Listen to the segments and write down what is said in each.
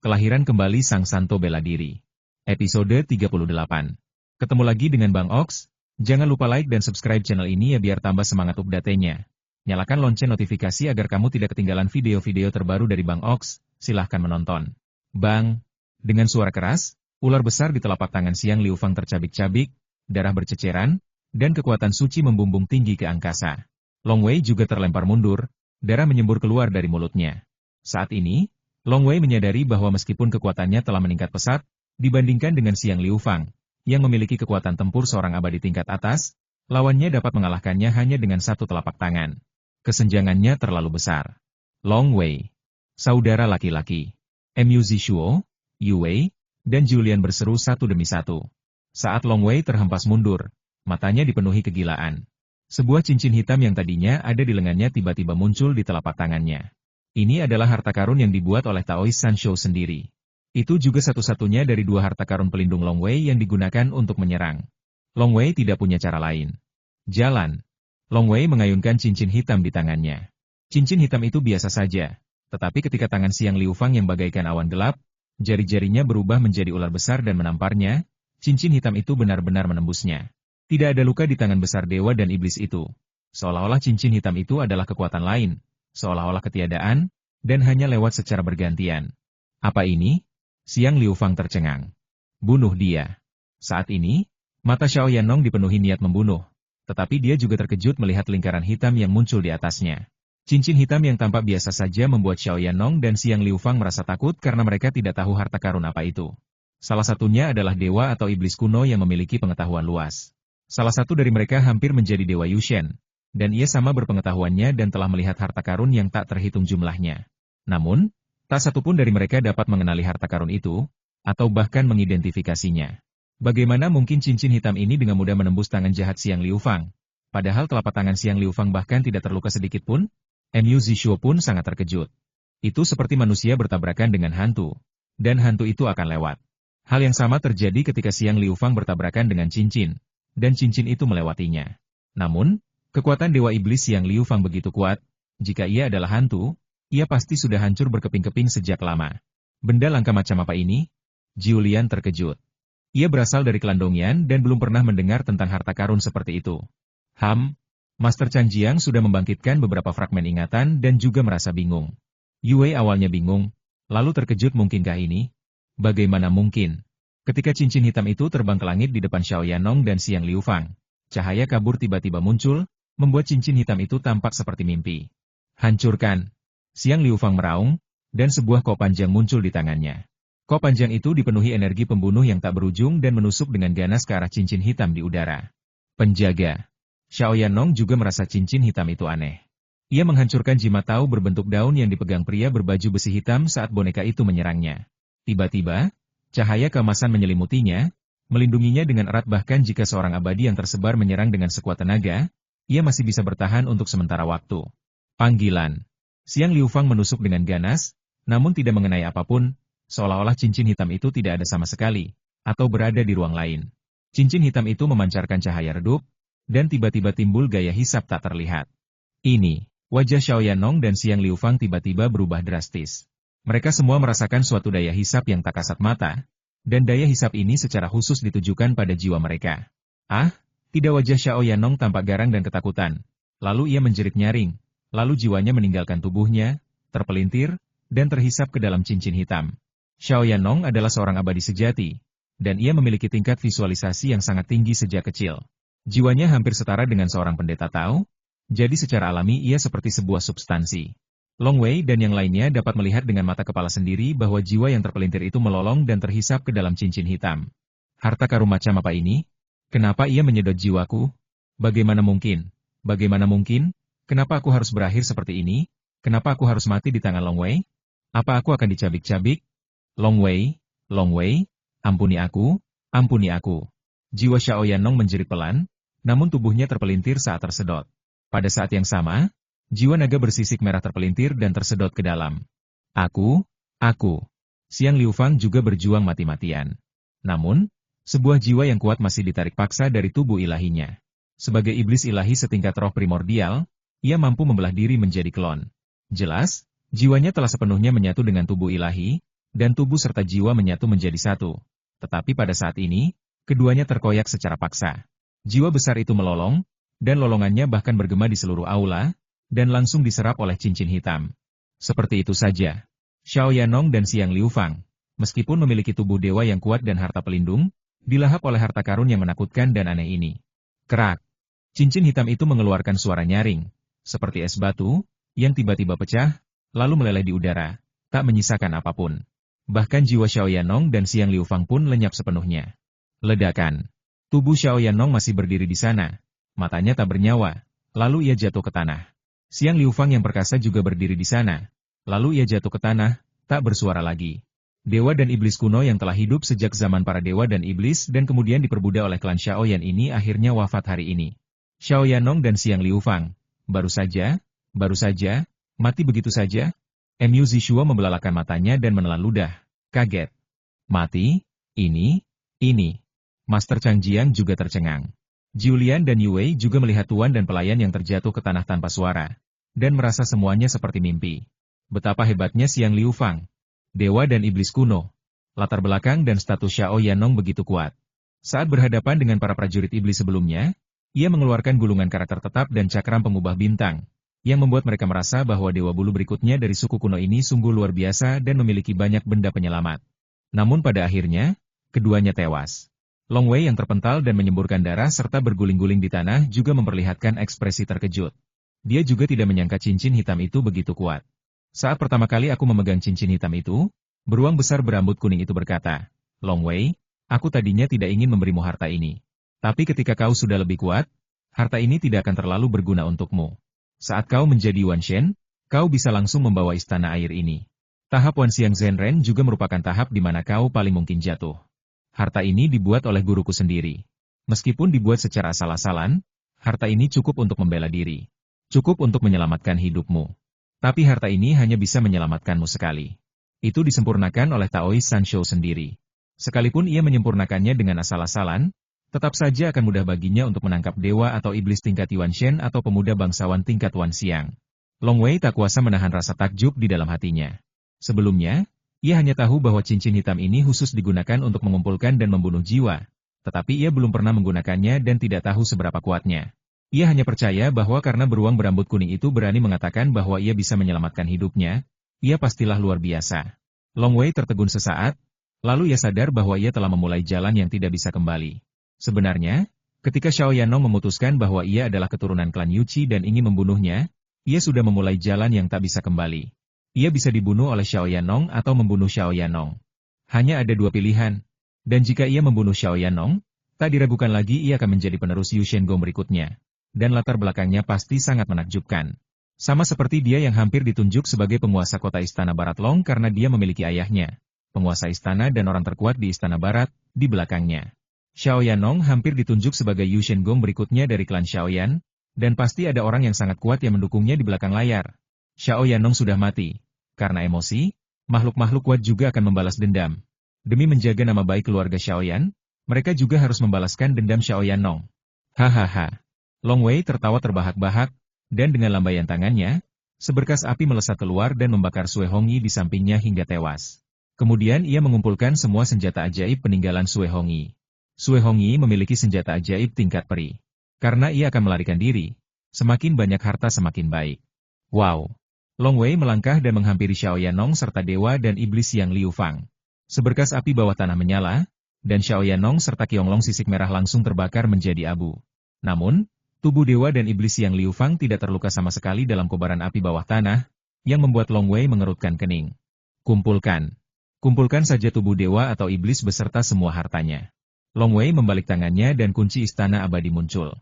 Kelahiran kembali Sang Santo Bela Diri. Episode 38. Ketemu lagi dengan Bang Ox. Jangan lupa like dan subscribe channel ini ya biar tambah semangat update-nya. Nyalakan lonceng notifikasi agar kamu tidak ketinggalan video-video terbaru dari Bang Ox. Silahkan menonton. Bang. Dengan suara keras, ular besar di telapak tangan Xiang Liufang tercabik-cabik, darah berceceran, dan kekuatan suci membumbung tinggi ke angkasa. Long Wei juga terlempar mundur, darah menyembur keluar dari mulutnya. Saat ini, Long Wei menyadari bahwa meskipun kekuatannya telah meningkat pesat, dibandingkan dengan Xiang Liufang, yang memiliki kekuatan tempur seorang abadi tingkat atas, lawannya dapat mengalahkannya hanya dengan satu telapak tangan. Kesenjangannya terlalu besar. Long Wei, saudara laki-laki, Mu Zishuo, Yu Wei, dan Julian berseru satu demi satu. Saat Long Wei terhempas mundur, matanya dipenuhi kegilaan. Sebuah cincin hitam yang tadinya ada di lengannya tiba-tiba muncul di telapak tangannya. Ini adalah harta karun yang dibuat oleh Taoist Sanshou sendiri. Itu juga satu-satunya dari dua harta karun pelindung Long Wei yang digunakan untuk menyerang. Long Wei tidak punya cara lain. Jalan. Long Wei mengayunkan cincin hitam di tangannya. Cincin hitam itu biasa saja, tetapi ketika tangan Xiang Liufang yang bagaikan awan gelap, jari-jarinya berubah menjadi ular besar dan menamparnya, cincin hitam itu benar-benar menembusnya. Tidak ada luka di tangan besar dewa dan iblis itu. Seolah-olah cincin hitam itu adalah kekuatan lain. Seolah-olah ketiadaan, dan hanya lewat secara bergantian. Apa ini? Xiang Liufang tercengang. Bunuh dia. Saat ini, mata Xiao Yanong dipenuhi niat membunuh, tetapi dia juga terkejut melihat lingkaran hitam yang muncul di atasnya. Cincin hitam yang tampak biasa saja membuat Xiao Yanong dan Xiang Liufang merasa takut karena mereka tidak tahu harta karun apa itu. Salah satunya adalah dewa atau iblis kuno yang memiliki pengetahuan luas. Salah satu dari mereka hampir menjadi dewa Yushen. Dan ia sama berpengetahuannya dan telah melihat harta karun yang tak terhitung jumlahnya. Namun, tak satupun dari mereka dapat mengenali harta karun itu, atau bahkan mengidentifikasinya. Bagaimana mungkin cincin hitam ini dengan mudah menembus tangan jahat Xiang Liufang? Padahal telapak tangan Xiang Liufang bahkan tidak terluka sedikit pun, Mu Zishuo pun sangat terkejut. Itu seperti manusia bertabrakan dengan hantu, dan hantu itu akan lewat. Hal yang sama terjadi ketika Xiang Liufang bertabrakan dengan cincin, dan cincin itu melewatinya. Namun, kekuatan Dewa Iblis Xiang Liufang begitu kuat, jika ia adalah hantu, ia pasti sudah hancur berkeping-keping sejak lama. Benda langka macam apa ini? Julian terkejut. Ia berasal dari klan Dongyan dan belum pernah mendengar tentang harta karun seperti itu. Master Chan Jiang sudah membangkitkan beberapa fragmen ingatan dan juga merasa bingung. Yu Wei awalnya bingung, lalu terkejut mungkinkah ini? Bagaimana mungkin? Ketika cincin hitam itu terbang ke langit di depan Xiao Yanong dan Xiang Liufang, cahaya kabur tiba-tiba muncul, membuat cincin hitam itu tampak seperti mimpi. Hancurkan! Xiang Liufang meraung, dan sebuah kop panjang muncul di tangannya. Kop panjang itu dipenuhi energi pembunuh yang tak berujung dan menusuk dengan ganas ke arah cincin hitam di udara. Penjaga! Xiao Yanong juga merasa cincin hitam itu aneh. Ia menghancurkan jimat tahu berbentuk daun yang dipegang pria berbaju besi hitam saat boneka itu menyerangnya. Tiba-tiba, cahaya keemasan menyelimutinya, melindunginya dengan erat bahkan jika seorang abadi yang tersebar menyerang dengan sekuat tenaga, ia masih bisa bertahan untuk sementara waktu. Panggilan. Xiang Liufang menusuk dengan ganas, namun tidak mengenai apapun, seolah-olah cincin hitam itu tidak ada sama sekali, atau berada di ruang lain. Cincin hitam itu memancarkan cahaya redup, dan tiba-tiba timbul gaya hisap tak terlihat. Ini, wajah Xiao Yanong dan Xiang Liufang tiba-tiba berubah drastis. Mereka semua merasakan suatu daya hisap yang tak kasat mata, dan daya hisap ini secara khusus ditujukan pada jiwa mereka. Tidak, wajah Xiao Yanong tampak garang dan ketakutan. Lalu ia menjerit nyaring, lalu jiwanya meninggalkan tubuhnya, terpelintir, dan terhisap ke dalam cincin hitam. Xiao Yanong adalah seorang abadi sejati, dan ia memiliki tingkat visualisasi yang sangat tinggi sejak kecil. Jiwanya hampir setara dengan seorang pendeta Tao, jadi secara alami ia seperti sebuah substansi. Long Wei dan yang lainnya dapat melihat dengan mata kepala sendiri bahwa jiwa yang terpelintir itu melolong dan terhisap ke dalam cincin hitam. Harta karun macam apa ini? Kenapa ia menyedot jiwaku? Bagaimana mungkin? Bagaimana mungkin? Kenapa aku harus berakhir seperti ini? Kenapa aku harus mati di tangan Long Wei? Apa aku akan dicabik-cabik? Long Wei, ampuni aku, ampuni aku. Jiwa Xiao Yanong menjerit pelan, namun tubuhnya terpelintir saat tersedot. Pada saat yang sama, jiwa naga bersisik merah terpelintir dan tersedot ke dalam. Aku. Xiang Liufang juga berjuang mati-matian. Namun, sebuah jiwa yang kuat masih ditarik paksa dari tubuh ilahinya. Sebagai iblis ilahi setingkat roh primordial, ia mampu membelah diri menjadi klon. Jelas, jiwanya telah sepenuhnya menyatu dengan tubuh ilahi, dan tubuh serta jiwa menyatu menjadi satu. Tetapi pada saat ini, keduanya terkoyak secara paksa. Jiwa besar itu melolong, dan lolongannya bahkan bergema di seluruh aula, dan langsung diserap oleh cincin hitam. Seperti itu saja. Xiao Yanong dan Xiang Liufang, meskipun memiliki tubuh dewa yang kuat dan harta pelindung, dilahap oleh harta karun yang menakutkan dan aneh ini. Kerak. Cincin hitam itu mengeluarkan suara nyaring, seperti es batu, yang tiba-tiba pecah, lalu meleleh di udara, tak menyisakan apapun. Bahkan jiwa Xiao Yanong dan Xiang Liufang pun lenyap sepenuhnya. Ledakan. Tubuh Xiao Yanong masih berdiri di sana. Matanya tak bernyawa. Lalu ia jatuh ke tanah. Xiang Liufang yang perkasa juga berdiri di sana. Lalu ia jatuh ke tanah, tak bersuara lagi. Dewa dan iblis kuno yang telah hidup sejak zaman para dewa dan iblis dan kemudian diperbudak oleh klan Xiaoyan ini akhirnya wafat hari ini. Xiao Yanong dan Xiang Liufang, baru saja, mati begitu saja. Mu Zishuo membelalakan matanya dan menelan ludah. Kaget. Mati? Ini? Master Chang Jiang juga tercengang. Julian dan Yue juga melihat tuan dan pelayan yang terjatuh ke tanah tanpa suara. Dan merasa semuanya seperti mimpi. Betapa hebatnya Xiang Liufang. Dewa dan iblis kuno. Latar belakang dan status Xiao Yanong begitu kuat. Saat berhadapan dengan para prajurit iblis sebelumnya, ia mengeluarkan gulungan karakter tetap dan cakram pengubah bintang, yang membuat mereka merasa bahwa dewa bulu berikutnya dari suku kuno ini sungguh luar biasa dan memiliki banyak benda penyelamat. Namun pada akhirnya, keduanya tewas. Long Wei yang terpental dan menyemburkan darah serta berguling-guling di tanah juga memperlihatkan ekspresi terkejut. Dia juga tidak menyangka cincin hitam itu begitu kuat. Saat pertama kali aku memegang cincin hitam itu, beruang besar berambut kuning itu berkata, Long Wei, aku tadinya tidak ingin memberimu harta ini. Tapi ketika kau sudah lebih kuat, harta ini tidak akan terlalu berguna untukmu. Saat kau menjadi Wan Shen, kau bisa langsung membawa istana air ini. Tahap Wan Xiang Zhenren juga merupakan tahap di mana kau paling mungkin jatuh. Harta ini dibuat oleh guruku sendiri. Meskipun dibuat secara asal-asalan, harta ini cukup untuk membela diri. Cukup untuk menyelamatkan hidupmu. Tapi harta ini hanya bisa menyelamatkanmu sekali. Itu disempurnakan oleh Taoist Sanshou sendiri. Sekalipun ia menyempurnakannya dengan asal-asalan, tetap saja akan mudah baginya untuk menangkap dewa atau iblis tingkat Yuan Shen atau pemuda bangsawan tingkat Wan Xiang. Long Wei tak kuasa menahan rasa takjub di dalam hatinya. Sebelumnya, ia hanya tahu bahwa cincin hitam ini khusus digunakan untuk mengumpulkan dan membunuh jiwa. Tetapi ia belum pernah menggunakannya dan tidak tahu seberapa kuatnya. Ia hanya percaya bahwa karena beruang berambut kuning itu berani mengatakan bahwa ia bisa menyelamatkan hidupnya, ia pastilah luar biasa. Long Wei tertegun sesaat, lalu ia sadar bahwa ia telah memulai jalan yang tidak bisa kembali. Sebenarnya, ketika Xiao Yanong memutuskan bahwa ia adalah keturunan klan Yuqi dan ingin membunuhnya, ia sudah memulai jalan yang tak bisa kembali. Ia bisa dibunuh oleh Xiao Yanong atau membunuh Xiao Yanong. Hanya ada dua pilihan. Dan jika ia membunuh Xiao Yanong, tak diragukan lagi ia akan menjadi penerus Yu Shengong berikutnya. Dan latar belakangnya pasti sangat menakjubkan. Sama seperti dia yang hampir ditunjuk sebagai penguasa kota Istana Barat Long karena dia memiliki ayahnya, penguasa istana dan orang terkuat di Istana Barat, di belakangnya. Xiao Yanong hampir ditunjuk sebagai Yu Shengong berikutnya dari klan Xiaoyan, dan pasti ada orang yang sangat kuat yang mendukungnya di belakang layar. Xiao Yanong sudah mati. Karena emosi, makhluk-makhluk kuat juga akan membalas dendam. Demi menjaga nama baik keluarga Xiaoyan, mereka juga harus membalaskan dendam Xiao Yanong. Hahaha. Long Wei tertawa terbahak-bahak, dan dengan lambaian tangannya, seberkas api melesat keluar dan membakar Sue Hongyi di sampingnya hingga tewas. Kemudian ia mengumpulkan semua senjata ajaib peninggalan Sue Hongyi. Sue Hongyi memiliki senjata ajaib tingkat peri. Karena ia akan melarikan diri, semakin banyak harta semakin baik. Wow! Long Wei melangkah dan menghampiri Xiao Yanong serta dewa dan iblis Yang Liufang. Seberkas api bawah tanah menyala, dan Xiao Yanong serta Qianglong sisik merah langsung terbakar menjadi abu. Namun, tubuh dewa dan iblis Yang Liufang tidak terluka sama sekali dalam kobaran api bawah tanah, yang membuat Long Wei mengerutkan kening. Kumpulkan. Kumpulkan saja tubuh dewa atau iblis beserta semua hartanya. Long Wei membalik tangannya dan kunci istana abadi muncul.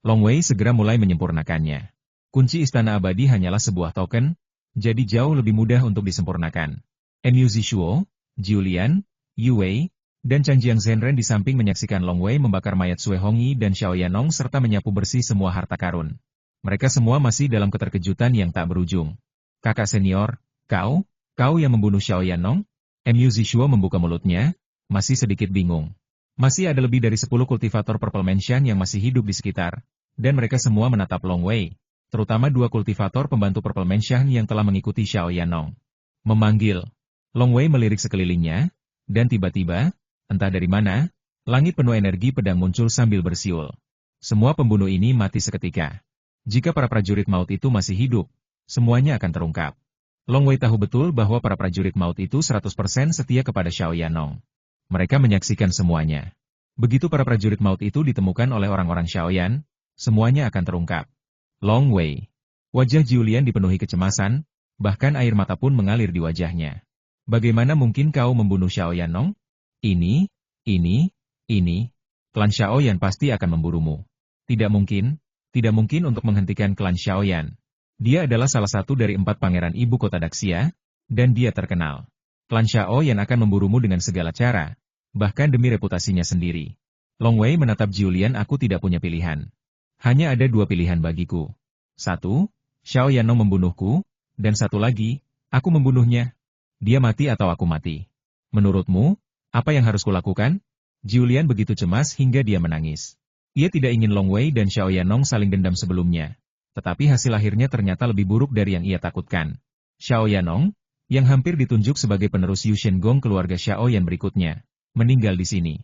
Long Wei segera mulai menyempurnakannya. Kunci istana abadi hanyalah sebuah token, jadi jauh lebih mudah untuk disempurnakan. Mu Zishuo, Julian, Yue, dan Chang Jiang Zhenren di samping menyaksikan Long Wei membakar mayat Sue Hongyi dan Xiao Yanong serta menyapu bersih semua harta karun. Mereka semua masih dalam keterkejutan yang tak berujung. Kakak senior, kau yang membunuh Xiao Yanong? Mu Zishuo membuka mulutnya, masih sedikit bingung. Masih ada lebih dari 10 kultivator Purple Mansion yang masih hidup di sekitar, dan mereka semua menatap Long Wei, terutama 2 kultivator pembantu Purple Mansion yang telah mengikuti Xiao Yanong. Memanggil. Long Wei melirik sekelilingnya, dan tiba-tiba, entah dari mana, langit penuh energi pedang muncul sambil bersiul. Semua pembunuh ini mati seketika. Jika para prajurit maut itu masih hidup, semuanya akan terungkap. Long Wei tahu betul bahwa para prajurit maut itu 100% setia kepada Xiao Yanong. Mereka menyaksikan semuanya. Begitu para prajurit maut itu ditemukan oleh orang-orang Xiaoyan, semuanya akan terungkap. Long Wei. Wajah Julian dipenuhi kecemasan, bahkan air mata pun mengalir di wajahnya. Bagaimana mungkin kau membunuh Xiao Yanong? Ini, klan Xiaoyan pasti akan memburumu. Tidak mungkin untuk menghentikan klan Xiaoyan. Dia adalah salah satu dari 4 pangeran ibu kota Daxia, dan dia terkenal. Klan Xiaoyan akan memburumu dengan segala cara, bahkan demi reputasinya sendiri. Long Wei menatap Julian. Aku tidak punya pilihan. Hanya ada 2 pilihan bagiku. 1, Xiao Yanong membunuhku, dan 1 lagi, aku membunuhnya. Dia mati atau aku mati. Menurutmu, apa yang harus kulakukan? Julian begitu cemas hingga dia menangis. Ia tidak ingin Long Wei dan Xiao Yanong saling dendam sebelumnya. Tetapi hasil akhirnya ternyata lebih buruk dari yang ia takutkan. Xiao Yanong, yang hampir ditunjuk sebagai penerus Yu Shengong keluarga Xiaoyan berikutnya, meninggal di sini.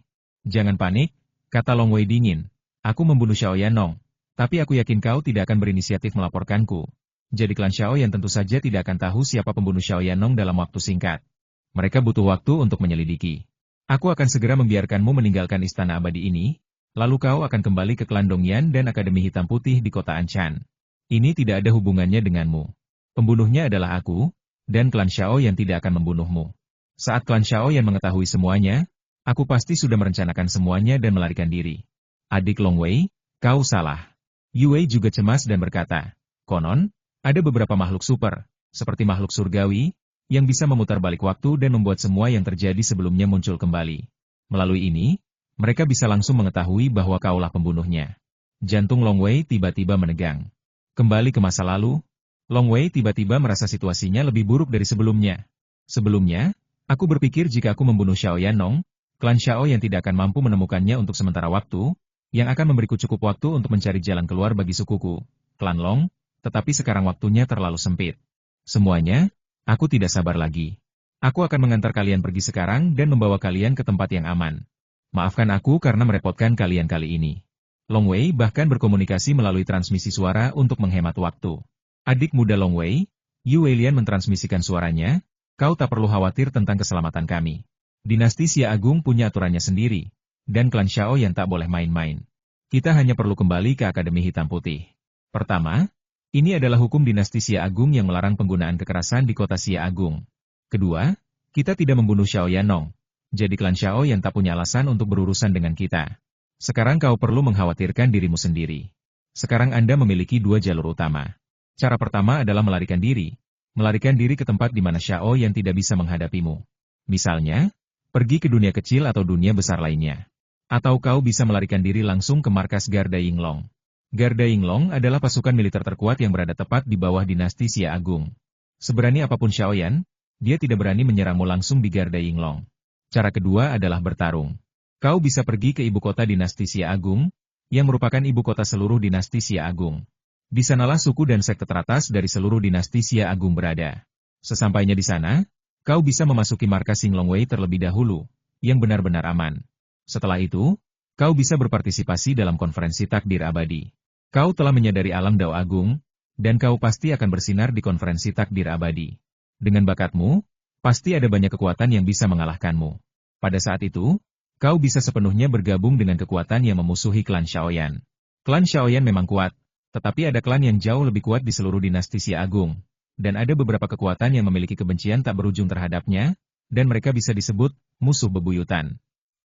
Jangan panik, kata Long Wei dingin. Aku membunuh Xiao Yanong, tapi aku yakin kau tidak akan berinisiatif melaporkanku. Jadi klan Xiaoyan tentu saja tidak akan tahu siapa pembunuh Xiao Yanong dalam waktu singkat. Mereka butuh waktu untuk menyelidiki. Aku akan segera membiarkanmu meninggalkan istana abadi ini, lalu kau akan kembali ke klan Dongyan dan Akademi Hitam Putih di kota Anshan. Ini tidak ada hubungannya denganmu. Pembunuhnya adalah aku, dan klan Xiaoyan tidak akan membunuhmu. Saat klan Xiaoyan mengetahui semuanya, aku pasti sudah merencanakan semuanya dan melarikan diri. Adik Long Wei, kau salah. Yu Wei juga cemas dan berkata, konon, ada beberapa makhluk super, seperti makhluk surgawi, yang bisa memutar balik waktu dan membuat semua yang terjadi sebelumnya muncul kembali. Melalui ini, mereka bisa langsung mengetahui bahwa kaulah pembunuhnya. Jantung Long Wei tiba-tiba menegang. Kembali ke masa lalu, Long Wei tiba-tiba merasa situasinya lebih buruk dari sebelumnya. Sebelumnya, aku berpikir jika aku membunuh Xiao Yanong, klan Xiao yang tidak akan mampu menemukannya untuk sementara waktu, yang akan memberiku cukup waktu untuk mencari jalan keluar bagi sukuku, klan Long. Tetapi sekarang waktunya terlalu sempit. Semuanya, aku tidak sabar lagi. Aku akan mengantar kalian pergi sekarang dan membawa kalian ke tempat yang aman. Maafkan aku karena merepotkan kalian kali ini. Long Wei bahkan berkomunikasi melalui transmisi suara untuk menghemat waktu. Adik muda Long Wei, Yu Weilian mentransmisikan suaranya, kau tak perlu khawatir tentang keselamatan kami. Dinasti Xia Agung punya aturannya sendiri, dan klan Xiao yang tak boleh main-main. Kita hanya perlu kembali ke Akademi Hitam Putih. Pertama, ini adalah hukum dinasti Xia Agung yang melarang penggunaan kekerasan di kota Xia Agung. Kedua, kita tidak membunuh Xiao Yanong. Jadi klan Xiao yang tak punya alasan untuk berurusan dengan kita. Sekarang kau perlu mengkhawatirkan dirimu sendiri. Sekarang Anda memiliki 2 jalur utama. Cara pertama adalah melarikan diri. Melarikan diri ke tempat di mana Xiao yang tidak bisa menghadapimu. Misalnya, pergi ke dunia kecil atau dunia besar lainnya. Atau kau bisa melarikan diri langsung ke markas Garda Yinglong. Garda Yinglong adalah pasukan militer terkuat yang berada tepat di bawah dinasti Xia Agung. Seberani apapun Xiaoyan, dia tidak berani menyerangmu langsung di Garda Yinglong. Cara kedua adalah bertarung. Kau bisa pergi ke ibu kota dinasti Xia Agung, yang merupakan ibu kota seluruh dinasti Xia Agung. Di sanalah suku dan sekte teratas dari seluruh dinasti Xia Agung berada. Sesampainya di sana, kau bisa memasuki markas Xinglong Wei terlebih dahulu, yang benar-benar aman. Setelah itu, kau bisa berpartisipasi dalam konferensi takdir abadi. Kau telah menyadari alam Dao Agung, dan kau pasti akan bersinar di konferensi takdir abadi. Dengan bakatmu, pasti ada banyak kekuatan yang bisa mengalahkanmu. Pada saat itu, kau bisa sepenuhnya bergabung dengan kekuatan yang memusuhi klan Xiaoyan. Klan Xiaoyan memang kuat, tetapi ada klan yang jauh lebih kuat di seluruh dinasti Xia Agung, dan ada beberapa kekuatan yang memiliki kebencian tak berujung terhadapnya, dan mereka bisa disebut musuh bebuyutan.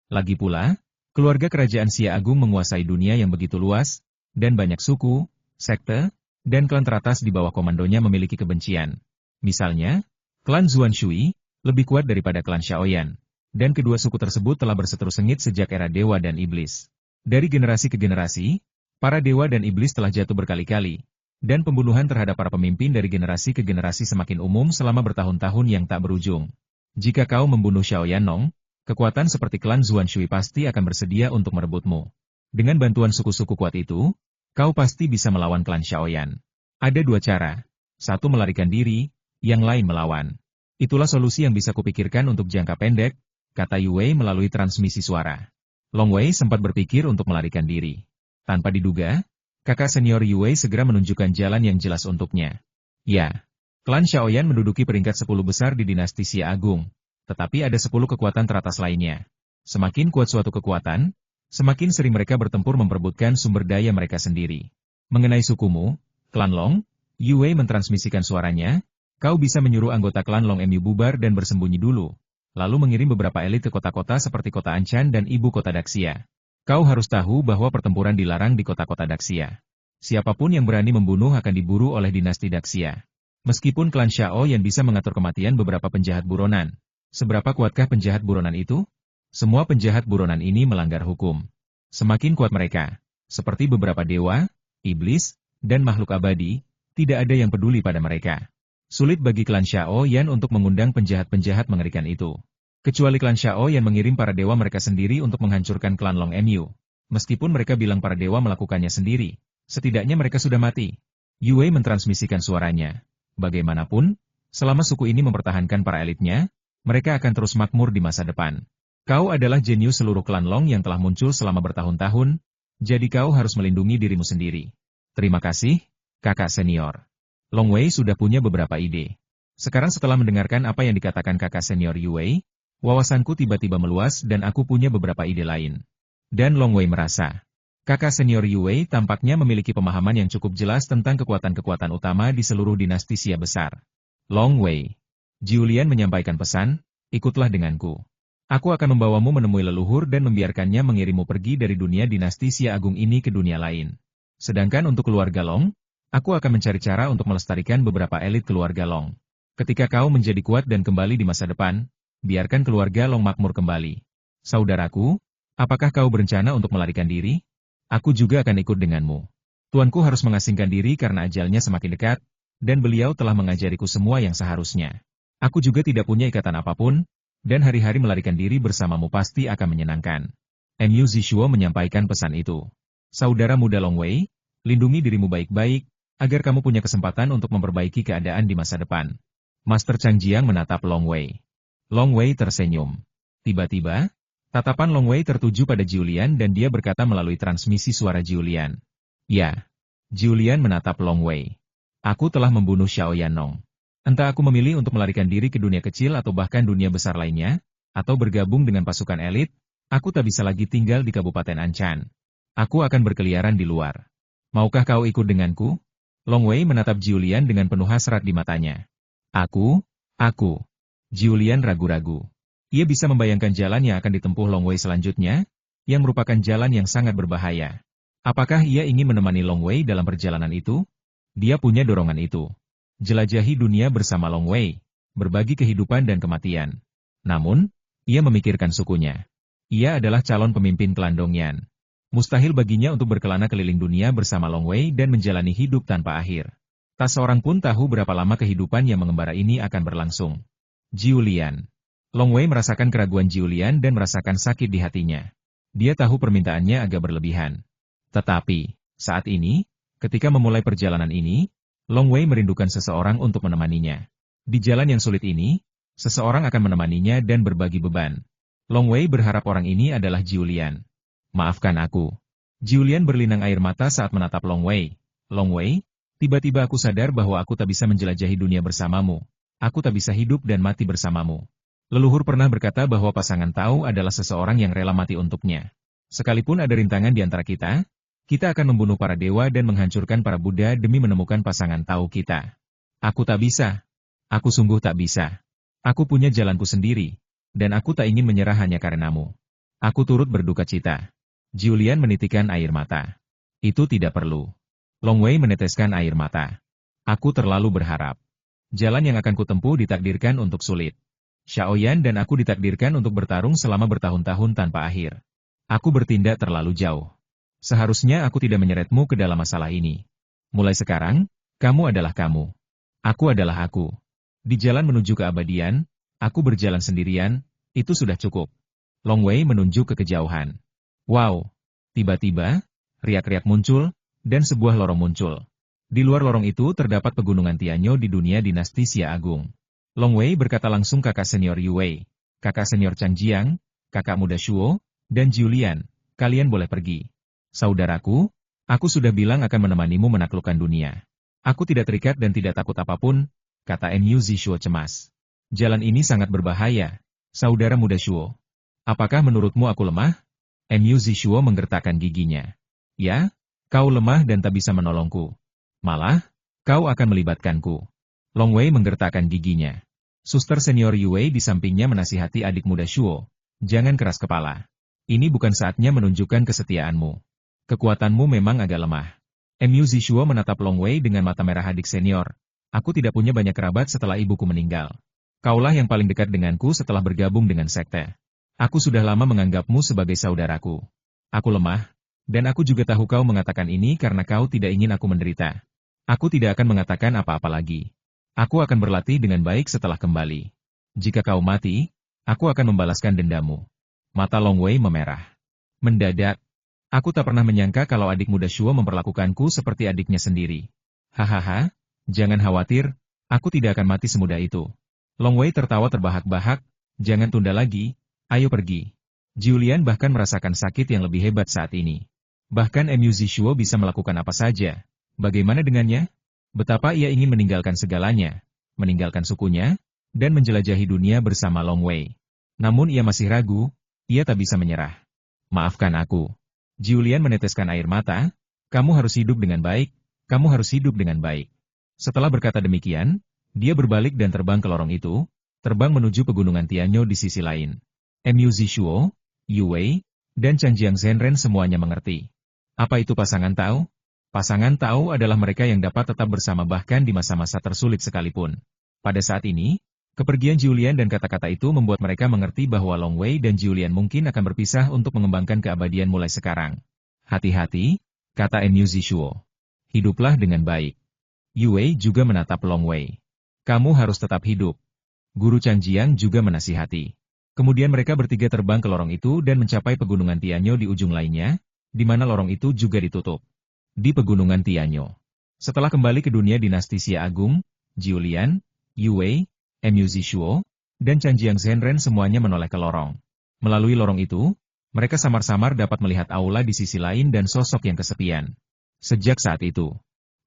Lagi pula, keluarga kerajaan Xia Agung menguasai dunia yang begitu luas, dan banyak suku, sekte, dan klan teratas di bawah komandonya memiliki kebencian. Misalnya, klan Zuan Shui lebih kuat daripada klan Xiaoyan, dan kedua suku tersebut telah berseteru sengit sejak era dewa dan iblis. Dari generasi ke generasi, para dewa dan iblis telah jatuh berkali-kali, dan pembunuhan terhadap para pemimpin dari generasi ke generasi semakin umum selama bertahun-tahun yang tak berujung. Jika kau membunuh Xiao Yanong, kekuatan seperti klan Zuan Shui pasti akan bersedia untuk merebutmu. Dengan bantuan suku-suku kuat itu, kau pasti bisa melawan klan Xiaoyan. Ada 2 cara. 1 melarikan diri, yang lain melawan. Itulah solusi yang bisa kupikirkan untuk jangka pendek, kata Yue melalui transmisi suara. Long Wei sempat berpikir untuk melarikan diri. Tanpa diduga, kakak senior Yue segera menunjukkan jalan yang jelas untuknya. Ya, klan Xiaoyan menduduki peringkat 10 besar di dinasti Xia Agung, tetapi ada 10 kekuatan teratas lainnya. Semakin kuat suatu kekuatan, semakin sering mereka bertempur memperebutkan sumber daya mereka sendiri. Mengenai sukumu, klan Long, Yue mentransmisikan suaranya, kau bisa menyuruh anggota klan Long Mu bubar dan bersembunyi dulu, lalu mengirim beberapa elit ke kota-kota seperti kota Anchan dan ibu kota Daxia. Kau harus tahu bahwa pertempuran dilarang di kota-kota Daxia. Siapapun yang berani membunuh akan diburu oleh dinasti Daxia. Meskipun klan Xiao yang bisa mengatur kematian beberapa penjahat buronan, seberapa kuatkah penjahat buronan itu? Semua penjahat buronan ini melanggar hukum. Semakin kuat mereka, seperti beberapa dewa, iblis, dan makhluk abadi, tidak ada yang peduli pada mereka. Sulit bagi klan Xiao Yan untuk mengundang penjahat-penjahat mengerikan itu. Kecuali klan Xiao Yan mengirim para dewa mereka sendiri untuk menghancurkan klan Long Mu. Meskipun mereka bilang para dewa melakukannya sendiri, setidaknya mereka sudah mati. Yue mentransmisikan suaranya. Bagaimanapun, selama suku ini mempertahankan para elitnya, mereka akan terus makmur di masa depan. Kau adalah jenius seluruh klan Long yang telah muncul selama bertahun-tahun, jadi kau harus melindungi dirimu sendiri. Terima kasih, kakak senior. Long Wei sudah punya beberapa ide. Sekarang setelah mendengarkan apa yang dikatakan kakak senior Yue, wawasanku tiba-tiba meluas dan aku punya beberapa ide lain. Dan Long Wei merasa, kakak senior Yue tampaknya memiliki pemahaman yang cukup jelas tentang kekuatan-kekuatan utama di seluruh dinasti Xia besar. Long Wei, Julian menyampaikan pesan, ikutlah denganku. Aku akan membawamu menemui leluhur dan membiarkannya mengirimmu pergi dari dunia dinasti Xia Agung ini ke dunia lain. Sedangkan untuk keluarga Long, aku akan mencari cara untuk melestarikan beberapa elit keluarga Long. Ketika kau menjadi kuat dan kembali di masa depan, biarkan keluarga Long makmur kembali. Saudaraku, apakah kau berencana untuk melarikan diri? Aku juga akan ikut denganmu. Tuanku harus mengasingkan diri karena ajalnya semakin dekat, dan beliau telah mengajariku semua yang seharusnya. Aku juga tidak punya ikatan apapun, dan hari-hari melarikan diri bersamamu pasti akan menyenangkan. Mu Zishuo menyampaikan pesan itu. Saudara muda Long Wei, lindungi dirimu baik-baik, agar kamu punya kesempatan untuk memperbaiki keadaan di masa depan. Master Changjiang menatap Long Wei. Long Wei tersenyum. Tiba-tiba, tatapan Long Wei tertuju pada Julian dan dia berkata melalui transmisi suara Julian. Ya. Julian menatap Long Wei. Aku telah membunuh Xiao Yanong. Entah aku memilih untuk melarikan diri ke dunia kecil atau bahkan dunia besar lainnya, atau bergabung dengan pasukan elit, aku tak bisa lagi tinggal di Kabupaten Anchan. Aku akan berkeliaran di luar. Maukah kau ikut denganku? Long Wei menatap Julian dengan penuh hasrat di matanya. Aku. Julian ragu-ragu. Ia bisa membayangkan jalan yang akan ditempuh Long Wei selanjutnya, yang merupakan jalan yang sangat berbahaya. Apakah ia ingin menemani Long Wei dalam perjalanan itu? Dia punya dorongan itu. Jelajahi dunia bersama Long Wei, berbagi kehidupan dan kematian. Namun, ia memikirkan sukunya. Ia adalah calon pemimpin klan Dongyan. Mustahil baginya untuk berkelana keliling dunia bersama Long Wei dan menjalani hidup tanpa akhir. Tak seorang pun tahu berapa lama kehidupan yang mengembara ini akan berlangsung. Julian. Long Wei merasakan keraguan Julian dan merasakan sakit di hatinya. Dia tahu permintaannya agak berlebihan. Tetapi, saat ini, ketika memulai perjalanan ini, Long Wei merindukan seseorang untuk menemaninya. Di jalan yang sulit ini, seseorang akan menemaninya dan berbagi beban. Long Wei berharap orang ini adalah Julian. Maafkan aku. Julian berlinang air mata saat menatap Long Wei. Long Wei, tiba-tiba aku sadar bahwa aku tak bisa menjelajahi dunia bersamamu. Aku tak bisa hidup dan mati bersamamu. Leluhur pernah berkata bahwa pasangan Tao adalah seseorang yang rela mati untuknya. Sekalipun ada rintangan di antara kita akan membunuh para dewa dan menghancurkan para Buddha demi menemukan pasangan Tao kita. Aku tak bisa. Aku sungguh tak bisa. Aku punya jalanku sendiri, dan aku tak ingin menyerah hanya karenamu. Aku turut berduka cita. Julian menitikkan air mata. Itu tidak perlu. Long Wei meneteskan air mata. Aku terlalu berharap. Jalan yang akan kutempuh ditakdirkan untuk sulit. Xiaoyan dan aku ditakdirkan untuk bertarung selama bertahun-tahun tanpa akhir. Aku bertindak terlalu jauh. Seharusnya aku tidak menyeretmu ke dalam masalah ini. Mulai sekarang, kamu adalah kamu. Aku adalah aku. Di jalan menuju keabadian, aku berjalan sendirian, itu sudah cukup. Long Wei menunjuk ke kejauhan. Wow! Tiba-tiba, riak-riak muncul, dan sebuah lorong muncul. Di luar lorong itu terdapat pegunungan Tianyo di dunia dinasti Xia Agung. Long Wei berkata langsung kakak senior Yue, kakak senior Chang Jiang, kakak muda Shuo, dan Julian, kalian boleh pergi. Saudaraku, aku sudah bilang akan menemanimu menaklukkan dunia. Aku tidak terikat dan tidak takut apapun, kata Mu Zishuo cemas. Jalan ini sangat berbahaya, saudara muda Shuo. Apakah menurutmu aku lemah? Mu Zishuo menggertakkan giginya. Ya, kau lemah dan tak bisa menolongku. Malah, kau akan melibatkanku. Long Wei menggertakkan giginya. Suster senior Yue di sampingnya menasihati adik muda Shuo. Jangan keras kepala. Ini bukan saatnya menunjukkan kesetiaanmu. Kekuatanmu memang agak lemah. Mu Zishuo menatap Long Wei dengan mata merah adik senior. Aku tidak punya banyak kerabat setelah ibuku meninggal. Kaulah yang paling dekat denganku setelah bergabung dengan sekte. Aku sudah lama menganggapmu sebagai saudaraku. Aku lemah, dan aku juga tahu kau mengatakan ini karena kau tidak ingin aku menderita. Aku tidak akan mengatakan apa-apa lagi. Aku akan berlatih dengan baik setelah kembali. Jika kau mati, aku akan membalaskan dendamu. Mata Long Wei memerah. Mendadak, aku tak pernah menyangka kalau adik muda Shuo memperlakukanku seperti adiknya sendiri. Hahaha, jangan khawatir, aku tidak akan mati semudah itu. Long Wei tertawa terbahak-bahak, jangan tunda lagi, ayo pergi. Julian bahkan merasakan sakit yang lebih hebat saat ini. Bahkan Mu Zishuo bisa melakukan apa saja. Bagaimana dengannya? Betapa ia ingin meninggalkan segalanya, meninggalkan sukunya, dan menjelajahi dunia bersama Long Wei. Namun ia masih ragu, ia tak bisa menyerah. Maafkan aku. Julian meneteskan air mata, kamu harus hidup dengan baik, kamu harus hidup dengan baik. Setelah berkata demikian, dia berbalik dan terbang ke lorong itu, terbang menuju pegunungan Tianyo di sisi lain. Mu Zishuo, Yue, dan Chang Jiang Zhenren semuanya mengerti. Apa itu pasangan Tao? Pasangan Tao adalah mereka yang dapat tetap bersama bahkan di masa-masa tersulit sekalipun. Pada saat ini, kepergian Julian dan kata-kata itu membuat mereka mengerti bahwa Long Wei dan Julian mungkin akan berpisah untuk mengembangkan keabadian mulai sekarang. Hati-hati, kata Mu Zishuo. Hiduplah dengan baik. Yue juga menatap Long Wei. Kamu harus tetap hidup. Guru Chang Jiang juga menasihati. Kemudian mereka bertiga terbang ke lorong itu dan mencapai pegunungan Tianyo di ujung lainnya, di mana lorong itu juga ditutup. Di pegunungan Tianyo. Setelah kembali ke dunia dinasti Xia Agung, Julian, Yue, Mu Zishuo, dan Chang Jiang Zhenren semuanya menoleh ke lorong. Melalui lorong itu, mereka samar-samar dapat melihat aula di sisi lain dan sosok yang kesepian. Sejak saat itu,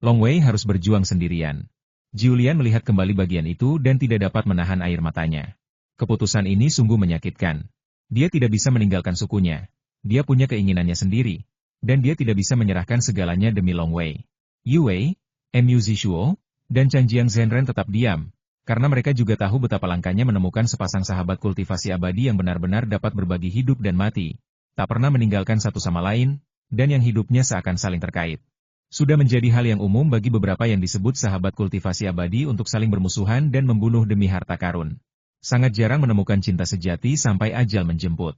Long Wei harus berjuang sendirian. Julian melihat kembali bagian itu dan tidak dapat menahan air matanya. Keputusan ini sungguh menyakitkan. Dia tidak bisa meninggalkan sukunya. Dia punya keinginannya sendiri. Dan dia tidak bisa menyerahkan segalanya demi Long Wei. Yue, Mu Zishuo, dan Chang Jiang Zhenren tetap diam, karena mereka juga tahu betapa langkanya menemukan sepasang sahabat kultivasi abadi yang benar-benar dapat berbagi hidup dan mati, tak pernah meninggalkan satu sama lain, dan yang hidupnya seakan saling terkait. Sudah menjadi hal yang umum bagi beberapa yang disebut sahabat kultivasi abadi untuk saling bermusuhan dan membunuh demi harta karun. Sangat jarang menemukan cinta sejati sampai ajal menjemput.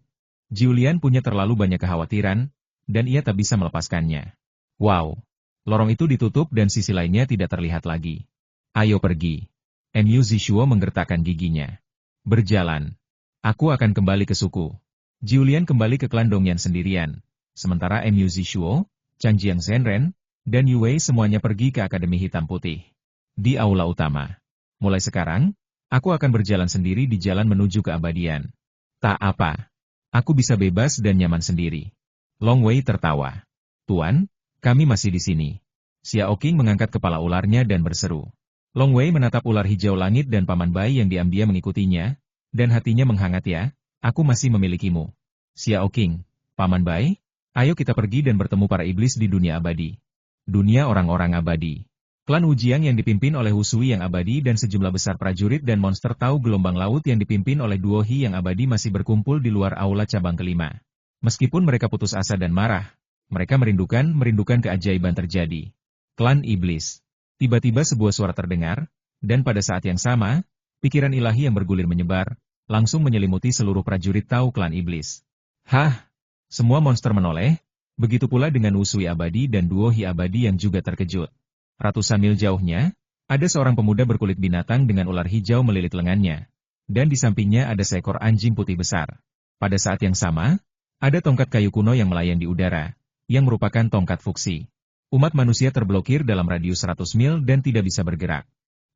Julian punya terlalu banyak kekhawatiran, dan ia tak bisa melepaskannya. Wow! Lorong itu ditutup dan sisi lainnya tidak terlihat lagi. Ayo pergi. Mu Zishuo menggertakkan giginya. Berjalan. Aku akan kembali ke suku. Julian kembali ke klan Dongyan sendirian. Sementara Mu Zishuo, Chang Jiang Zhenren, dan Yue semuanya pergi ke Akademi Hitam Putih. Di aula utama. Mulai sekarang, aku akan berjalan sendiri di jalan menuju keabadian. Tak apa. Aku bisa bebas dan nyaman sendiri. Long Wei tertawa. Tuan, kami masih di sini. Xiao Qing mengangkat kepala ularnya dan berseru. Long Wei menatap ular hijau langit dan Paman Bai yang diam-diam mengikutinya, dan hatinya menghangat ya, aku masih memilikimu. Xiao Qing, Paman Bai, ayo kita pergi dan bertemu para iblis di dunia abadi. Dunia orang-orang abadi. Klan Wujiang yang dipimpin oleh Husui yang abadi dan sejumlah besar prajurit dan monster Tau gelombang laut yang dipimpin oleh Duo Hi yang abadi masih berkumpul di luar aula cabang kelima. Meskipun mereka putus asa dan marah, mereka merindukan keajaiban terjadi. Klan Iblis. Tiba-tiba sebuah suara terdengar, dan pada saat yang sama, pikiran ilahi yang bergulir menyebar, langsung menyelimuti seluruh prajurit Tau Klan Iblis. Hah! Semua monster menoleh, begitu pula dengan Wusui abadi dan Duo Hi abadi yang juga terkejut. Ratusan mil jauhnya, ada seorang pemuda berkulit binatang dengan ular hijau melilit lengannya, dan di sampingnya ada seekor anjing putih besar. Pada saat yang sama, ada tongkat kayu kuno yang melayang di udara, yang merupakan tongkat fuksi. Umat manusia terblokir dalam radius 100 mil dan tidak bisa bergerak.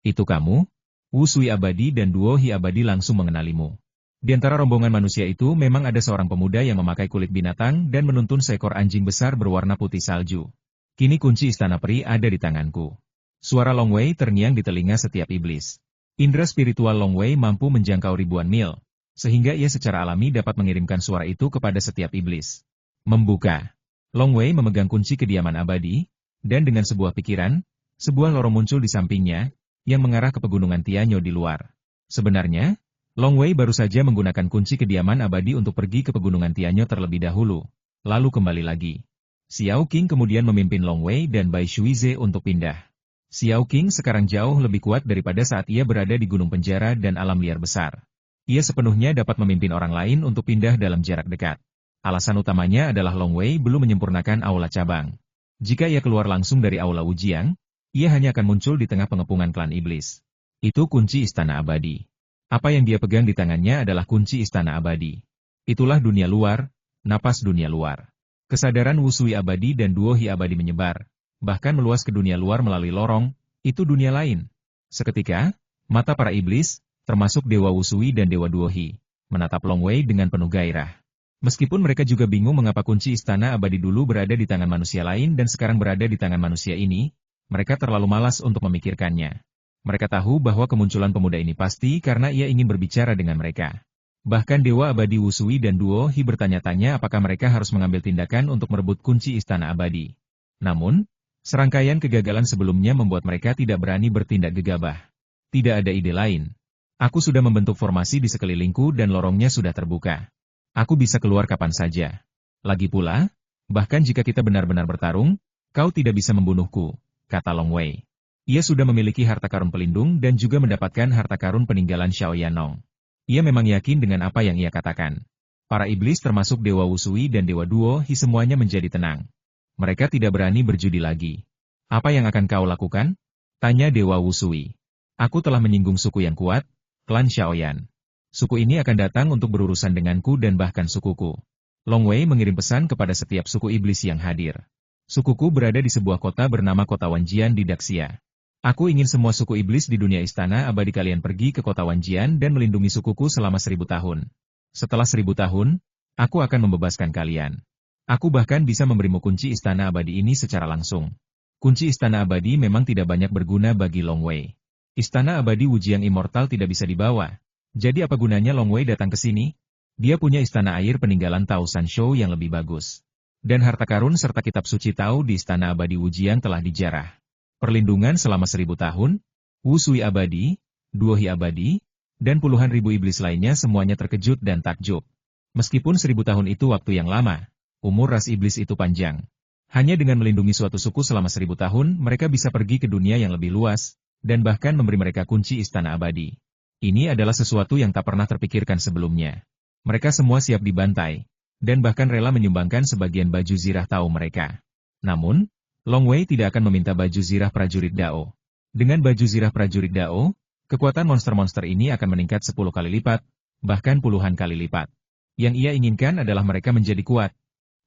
Itu kamu? Wu Sui abadi dan Duo Hi abadi langsung mengenalimu. Di antara rombongan manusia itu memang ada seorang pemuda yang memakai kulit binatang dan menuntun seekor anjing besar berwarna putih salju. Kini kunci istana peri ada di tanganku. Suara Long Wei terngiang di telinga setiap iblis. Indra spiritual Long Wei mampu menjangkau ribuan mil, sehingga ia secara alami dapat mengirimkan suara itu kepada setiap iblis. Membuka. Long Wei memegang kunci kediaman abadi, dan dengan sebuah pikiran, sebuah lorong muncul di sampingnya, yang mengarah ke pegunungan Tianyo di luar. Sebenarnya, Long Wei baru saja menggunakan kunci kediaman abadi untuk pergi ke pegunungan Tianyo terlebih dahulu, lalu kembali lagi. Xiao Qing kemudian memimpin Long Wei dan Bai Shuize untuk pindah. Xiao Qing sekarang jauh lebih kuat daripada saat ia berada di gunung penjara dan alam liar besar. Ia sepenuhnya dapat memimpin orang lain untuk pindah dalam jarak dekat. Alasan utamanya adalah Long Wei belum menyempurnakan aula cabang. Jika ia keluar langsung dari aula Wujiang, ia hanya akan muncul di tengah pengepungan klan iblis. Itu kunci istana abadi. Apa yang dia pegang di tangannya adalah kunci istana abadi. Itulah dunia luar, napas dunia luar. Kesadaran Wu Sui abadi dan Duo Hi abadi menyebar, bahkan meluas ke dunia luar melalui lorong, itu dunia lain. Seketika, mata para iblis, termasuk Dewa Wu Sui dan Dewa Duo Hi, menatap Long Wei dengan penuh gairah. Meskipun mereka juga bingung mengapa kunci istana abadi dulu berada di tangan manusia lain dan sekarang berada di tangan manusia ini, mereka terlalu malas untuk memikirkannya. Mereka tahu bahwa kemunculan pemuda ini pasti karena ia ingin berbicara dengan mereka. Bahkan Dewa Abadi Wu Sui dan Duo Hi bertanya-tanya apakah mereka harus mengambil tindakan untuk merebut kunci istana abadi. Namun, serangkaian kegagalan sebelumnya membuat mereka tidak berani bertindak gegabah. Tidak ada ide lain. Aku sudah membentuk formasi di sekelilingku dan lorongnya sudah terbuka. Aku bisa keluar kapan saja. Lagi pula, bahkan jika kita benar-benar bertarung, kau tidak bisa membunuhku, kata Long Wei. Ia sudah memiliki harta karun pelindung dan juga mendapatkan harta karun peninggalan Xiao Yanong. Ia memang yakin dengan apa yang ia katakan. Para iblis termasuk Dewa Wu Sui dan Dewa Duo Hi semuanya menjadi tenang. Mereka tidak berani berjudi lagi. Apa yang akan kau lakukan? Tanya Dewa Wu Sui. Aku telah menyinggung suku yang kuat, klan Xiaoyan. Suku ini akan datang untuk berurusan denganku dan bahkan sukuku. Long Wei mengirim pesan kepada setiap suku iblis yang hadir. Sukuku berada di sebuah kota bernama Kota Wanjian di Daxia. Aku ingin semua suku iblis di dunia istana abadi kalian pergi ke kota Wanjian dan melindungi sukuku selama 1000 tahun. Setelah 1000 tahun, aku akan membebaskan kalian. Aku bahkan bisa memberimu kunci istana abadi ini secara langsung. Kunci istana abadi memang tidak banyak berguna bagi Long Wei. Istana abadi Wujiang Immortal tidak bisa dibawa. Jadi apa gunanya Long Wei datang ke sini? Dia punya istana air peninggalan Tao San Shou yang lebih bagus. Dan harta karun serta kitab suci Tao di istana abadi Wujiang telah dijarah. Perlindungan selama 1000 tahun, Wu Sui abadi, Duo Hi abadi, dan puluhan ribu iblis lainnya semuanya terkejut dan takjub. Meskipun 1000 tahun itu waktu yang lama, umur ras iblis itu panjang. Hanya dengan melindungi suatu suku selama 1000 tahun, mereka bisa pergi ke dunia yang lebih luas, dan bahkan memberi mereka kunci istana abadi. Ini adalah sesuatu yang tak pernah terpikirkan sebelumnya. Mereka semua siap dibantai, dan bahkan rela menyumbangkan sebagian baju zirah Tao mereka. Namun, Long Wei tidak akan meminta baju zirah prajurit Dao. Dengan baju zirah prajurit Dao, kekuatan monster-monster ini akan meningkat 10 kali lipat, bahkan puluhan kali lipat. Yang ia inginkan adalah mereka menjadi kuat.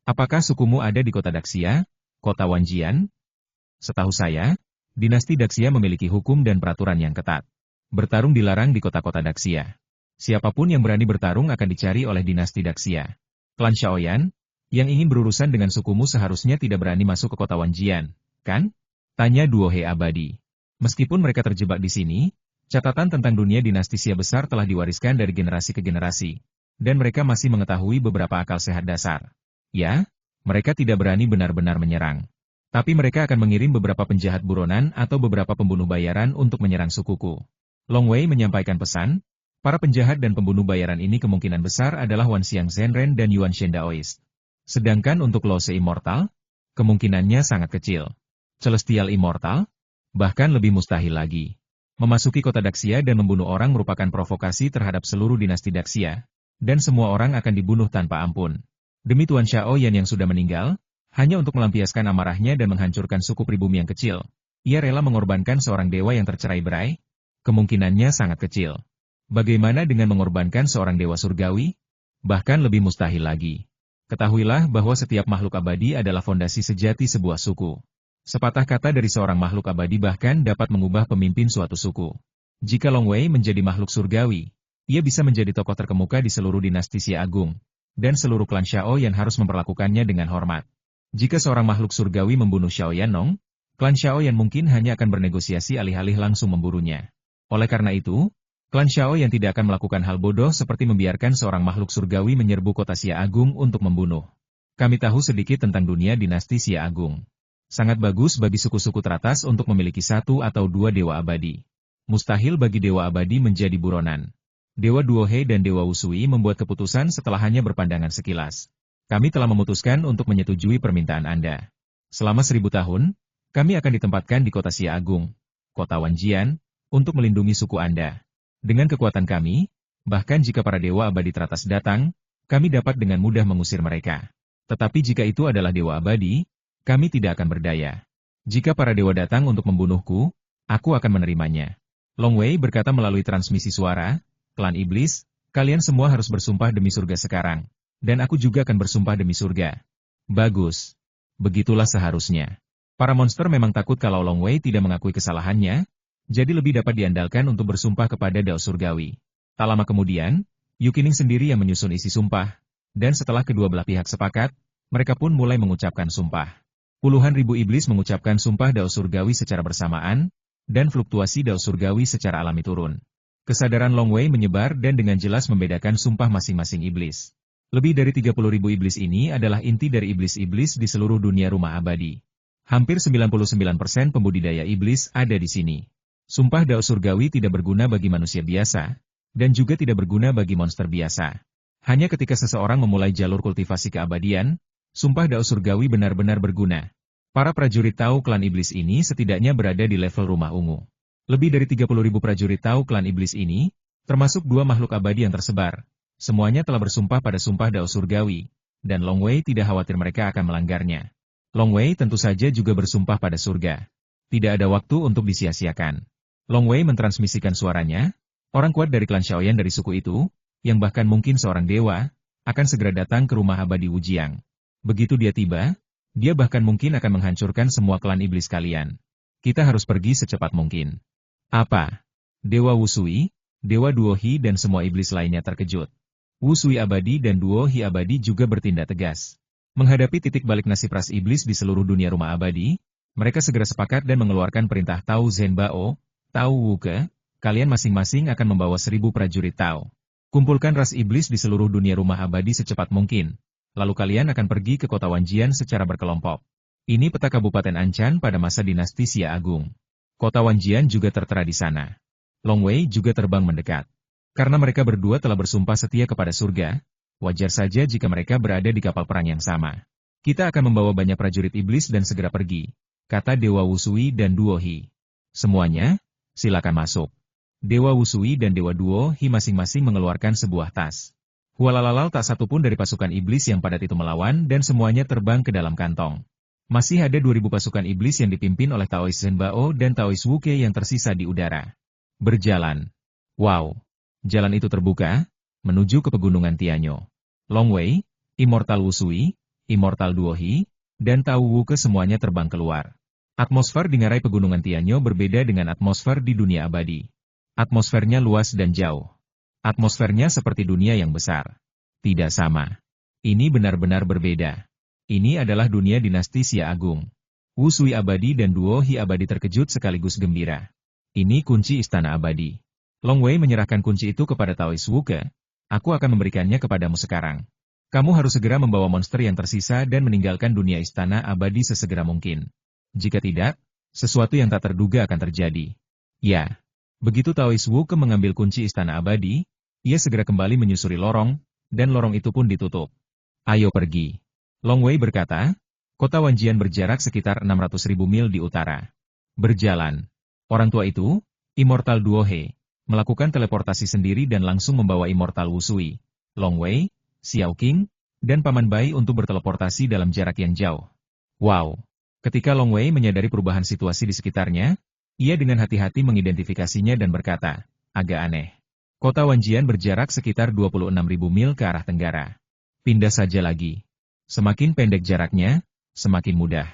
Apakah sukumu ada di kota Daxia, kota Wanjian? Setahu saya, dinasti Daxia memiliki hukum dan peraturan yang ketat. Bertarung dilarang di kota-kota Daxia. Siapapun yang berani bertarung akan dicari oleh dinasti Daxia. Klan Xiaoyan, yang ingin berurusan dengan sukumu seharusnya tidak berani masuk ke kota Wanjian, kan? Tanya Duo He abadi. Meskipun mereka terjebak di sini, catatan tentang dunia dinasti Xia besar telah diwariskan dari generasi ke generasi, dan mereka masih mengetahui beberapa akal sehat dasar. Ya, mereka tidak berani benar-benar menyerang. Tapi mereka akan mengirim beberapa penjahat buronan atau beberapa pembunuh bayaran untuk menyerang sukuku. Long Wei menyampaikan pesan, para penjahat dan pembunuh bayaran ini kemungkinan besar adalah Wan Xiang Zhenren dan Yuan Shen Daoist. Sedangkan untuk Lose Immortal, kemungkinannya sangat kecil. Celestial Immortal? Bahkan lebih mustahil lagi. Memasuki kota Daxia dan membunuh orang merupakan provokasi terhadap seluruh dinasti Daxia, dan semua orang akan dibunuh tanpa ampun. Demi Tuan Xiaoyan yang sudah meninggal, hanya untuk melampiaskan amarahnya dan menghancurkan suku pribumi yang kecil, ia rela mengorbankan seorang dewa yang tercerai-berai? Kemungkinannya sangat kecil. Bagaimana dengan mengorbankan seorang dewa surgawi? Bahkan lebih mustahil lagi. Ketahuilah bahwa setiap makhluk abadi adalah fondasi sejati sebuah suku. Sepatah kata dari seorang makhluk abadi bahkan dapat mengubah pemimpin suatu suku. Jika Long Wei menjadi makhluk surgawi, ia bisa menjadi tokoh terkemuka di seluruh dinasti Xia Agung, dan seluruh klan Xiao Yan harus memperlakukannya dengan hormat. Jika seorang makhluk surgawi membunuh Xiao Yanong, klan Xiao Yan mungkin hanya akan bernegosiasi alih-alih langsung memburunya. Oleh karena itu, klan Xiao Yan tidak akan melakukan hal bodoh seperti membiarkan seorang makhluk surgawi menyerbu kota Xia Agung untuk membunuh. Kami tahu sedikit tentang dunia dinasti Xia Agung. Sangat bagus bagi suku-suku teratas untuk memiliki satu atau dua dewa abadi. Mustahil bagi dewa abadi menjadi buronan. Dewa Duohe dan Dewa Wusui membuat keputusan setelah hanya berpandangan sekilas. Kami telah memutuskan untuk menyetujui permintaan Anda. Selama 1000 tahun, kami akan ditempatkan di kota Xia Agung, kota Wanjian, untuk melindungi suku Anda. Dengan kekuatan kami, bahkan jika para dewa abadi teratas datang, kami dapat dengan mudah mengusir mereka. Tetapi jika itu adalah dewa abadi, kami tidak akan berdaya. Jika para dewa datang untuk membunuhku, aku akan menerimanya. Long Wei berkata melalui transmisi suara, klan iblis, kalian semua harus bersumpah demi surga sekarang. Dan aku juga akan bersumpah demi surga. Bagus. Begitulah seharusnya. Para monster memang takut kalau Long Wei tidak mengakui kesalahannya, jadi lebih dapat diandalkan untuk bersumpah kepada Dao Surgawi. Tak lama kemudian, Yukining sendiri yang menyusun isi sumpah, dan setelah kedua belah pihak sepakat, mereka pun mulai mengucapkan sumpah. Puluhan ribu iblis mengucapkan sumpah Dao Surgawi secara bersamaan, dan fluktuasi Dao Surgawi secara alami turun. Kesadaran Long Wei menyebar dan dengan jelas membedakan sumpah masing-masing iblis. Lebih dari 30.000 iblis ini adalah inti dari iblis-iblis di seluruh dunia rumah abadi. Hampir 99% pembudidaya iblis ada di sini. Sumpah Dao Surgawi tidak berguna bagi manusia biasa, dan juga tidak berguna bagi monster biasa. Hanya ketika seseorang memulai jalur kultivasi keabadian, sumpah Dao Surgawi benar-benar berguna. Para prajurit Tao klan iblis ini setidaknya berada di level rumah ungu. Lebih dari 30.000 prajurit Tao klan iblis ini, termasuk dua makhluk abadi yang tersebar, semuanya telah bersumpah pada sumpah Dao Surgawi, dan Long Wei tidak khawatir mereka akan melanggarnya. Long Wei tentu saja juga bersumpah pada surga. Tidak ada waktu untuk disia-siakan. Long Wei mentransmisikan suaranya, orang kuat dari klan Xiaoyan dari suku itu, yang bahkan mungkin seorang dewa, akan segera datang ke rumah abadi Wujiang. Begitu dia tiba, dia bahkan mungkin akan menghancurkan semua klan iblis kalian. Kita harus pergi secepat mungkin. Apa? Dewa Wusui, Dewa Duohi dan semua iblis lainnya terkejut. Wusui abadi dan Duohi abadi juga bertindak tegas. Menghadapi titik balik nasib ras iblis di seluruh dunia rumah abadi, mereka segera sepakat dan mengeluarkan perintah Tao Zhenbao, Tao Wuke, kalian masing-masing akan membawa 1000 prajurit Tao. Kumpulkan ras iblis di seluruh dunia rumah abadi secepat mungkin, lalu kalian akan pergi ke kota Wanjian secara berkelompok. Ini peta Kabupaten Anchan pada masa dinasti Xia Agung. Kota Wanjian juga tertera di sana. Long Wei juga terbang mendekat. Karena mereka berdua telah bersumpah setia kepada surga, wajar saja jika mereka berada di kapal perang yang sama. Kita akan membawa banyak prajurit iblis dan segera pergi, kata Dewa Wusui dan Duohi. Semuanya, silakan masuk. Dewa Wusui dan Dewa Duohi masing-masing mengeluarkan sebuah tas. Hualalal tak satu pun dari pasukan iblis yang padat itu melawan dan semuanya terbang ke dalam kantong. Masih ada 2000 pasukan iblis yang dipimpin oleh Taois Zhenbao dan Taois Wuke yang tersisa di udara. Berjalan. Wow. Jalan itu terbuka, menuju ke pegunungan Tianyo. Long Wei, Immortal Wusui, Immortal Duohi, dan Tao Wuke semuanya terbang keluar. Atmosfer di ngarai pegunungan Tianyo berbeda dengan atmosfer di dunia abadi. Atmosfernya luas dan jauh. Atmosfernya seperti dunia yang besar. Tidak sama. Ini benar-benar berbeda. Ini adalah dunia dinasti Xia Agung. Wusui abadi dan Duohi abadi terkejut sekaligus gembira. Ini kunci istana abadi. Long Wei menyerahkan kunci itu kepada Taois Wuke. Aku akan memberikannya kepadamu sekarang. Kamu harus segera membawa monster yang tersisa dan meninggalkan dunia istana abadi sesegera mungkin. Jika tidak, sesuatu yang tak terduga akan terjadi. Ya. Begitu Taois Wuke mengambil kunci istana abadi, ia segera kembali menyusuri lorong, dan lorong itu pun ditutup. Ayo pergi. Long Wei berkata, kota Wanjian berjarak sekitar 600.000 mil di utara. Berjalan. Orang tua itu, Immortal Duohe, melakukan teleportasi sendiri dan langsung membawa Immortal Wusui, Long Wei, Xiao Qing, dan Paman Bai untuk berteleportasi dalam jarak yang jauh. Wow! Ketika Long Wei menyadari perubahan situasi di sekitarnya, ia dengan hati-hati mengidentifikasinya dan berkata, agak aneh. Kota Wanjian berjarak sekitar 26.000 mil ke arah tenggara. Pindah saja lagi. Semakin pendek jaraknya, semakin mudah.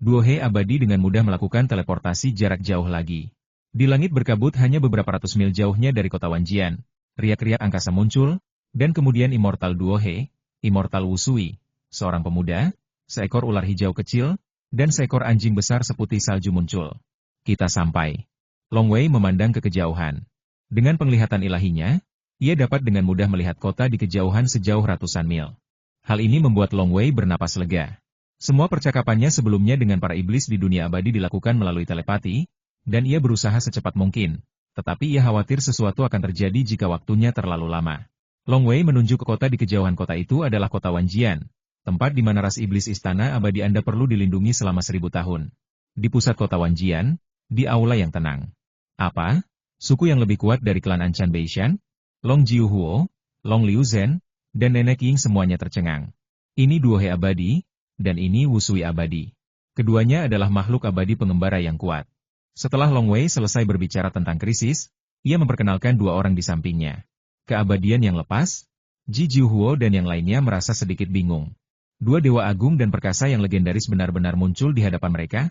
Duohe abadi dengan mudah melakukan teleportasi jarak jauh lagi. Di langit berkabut hanya beberapa ratus mil jauhnya dari kota Wanjian, riak-riak angkasa muncul, dan kemudian Immortal Duohe, Immortal Wusui, seorang pemuda, seekor ular hijau kecil, dan seekor anjing besar seputih salju muncul. Kita sampai. Long Wei memandang ke kejauhan. Dengan penglihatan ilahinya, ia dapat dengan mudah melihat kota di kejauhan sejauh ratusan mil. Hal ini membuat Long Wei bernapas lega. Semua percakapannya sebelumnya dengan para iblis di dunia abadi dilakukan melalui telepati, dan ia berusaha secepat mungkin, tetapi ia khawatir sesuatu akan terjadi jika waktunya terlalu lama. Long Wei menunjuk ke kota di kejauhan. Kota itu adalah kota Wanjian, tempat di mana ras iblis istana abadi Anda perlu dilindungi selama 1000 tahun. Di pusat kota Wanjian, di aula yang tenang. Apa? Suku yang lebih kuat dari klan Anchan Beishan? Long Jiuhuo, Long Liu Zhen, dan Nenek Ying semuanya tercengang. Ini Duohe abadi, dan ini Wusui abadi. Keduanya adalah makhluk abadi pengembara yang kuat. Setelah Long Wei selesai berbicara tentang krisis, ia memperkenalkan dua orang di sampingnya. Keabadian yang lepas, Ji Jiuhuo dan yang lainnya merasa sedikit bingung. Dua dewa agung dan perkasa yang legendaris benar-benar muncul di hadapan mereka.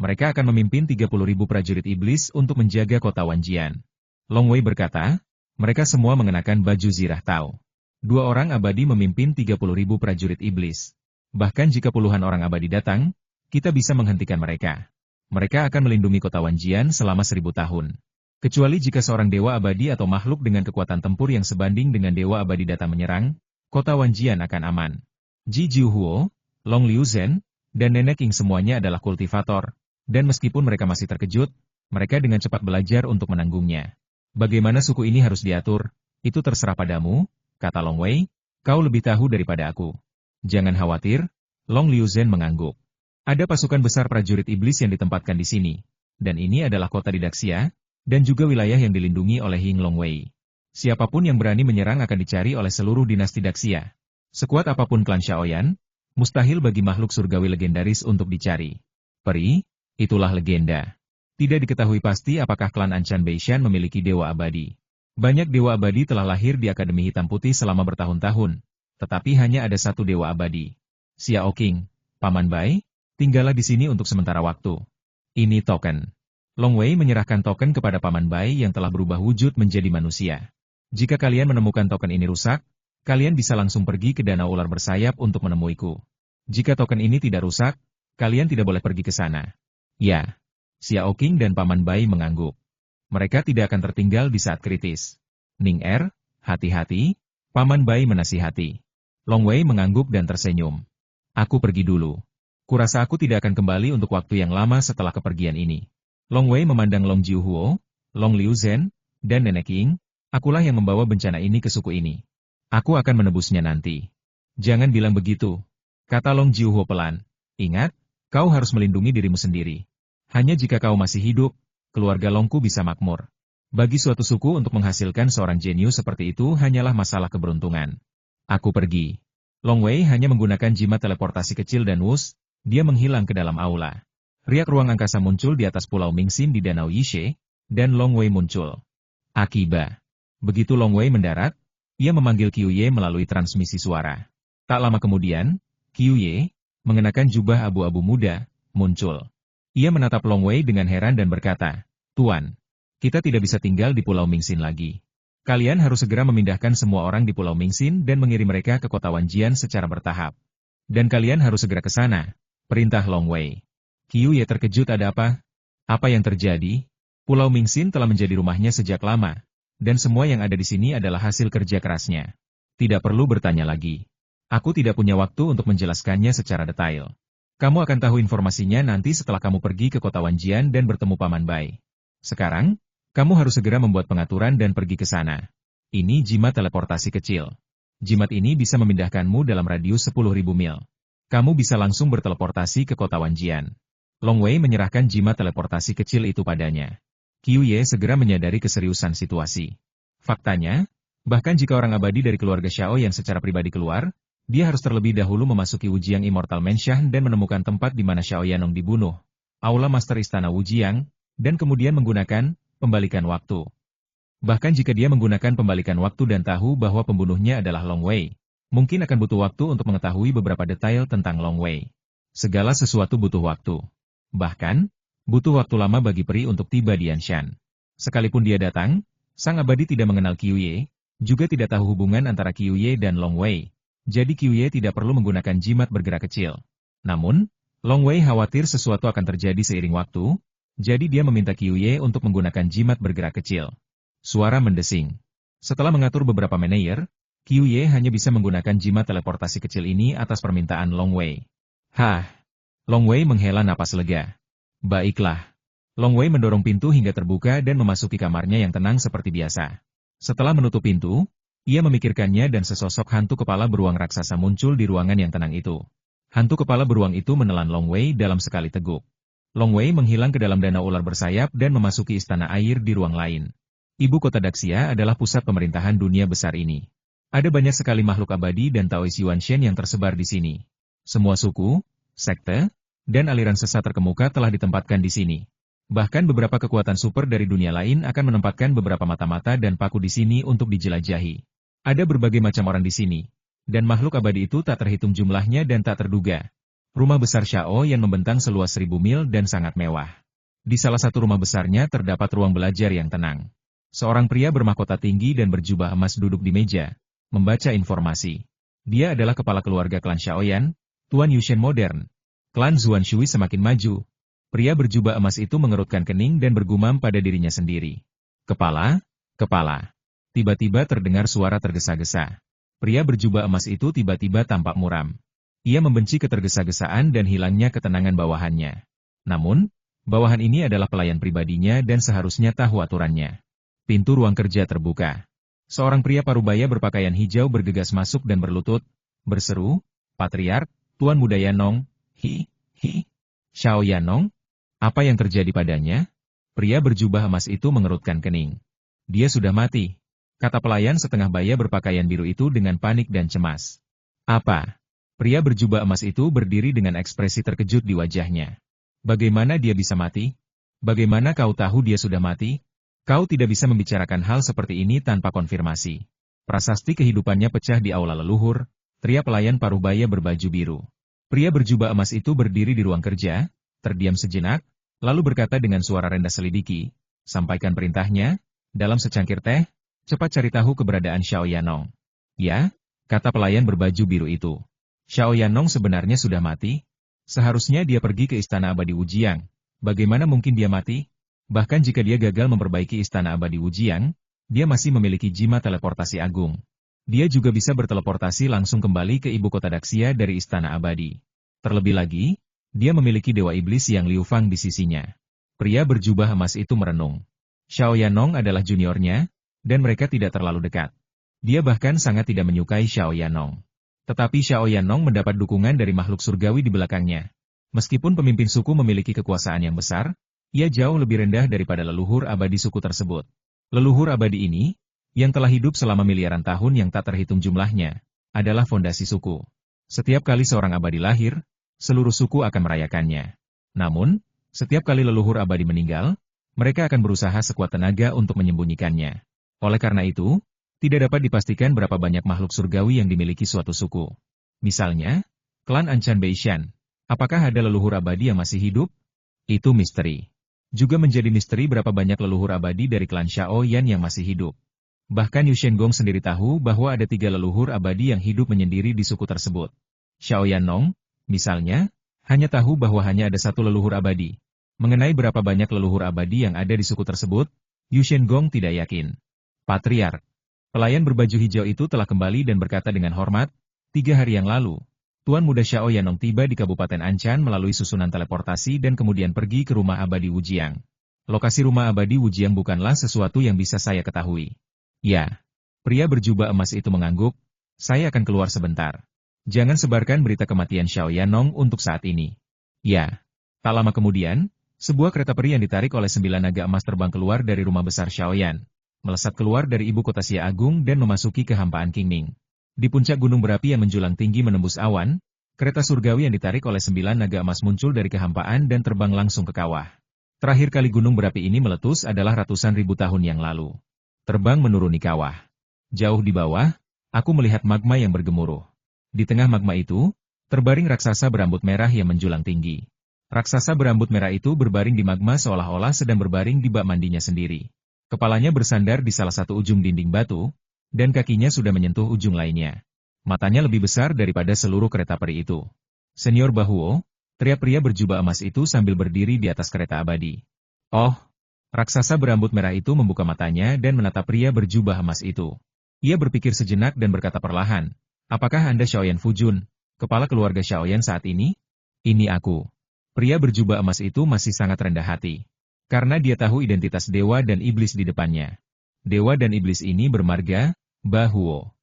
Mereka akan memimpin 30.000 prajurit iblis untuk menjaga kota Wanjian. Long Wei berkata, mereka semua mengenakan baju zirah Tao. Dua orang abadi memimpin 30.000 prajurit iblis. Bahkan jika puluhan orang abadi datang, kita bisa menghentikan mereka. Mereka akan melindungi kota Wanjian selama 1000 tahun. Kecuali jika seorang dewa abadi atau makhluk dengan kekuatan tempur yang sebanding dengan dewa abadi datang menyerang, kota Wanjian akan aman. Ji Jiuhuo, Long Liu Zhen, dan Nenek Ying semuanya adalah kultivator, dan meskipun mereka masih terkejut, mereka dengan cepat belajar untuk menanggungnya. Bagaimana suku ini harus diatur, itu terserah padamu, kata Long Wei, kau lebih tahu daripada aku. Jangan khawatir, Long Liu Zhen mengangguk. Ada pasukan besar prajurit iblis yang ditempatkan di sini, dan ini adalah kota Didaxia, dan juga wilayah yang dilindungi oleh Ying Long Wei. Siapapun yang berani menyerang akan dicari oleh seluruh dinasti Daxia. Sekuat apapun klan Shaoyan, mustahil bagi makhluk surgawi legendaris untuk dicari. Peri, itulah legenda. Tidak diketahui pasti apakah klan Anchan Beishan memiliki dewa abadi. Banyak dewa abadi telah lahir di Akademi Hitam Putih selama bertahun-tahun, tetapi hanya ada satu dewa abadi. Xiao Qing, Paman Bai, tinggallah di sini untuk sementara waktu. Ini token. Long Wei menyerahkan token kepada Paman Bai yang telah berubah wujud menjadi manusia. Jika kalian menemukan token ini rusak, kalian bisa langsung pergi ke danau ular bersayap untuk menemuiku. Jika token ini tidak rusak, kalian tidak boleh pergi ke sana. Ya. Xiao Qing dan Paman Bai mengangguk. Mereka tidak akan tertinggal di saat kritis. Ning Er, hati-hati, Paman Bai menasihati. Long Wei mengangguk dan tersenyum. Aku pergi dulu. Kurasa aku tidak akan kembali untuk waktu yang lama setelah kepergian ini. Long Wei memandang Long Jiuhuo, Long Liu Zhen, dan Nenek Ying, akulah yang membawa bencana ini ke suku ini. Aku akan menebusnya nanti. Jangan bilang begitu, kata Long Jiuhuo pelan. Ingat, kau harus melindungi dirimu sendiri. Hanya jika kau masih hidup, keluarga Longku bisa makmur. Bagi suatu suku untuk menghasilkan seorang jenius seperti itu hanyalah masalah keberuntungan. Aku pergi. Long Wei hanya menggunakan jimat teleportasi kecil dan wus, dia menghilang ke dalam aula. Riak ruang angkasa muncul di atas pulau Mingxin di danau Yishe, dan Long Wei muncul. Akiba. Begitu Long Wei mendarat, ia memanggil Qiuye melalui transmisi suara. Tak lama kemudian, Qiuye, mengenakan jubah abu-abu muda, muncul. Ia menatap Long Wei dengan heran dan berkata, Tuan, kita tidak bisa tinggal di pulau Mingxin lagi. Kalian harus segera memindahkan semua orang di pulau Mingxin dan mengirim mereka ke kota Wanjian secara bertahap. Dan kalian harus segera ke sana, perintah Long Wei. Qiuye terkejut. Ada apa? Apa yang terjadi? Pulau Mingxin telah menjadi rumahnya sejak lama, dan semua yang ada di sini adalah hasil kerja kerasnya. Tidak perlu bertanya lagi. Aku tidak punya waktu untuk menjelaskannya secara detail. Kamu akan tahu informasinya nanti setelah kamu pergi ke kota Wanjian dan bertemu Paman Bai. Sekarang, kamu harus segera membuat pengaturan dan pergi ke sana. Ini jimat teleportasi kecil. Jimat ini bisa memindahkanmu dalam radius 10.000 mil. Kamu bisa langsung berteleportasi ke kota Wanjian. Long Wei menyerahkan jimat teleportasi kecil itu padanya. Qiuye segera menyadari keseriusan situasi. Faktanya, bahkan jika orang abadi dari keluarga Xiao yang secara pribadi keluar, dia harus terlebih dahulu memasuki Wujiang Immortal Mansion dan menemukan tempat di mana Xiao Yanong dibunuh, aula Master Istana Wujiang, dan kemudian menggunakan pembalikan waktu. Bahkan jika dia menggunakan pembalikan waktu dan tahu bahwa pembunuhnya adalah Long Wei, mungkin akan butuh waktu untuk mengetahui beberapa detail tentang Long Wei. Segala sesuatu butuh waktu. Bahkan, butuh waktu lama bagi peri untuk tiba di Anshan. Sekalipun dia datang, sang abadi tidak mengenal Qiuye, juga tidak tahu hubungan antara Qiuye dan Long Wei. Jadi Qiuye tidak perlu menggunakan jimat bergerak kecil. Namun, Long Wei khawatir sesuatu akan terjadi seiring waktu, jadi dia meminta Qiuye untuk menggunakan jimat bergerak kecil. Suara mendesing. Setelah mengatur beberapa manajer, Qiuye hanya bisa menggunakan jimat teleportasi kecil ini atas permintaan Long Wei. Hah! Long Wei menghela napas lega. Baiklah. Long Wei mendorong pintu hingga terbuka dan memasuki kamarnya yang tenang seperti biasa. Setelah menutup pintu, ia memikirkannya dan sesosok hantu kepala beruang raksasa muncul di ruangan yang tenang itu. Hantu kepala beruang itu menelan Long Wei dalam sekali teguk. Long Wei menghilang ke dalam danau ular bersayap dan memasuki istana air di ruang lain. Ibu kota Daxia adalah pusat pemerintahan dunia besar ini. Ada banyak sekali makhluk abadi dan Taois Yuanshen yang tersebar di sini. Semua suku, sekte, dan aliran sesat terkemuka telah ditempatkan di sini. Bahkan beberapa kekuatan super dari dunia lain akan menempatkan beberapa mata-mata dan paku di sini untuk dijelajahi. Ada berbagai macam orang di sini. Dan makhluk abadi itu tak terhitung jumlahnya dan tak terduga. Rumah besar Shao yang membentang seluas 1000 mil dan sangat mewah. Di salah satu rumah besarnya terdapat ruang belajar yang tenang. Seorang pria bermahkota tinggi dan berjubah emas duduk di meja, membaca informasi. Dia adalah kepala keluarga klan Shaoyan, Tuan Yushen modern. Klan Zuan Shui semakin maju. Pria berjubah emas itu mengerutkan kening dan bergumam pada dirinya sendiri. Kepala, kepala. Tiba-tiba terdengar suara tergesa-gesa. Pria berjubah emas itu tiba-tiba tampak muram. Ia membenci ketergesa-gesaan dan hilangnya ketenangan bawahannya. Namun, bawahan ini adalah pelayan pribadinya dan seharusnya tahu aturannya. Pintu ruang kerja terbuka. Seorang pria parubaya berpakaian hijau bergegas masuk dan berlutut, berseru, Patriark, Tuan Muda Yanong, Xiao Yanong? Apa yang terjadi padanya? Pria berjubah emas itu mengerutkan kening. Dia sudah mati, kata pelayan setengah baya berpakaian biru itu dengan panik dan cemas. Apa? Pria berjubah emas itu berdiri dengan ekspresi terkejut di wajahnya. Bagaimana dia bisa mati? Bagaimana kau tahu dia sudah mati? Kau tidak bisa membicarakan hal seperti ini tanpa konfirmasi. Prasasti kehidupannya pecah di aula leluhur, teriak pelayan parubaya berbaju biru. Pria berjubah emas itu berdiri di ruang kerja, terdiam sejenak, lalu berkata dengan suara rendah selidiki, sampaikan perintahnya, dalam secangkir teh, cepat cari tahu keberadaan Xiao Yanong. Ya, kata pelayan berbaju biru itu. Xiao Yanong sebenarnya sudah mati? Seharusnya dia pergi ke Istana Abadi Wujiang. Bagaimana mungkin dia mati? Bahkan jika dia gagal memperbaiki Istana Abadi Wujiang, dia masih memiliki jimat teleportasi agung. Dia juga bisa berteleportasi langsung kembali ke ibu kota Daxia dari Istana Abadi. Terlebih lagi, dia memiliki Dewa Iblis yang Liu Fang di sisinya. Pria berjubah emas itu merenung. Xiao Yanong adalah juniornya, dan mereka tidak terlalu dekat. Dia bahkan sangat tidak menyukai Xiao Yanong. Tetapi Xiao Yanong mendapat dukungan dari makhluk surgawi di belakangnya. Meskipun pemimpin suku memiliki kekuasaan yang besar, ia jauh lebih rendah daripada leluhur abadi suku tersebut. Leluhur abadi ini, yang telah hidup selama miliaran tahun yang tak terhitung jumlahnya, adalah fondasi suku. Setiap kali seorang abadi lahir, seluruh suku akan merayakannya. Namun, setiap kali leluhur abadi meninggal, mereka akan berusaha sekuat tenaga untuk menyembunyikannya. Oleh karena itu, tidak dapat dipastikan berapa banyak makhluk surgawi yang dimiliki suatu suku. Misalnya, klan Anchan Beishan. Apakah ada leluhur abadi yang masih hidup? Itu misteri. Juga menjadi misteri berapa banyak leluhur abadi dari klan Shaoyan yang masih hidup. Bahkan Yu Shen Gong sendiri tahu bahwa ada 3 leluhur abadi yang hidup menyendiri di suku tersebut. Xiao Yanong, misalnya, hanya tahu bahwa hanya ada 1 leluhur abadi. Mengenai berapa banyak leluhur abadi yang ada di suku tersebut, Yu Shen Gong tidak yakin. Patriark. Pelayan berbaju hijau itu telah kembali dan berkata dengan hormat, 3 hari yang lalu, Tuan Muda Xiao Yanong tiba di Kabupaten Anchan melalui susunan teleportasi dan kemudian pergi ke rumah abadi Wujiang. Lokasi rumah abadi Wujiang bukanlah sesuatu yang bisa saya ketahui. Ya. Pria berjubah emas itu mengangguk, saya akan keluar sebentar. Jangan sebarkan berita kematian Xiao Yanong untuk saat ini. Ya. Tak lama kemudian, sebuah kereta peri yang ditarik oleh 9 naga emas terbang keluar dari rumah besar Shaoyan, melesat keluar dari ibu kota Xia Agung dan memasuki kehampaan Qingming. Di puncak gunung berapi yang menjulang tinggi menembus awan, kereta surgawi yang ditarik oleh 9 naga emas muncul dari kehampaan dan terbang langsung ke kawah. Terakhir kali gunung berapi ini meletus adalah ratusan ribu tahun yang lalu. Terbang menuruni kawah. Jauh di bawah, aku melihat magma yang bergemuruh. Di tengah magma itu, terbaring raksasa berambut merah yang menjulang tinggi. Raksasa berambut merah itu berbaring di magma seolah-olah sedang berbaring di bak mandinya sendiri. Kepalanya bersandar di salah satu ujung dinding batu, dan kakinya sudah menyentuh ujung lainnya. Matanya lebih besar daripada seluruh kereta peri itu. Senior Bahuo, teriak pria berjubah emas itu sambil berdiri di atas kereta abadi. Oh, raksasa berambut merah itu membuka matanya dan menatap pria berjubah emas itu. Ia berpikir sejenak dan berkata perlahan, apakah Anda Xiaoyan Fujun, kepala keluarga Xiaoyan saat ini? Ini aku. Pria berjubah emas itu masih sangat rendah hati. Karena dia tahu identitas dewa dan iblis di depannya. Dewa dan iblis ini bermarga, Bahuo.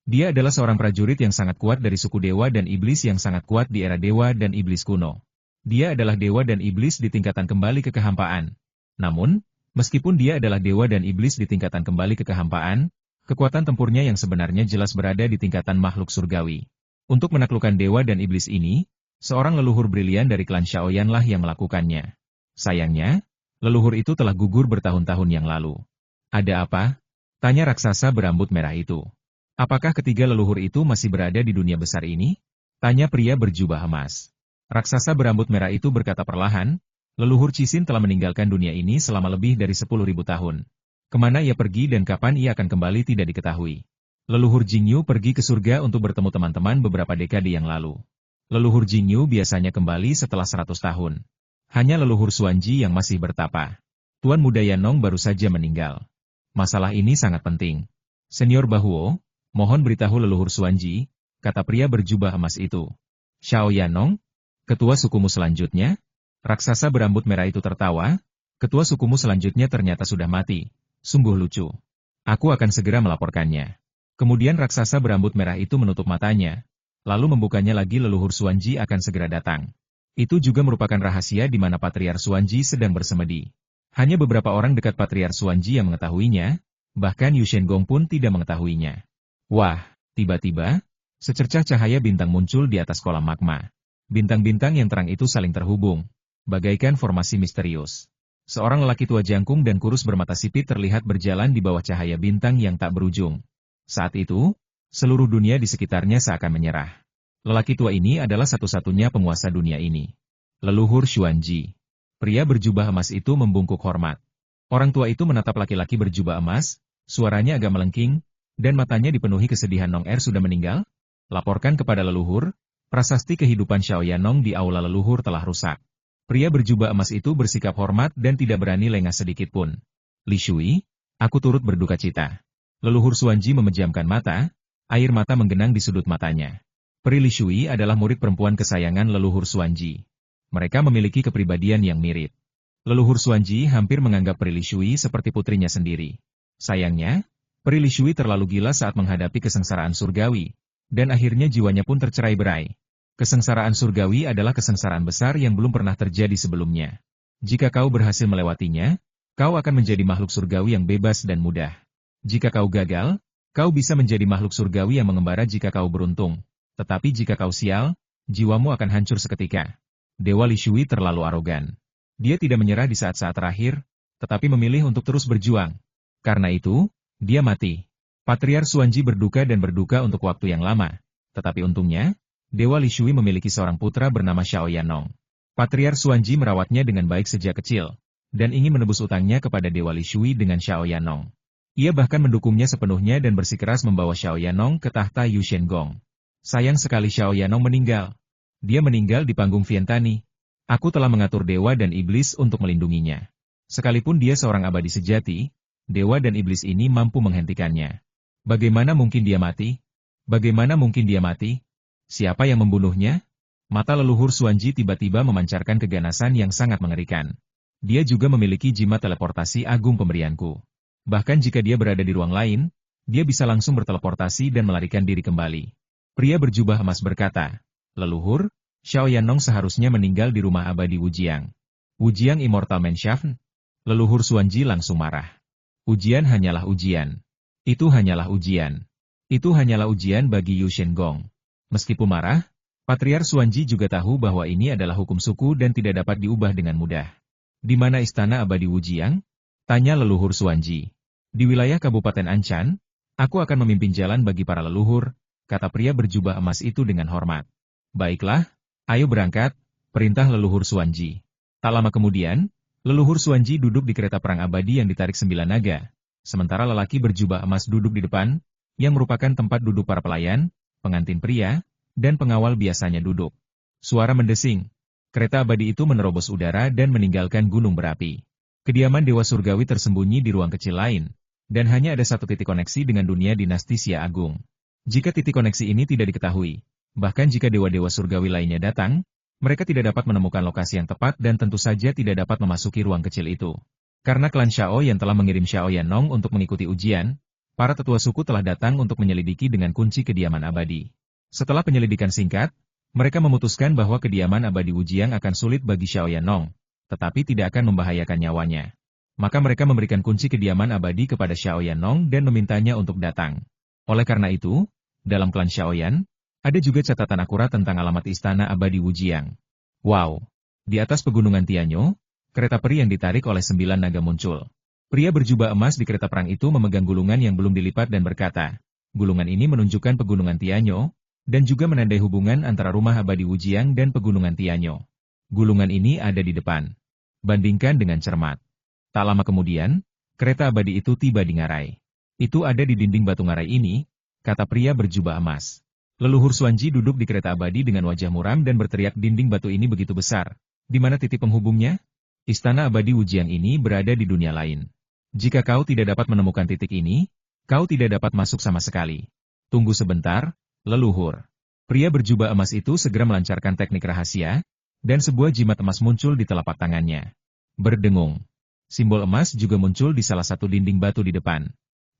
Dia adalah seorang prajurit yang sangat kuat dari suku dewa dan iblis yang sangat kuat di era dewa dan iblis kuno. Dia adalah dewa dan iblis di tingkatan kembali ke kehampaan. Namun, meskipun dia adalah dewa dan iblis di tingkatan kembali ke kehampaan, kekuatan tempurnya yang sebenarnya jelas berada di tingkatan makhluk surgawi. Untuk menaklukkan dewa dan iblis ini, seorang leluhur brilian dari klan Xiaoyan lah yang melakukannya. Sayangnya, leluhur itu telah gugur bertahun-tahun yang lalu. Ada apa? Tanya raksasa berambut merah itu. Apakah ketiga leluhur itu masih berada di dunia besar ini? Tanya pria berjubah emas. Raksasa berambut merah itu berkata perlahan, leluhur Cisin telah meninggalkan dunia ini selama lebih dari 10.000 tahun. Kemana ia pergi dan kapan ia akan kembali tidak diketahui. Leluhur Jingyu pergi ke surga untuk bertemu teman-teman beberapa dekade yang lalu. Leluhur Jingyu biasanya kembali setelah 100 tahun. Hanya leluhur Xuanji yang masih bertapa. Tuan Muda Yanong baru saja meninggal. Masalah ini sangat penting. Senior Bahuo, mohon beritahu leluhur Xuanji, kata pria berjubah emas itu. Xiao Yanong, ketua sukumu selanjutnya? Raksasa berambut merah itu tertawa, ketua sukumu selanjutnya ternyata sudah mati. Sungguh lucu. Aku akan segera melaporkannya. Kemudian raksasa berambut merah itu menutup matanya, lalu membukanya lagi leluhur Xuanji akan segera datang. Itu juga merupakan rahasia di mana Patriar Xuanji sedang bersemedi. Hanya beberapa orang dekat Patriar Xuanji yang mengetahuinya, bahkan Yu Shengong pun tidak mengetahuinya. Wah, tiba-tiba, secercah cahaya bintang muncul di atas kolam magma. Bintang-bintang yang terang itu saling terhubung, bagaikan formasi misterius. Seorang lelaki tua jangkung dan kurus bermata sipit terlihat berjalan di bawah cahaya bintang yang tak berujung. Saat itu, seluruh dunia di sekitarnya seakan menyerah. Lelaki tua ini adalah satu-satunya penguasa dunia ini. Leluhur Xuanji. Pria berjubah emas itu membungkuk hormat. Orang tua itu menatap laki-laki berjubah emas, suaranya agak melengking, dan matanya dipenuhi kesedihan. Nong Er sudah meninggal? Laporkan kepada leluhur, prasasti kehidupan Xiao Yanong di aula leluhur telah rusak. Pria berjubah emas itu bersikap hormat dan tidak berani lengah sedikit pun. Li Shui, aku turut berduka cita. Leluhur Xuanji memejamkan mata, air mata menggenang di sudut matanya. Pri Li Shui adalah murid perempuan kesayangan leluhur Xuanji. Mereka memiliki kepribadian yang mirip. Leluhur Xuanji hampir menganggap Pri Li Shui seperti putrinya sendiri. Sayangnya, Pri Li Shui terlalu gila saat menghadapi kesengsaraan surgawi, dan akhirnya jiwanya pun tercerai-berai. Kesengsaraan surgawi adalah kesengsaraan besar yang belum pernah terjadi sebelumnya. Jika kau berhasil melewatinya, kau akan menjadi makhluk surgawi yang bebas dan mudah. Jika kau gagal, kau bisa menjadi makhluk surgawi yang mengembara jika kau beruntung. Tetapi jika kau sial, jiwamu akan hancur seketika. Dewa Li Shui terlalu arogan. Dia tidak menyerah di saat-saat terakhir, tetapi memilih untuk terus berjuang. Karena itu, dia mati. Patriar Xuanji berduka dan berduka untuk waktu yang lama. Tetapi untungnya, Dewa Li Shui memiliki seorang putra bernama Xiao Yanong. Patriar Xuanji merawatnya dengan baik sejak kecil, dan ingin menebus utangnya kepada Dewa Li Shui dengan Xiao Yanong. Ia bahkan mendukungnya sepenuhnya dan bersikeras membawa Xiao Yanong ke tahta Yu Shengong. Sayang sekali Xiao Yanong meninggal. Dia meninggal di panggung Vientani. Aku telah mengatur dewa dan iblis untuk melindunginya. Sekalipun dia seorang abadi sejati, dewa dan iblis ini mampu menghentikannya. Bagaimana mungkin dia mati? Bagaimana mungkin dia mati? Siapa yang membunuhnya? Mata leluhur Xuanji tiba-tiba memancarkan keganasan yang sangat mengerikan. Dia juga memiliki jimat teleportasi agung pemberianku. Bahkan jika dia berada di ruang lain, dia bisa langsung berteleportasi dan melarikan diri kembali. Pria berjubah emas berkata, leluhur, Xiao Yanong seharusnya meninggal di rumah abadi Wujiang. Wujiang Immortal Mansion? Leluhur Xuanji langsung marah. Ujian hanyalah ujian. Itu hanyalah ujian. Itu hanyalah ujian bagi Yu Shengong. Meskipun marah, Patriar Xuanji juga tahu bahwa ini adalah hukum suku dan tidak dapat diubah dengan mudah. Di mana istana abadi Wujiang? Tanya leluhur Xuanji. Di wilayah Kabupaten Anchan, aku akan memimpin jalan bagi para leluhur, kata pria berjubah emas itu dengan hormat. Baiklah, ayo berangkat, perintah leluhur Xuanji. Tak lama kemudian, Leluhur Xuanji duduk di kereta perang abadi yang ditarik 9 naga, sementara lelaki berjubah emas duduk di depan, yang merupakan tempat duduk para pelayan, pengantin pria, dan pengawal biasanya duduk. Suara mendesing. Kereta abadi itu menerobos udara dan meninggalkan gunung berapi. Kediaman Dewa Surgawi tersembunyi di ruang kecil lain, dan hanya ada satu titik koneksi dengan dunia dinasti Xia Agung. Jika titik koneksi ini tidak diketahui, bahkan jika dewa-dewa surgawi lainnya datang, mereka tidak dapat menemukan lokasi yang tepat dan tentu saja tidak dapat memasuki ruang kecil itu. Karena klan Xiao Yan telah mengirim Xiao Yanong untuk mengikuti ujian, para tetua suku telah datang untuk menyelidiki dengan kunci kediaman abadi. Setelah penyelidikan singkat, mereka memutuskan bahwa kediaman abadi Wujiang akan sulit bagi Xiao Yanong, tetapi tidak akan membahayakan nyawanya. Maka mereka memberikan kunci kediaman abadi kepada Xiao Yanong dan memintanya untuk datang. Oleh karena itu, dalam klan Xiao Yan, ada juga catatan akurat tentang alamat istana abadi Wujiang. Wow! Di atas pegunungan Tianyo, kereta peri yang ditarik oleh 9 naga muncul. Pria berjubah emas di kereta perang itu memegang gulungan yang belum dilipat dan berkata, gulungan ini menunjukkan pegunungan Tianyo, dan juga menandai hubungan antara rumah abadi Wujiang dan pegunungan Tianyo. Gulungan ini ada di depan. Bandingkan dengan cermat. Tak lama kemudian, kereta abadi itu tiba di ngarai. Itu ada di dinding batu ngarai ini, kata pria berjubah emas. Leluhur Xuanji duduk di kereta abadi dengan wajah muram dan berteriak, dinding batu ini begitu besar. Di mana titik penghubungnya? Istana abadi Wujiang ini berada di dunia lain. Jika kau tidak dapat menemukan titik ini, kau tidak dapat masuk sama sekali. Tunggu sebentar, leluhur. Pria berjubah emas itu segera melancarkan teknik rahasia, dan sebuah jimat emas muncul di telapak tangannya. Berdengung. Simbol emas juga muncul di salah satu dinding batu di depan.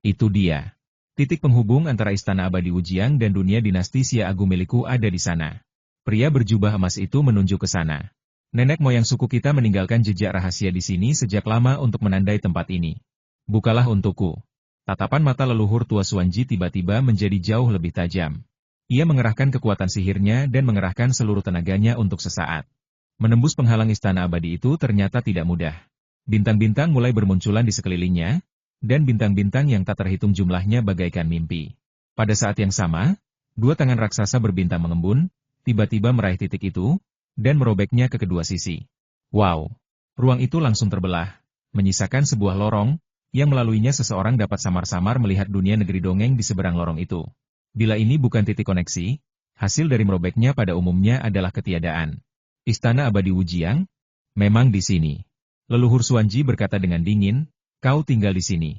Itu dia. Titik penghubung antara istana abadi Wujiang dan dunia dinasti Xia Agung milikku ada di sana. Pria berjubah emas itu menunjuk ke sana. Nenek moyang suku kita meninggalkan jejak rahasia di sini sejak lama untuk menandai tempat ini. Bukalah untukku. Tatapan mata leluhur tua Xuanji tiba-tiba menjadi jauh lebih tajam. Ia mengerahkan kekuatan sihirnya dan mengerahkan seluruh tenaganya untuk sesaat. Menembus penghalang istana abadi itu ternyata tidak mudah. Bintang-bintang mulai bermunculan di sekelilingnya, dan bintang-bintang yang tak terhitung jumlahnya bagaikan mimpi. Pada saat yang sama, 2 tangan raksasa berbintang mengembun, tiba-tiba meraih titik itu, dan merobeknya ke kedua sisi. Wow! Ruang itu langsung terbelah, menyisakan sebuah lorong, yang melaluinya seseorang dapat samar-samar melihat dunia negeri dongeng di seberang lorong itu. Bila ini bukan titik koneksi, hasil dari merobeknya pada umumnya adalah ketiadaan. Istana abadi Wujiang? Memang di sini. Leluhur Xuanji berkata dengan dingin, kau tinggal di sini.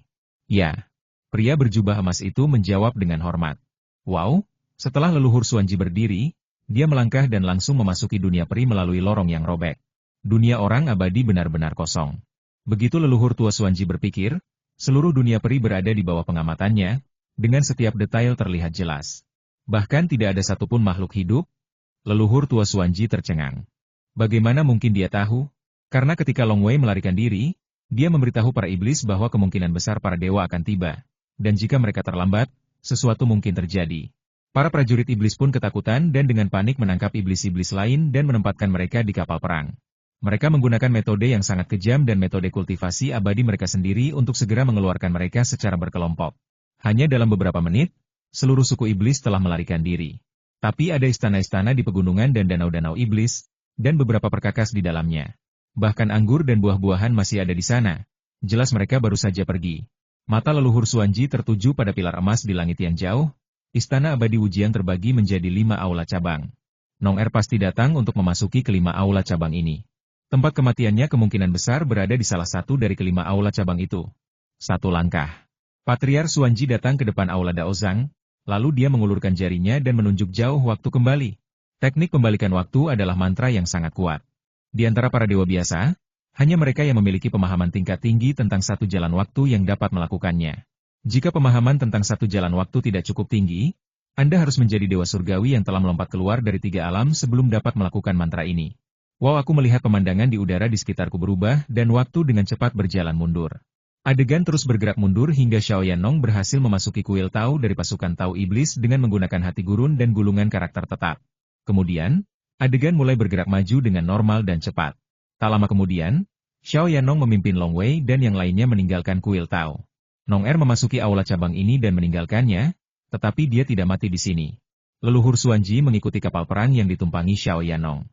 Ya. Pria berjubah emas itu menjawab dengan hormat. Wow, setelah leluhur Xuanji berdiri, dia melangkah dan langsung memasuki dunia peri melalui lorong yang robek. Dunia orang abadi benar-benar kosong. Begitu leluhur tua Xuanji berpikir, seluruh dunia peri berada di bawah pengamatannya, dengan setiap detail terlihat jelas. Bahkan tidak ada satupun makhluk hidup. Leluhur tua Xuanji tercengang. Bagaimana mungkin dia tahu? Karena ketika Long Wei melarikan diri, dia memberitahu para iblis bahwa kemungkinan besar para dewa akan tiba. Dan jika mereka terlambat, sesuatu mungkin terjadi. Para prajurit iblis pun ketakutan dan dengan panik menangkap iblis-iblis lain dan menempatkan mereka di kapal perang. Mereka menggunakan metode yang sangat kejam dan metode kultivasi abadi mereka sendiri untuk segera mengeluarkan mereka secara berkelompok. Hanya dalam beberapa menit, seluruh suku iblis telah melarikan diri. Tapi ada istana-istana di pegunungan dan danau-danau iblis, dan beberapa perkakas di dalamnya. Bahkan anggur dan buah-buahan masih ada di sana. Jelas mereka baru saja pergi. Mata leluhur Xuanji tertuju pada pilar emas di langit yang jauh. Istana abadi Wujiang terbagi menjadi 5 aula cabang. Nong Er pasti datang untuk memasuki kelima aula cabang ini. Tempat kematiannya kemungkinan besar berada di salah satu dari kelima aula cabang itu. 1 langkah. Patriar Xuanji datang ke depan aula Daozang, lalu dia mengulurkan jarinya dan menunjuk jauh waktu kembali. Teknik pembalikan waktu adalah mantra yang sangat kuat. Di antara para dewa biasa, hanya mereka yang memiliki pemahaman tingkat tinggi tentang satu jalan waktu yang dapat melakukannya. Jika pemahaman tentang satu jalan waktu tidak cukup tinggi, Anda harus menjadi dewa surgawi yang telah melompat keluar dari 3 alam sebelum dapat melakukan mantra ini. Wow, aku melihat pemandangan di udara di sekitarku berubah dan waktu dengan cepat berjalan mundur. Adegan terus bergerak mundur hingga Xiao Yanong berhasil memasuki kuil Tao dari pasukan Tao Iblis dengan menggunakan hati gurun dan gulungan karakter tetap. Kemudian, adegan mulai bergerak maju dengan normal dan cepat. Tak lama kemudian, Xiao Yanong memimpin Long Wei dan yang lainnya meninggalkan kuil Tao. Nong Er memasuki aula cabang ini dan meninggalkannya, tetapi dia tidak mati di sini. Leluhur Xuanji mengikuti kapal perang yang ditumpangi Xiao Yanong.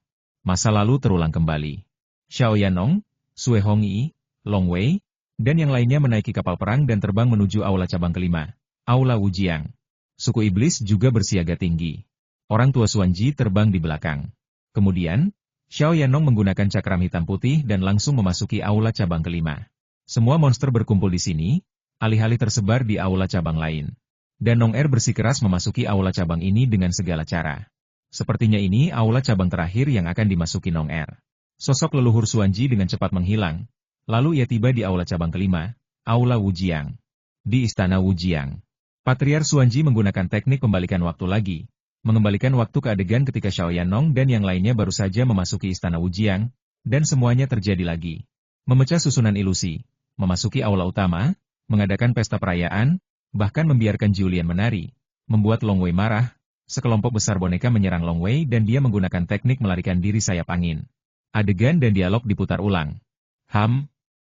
Masa lalu terulang kembali. Xiao Yanong, Sue Hongyi, Long Wei, dan yang lainnya menaiki kapal perang dan terbang menuju aula cabang kelima, Aula Wujiang. Suku iblis juga bersiaga tinggi. Orang tua Xuanji terbang di belakang. Kemudian, Xiao Yanong menggunakan cakram hitam putih dan langsung memasuki aula cabang kelima. Semua monster berkumpul di sini, alih-alih tersebar di aula cabang lain. Dan Nong Er bersikeras memasuki aula cabang ini dengan segala cara. Sepertinya ini aula cabang terakhir yang akan dimasuki Nong Er. Sosok leluhur Xuanji dengan cepat menghilang. Lalu ia tiba di aula cabang kelima, Aula Wujiang. Di istana Wujiang. Patriar Xuanji menggunakan teknik pembalikan waktu lagi. Mengembalikan waktu ke adegan ketika Xiao Yanong dan yang lainnya baru saja memasuki istana Wujiang, dan semuanya terjadi lagi. Memecah susunan ilusi, memasuki aula utama, mengadakan pesta perayaan, bahkan membiarkan Julian menari, membuat Long Wei marah, sekelompok besar boneka menyerang Long Wei dan dia menggunakan teknik melarikan diri sayap angin. Adegan dan dialog diputar ulang.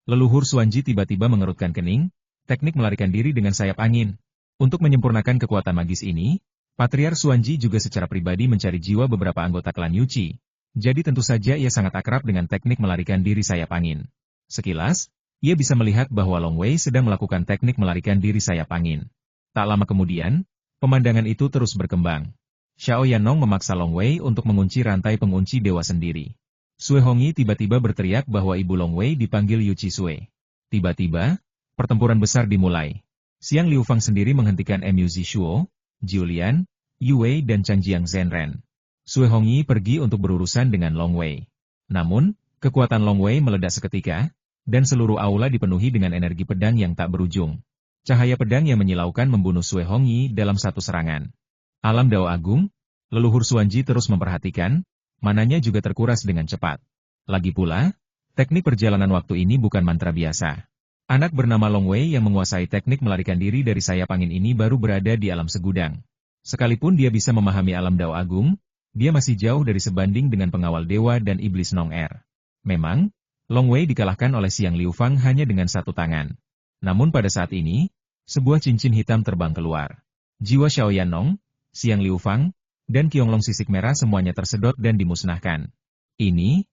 Leluhur Xuanji tiba-tiba mengerutkan kening, teknik melarikan diri dengan sayap angin. Untuk menyempurnakan kekuatan magis ini, Patriar Xuanji juga secara pribadi mencari jiwa beberapa anggota klan Yuqi. Jadi tentu saja ia sangat akrab dengan teknik melarikan diri sayap angin. Sekilas, ia bisa melihat bahwa Long Wei sedang melakukan teknik melarikan diri sayap angin. Tak lama kemudian, pemandangan itu terus berkembang. Xiao Yanong memaksa Long Wei untuk mengunci rantai pengunci dewa sendiri. Sue Hongyi tiba-tiba berteriak bahwa ibu Long Wei dipanggil Yuqi Sue. Tiba-tiba, pertempuran besar dimulai. Xiang Liufang sendiri menghentikan Mu Zishuo, Julian, Yu Wei dan Chang Jiang Zhenren. Sue Hongyi pergi untuk berurusan dengan Long Wei. Namun, kekuatan Long Wei meledak seketika, dan seluruh aula dipenuhi dengan energi pedang yang tak berujung. Cahaya pedang yang menyilaukan membunuh Sue Hongyi dalam satu serangan. Alam Dao Agung, leluhur Xuanji terus memperhatikan, mananya juga terkuras dengan cepat. Lagi pula, teknik perjalanan waktu ini bukan mantra biasa. Anak bernama Long Wei yang menguasai teknik melarikan diri dari sayap angin ini baru berada di alam segudang. Sekalipun dia bisa memahami alam Dao Agung, dia masih jauh dari sebanding dengan pengawal dewa dan iblis Nong Er. Memang, Long Wei dikalahkan oleh Xiang Liufang hanya dengan satu tangan. Namun pada saat ini, sebuah cincin hitam terbang keluar. Jiwa Xiao Yanong, Xiang Liufang, dan Qianglong sisik merah semuanya tersedot dan dimusnahkan. Ini.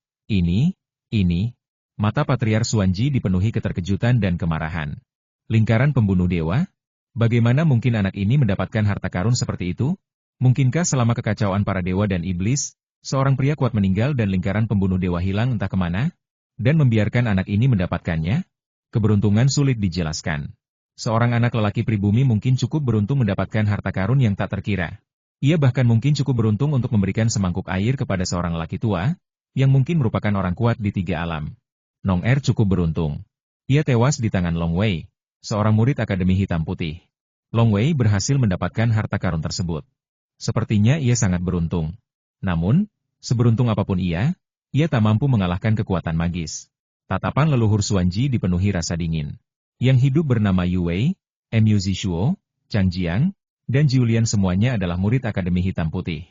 Mata Patriar Xuanji dipenuhi keterkejutan dan kemarahan. Lingkaran pembunuh dewa? Bagaimana mungkin anak ini mendapatkan harta karun seperti itu? Mungkinkah selama kekacauan para dewa dan iblis, seorang pria kuat meninggal dan lingkaran pembunuh dewa hilang entah kemana? Dan membiarkan anak ini mendapatkannya? Keberuntungan sulit dijelaskan. Seorang anak lelaki pribumi mungkin cukup beruntung mendapatkan harta karun yang tak terkira. Ia bahkan mungkin cukup beruntung untuk memberikan semangkuk air kepada seorang lelaki tua, yang mungkin merupakan orang kuat di tiga alam. Nong Er cukup beruntung. Ia tewas di tangan Long Wei, seorang murid Akademi Hitam Putih. Long Wei berhasil mendapatkan harta karun tersebut. Sepertinya ia sangat beruntung. Namun, seberuntung apapun ia tak mampu mengalahkan kekuatan magis. Tatapan leluhur Xuanji dipenuhi rasa dingin. Yang hidup bernama Yu Wei, Mu Zishuo, Chang Jiang, dan Julian semuanya adalah murid Akademi Hitam Putih.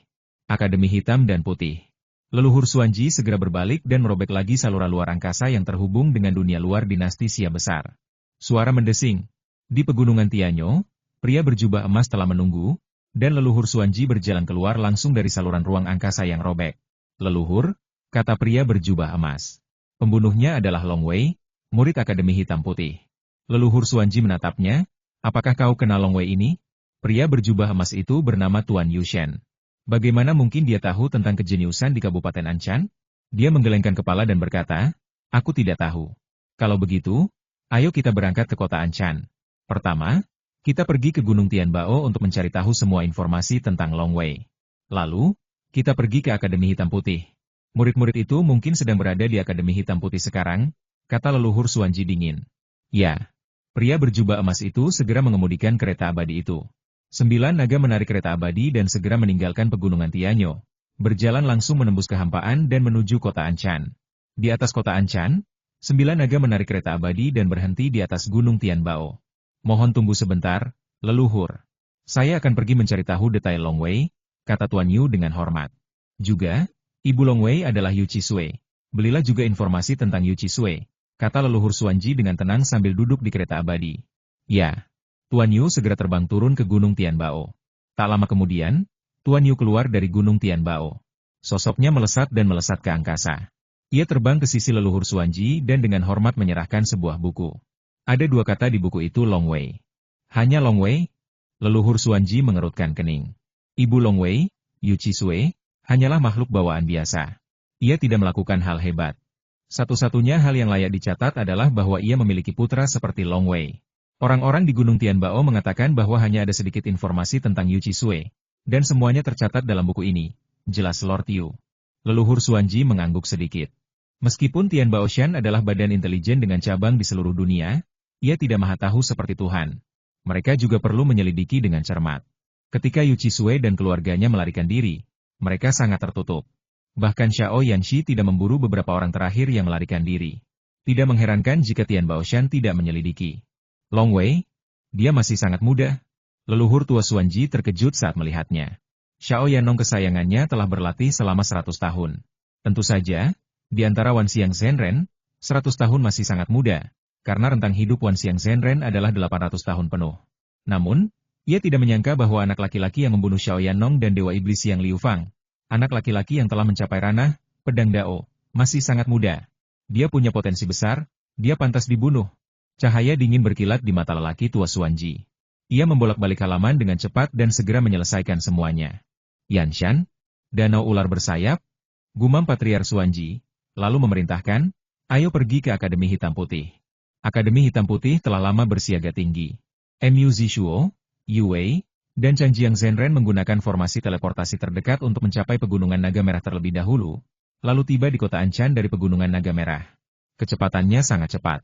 Akademi Hitam dan Putih. Leluhur Xuanji segera berbalik dan merobek lagi saluran luar angkasa yang terhubung dengan dunia luar dinasti Xia besar. Suara mendesing. Di pegunungan Tianyo, pria berjubah emas telah menunggu, dan leluhur Xuanji berjalan keluar langsung dari saluran ruang angkasa yang robek. Leluhur, kata pria berjubah emas. Pembunuhnya adalah Long Wei, murid Akademi Hitam Putih. Leluhur Xuanji menatapnya, apakah kau kenal Long Wei ini? Pria berjubah emas itu bernama Tuan Yushen. Bagaimana mungkin dia tahu tentang kejeniusan di Kabupaten Anshan? Dia menggelengkan kepala dan berkata, aku tidak tahu. Kalau begitu, ayo kita berangkat ke kota Anshan. Pertama, kita pergi ke Gunung Tianbao untuk mencari tahu semua informasi tentang Long Wei. Lalu, kita pergi ke Akademi Hitam Putih. Murid-murid itu mungkin sedang berada di Akademi Hitam Putih sekarang, kata leluhur Xuanji dingin. Ya, pria berjubah emas itu segera mengemudikan kereta abadi itu. 9 naga menarik kereta abadi dan segera meninggalkan pegunungan Tianyo, berjalan langsung menembus kehampaan dan menuju kota Anshan. Di atas kota Anshan, 9 naga menarik kereta abadi dan berhenti di atas gunung Tianbao. Mohon tunggu sebentar, leluhur. Saya akan pergi mencari tahu detail Long Wei, kata Tuan Yu dengan hormat. Juga, Ibu Long Wei adalah Yuqi Sue. Belilah juga informasi tentang Yuqi Sue, kata leluhur Xuanji dengan tenang sambil duduk di kereta abadi. Ya. Tuan Yu segera terbang turun ke Gunung Tianbao. Tak lama kemudian, Tuan Yu keluar dari Gunung Tianbao. Sosoknya melesat dan melesat ke angkasa. Ia terbang ke sisi leluhur Xuanji dan dengan hormat menyerahkan sebuah buku. Ada dua kata di buku itu Long Wei. Hanya Long Wei? Leluhur Xuanji mengerutkan kening. Ibu Long Wei, Yu Chisui, hanyalah makhluk bawaan biasa. Ia tidak melakukan hal hebat. Satu-satunya hal yang layak dicatat adalah bahwa ia memiliki putra seperti Long Wei. Orang-orang di Gunung Tianbao mengatakan bahwa hanya ada sedikit informasi tentang Yu Chisui, dan semuanya tercatat dalam buku ini, jelas Lord Yu. Leluhur Xuanji mengangguk sedikit. Meskipun Tian Baoshan adalah badan intelijen dengan cabang di seluruh dunia, ia tidak maha tahu seperti Tuhan. Mereka juga perlu menyelidiki dengan cermat. Ketika Yu Chisui dan keluarganya melarikan diri, mereka sangat tertutup. Bahkan Xiao Yanxi tidak memburu beberapa orang terakhir yang melarikan diri. Tidak mengherankan jika Tian Baoshan tidak menyelidiki. Long Wei? Dia masih sangat muda. Leluhur tua Xuanji terkejut saat melihatnya. Xiao Yanong kesayangannya telah berlatih selama 100 tahun. Tentu saja, di antara Wan Xiang Zhenren, 100 tahun masih sangat muda, karena rentang hidup Wan Xiang Zhenren adalah 800 tahun penuh. Namun, ia tidak menyangka bahwa anak laki-laki yang membunuh Xiao Yanong dan Dewa Iblis Yang Liu Fang, anak laki-laki yang telah mencapai ranah, pedang Dao, masih sangat muda. Dia punya potensi besar, dia pantas dibunuh. Cahaya dingin berkilat di mata lelaki tua Xuanji. Ia membolak-balik halaman dengan cepat dan segera menyelesaikan semuanya. Yanshan, danau ular bersayap, gumam Patriark Xuanji, lalu memerintahkan, ayo pergi ke Akademi Hitam Putih. Akademi Hitam Putih telah lama bersiaga tinggi. Mu Zishuo, Yu Wei, dan Changjiang Zhenren menggunakan formasi teleportasi terdekat untuk mencapai Pegunungan Naga Merah terlebih dahulu, lalu tiba di kota Anchan dari Pegunungan Naga Merah. Kecepatannya sangat cepat.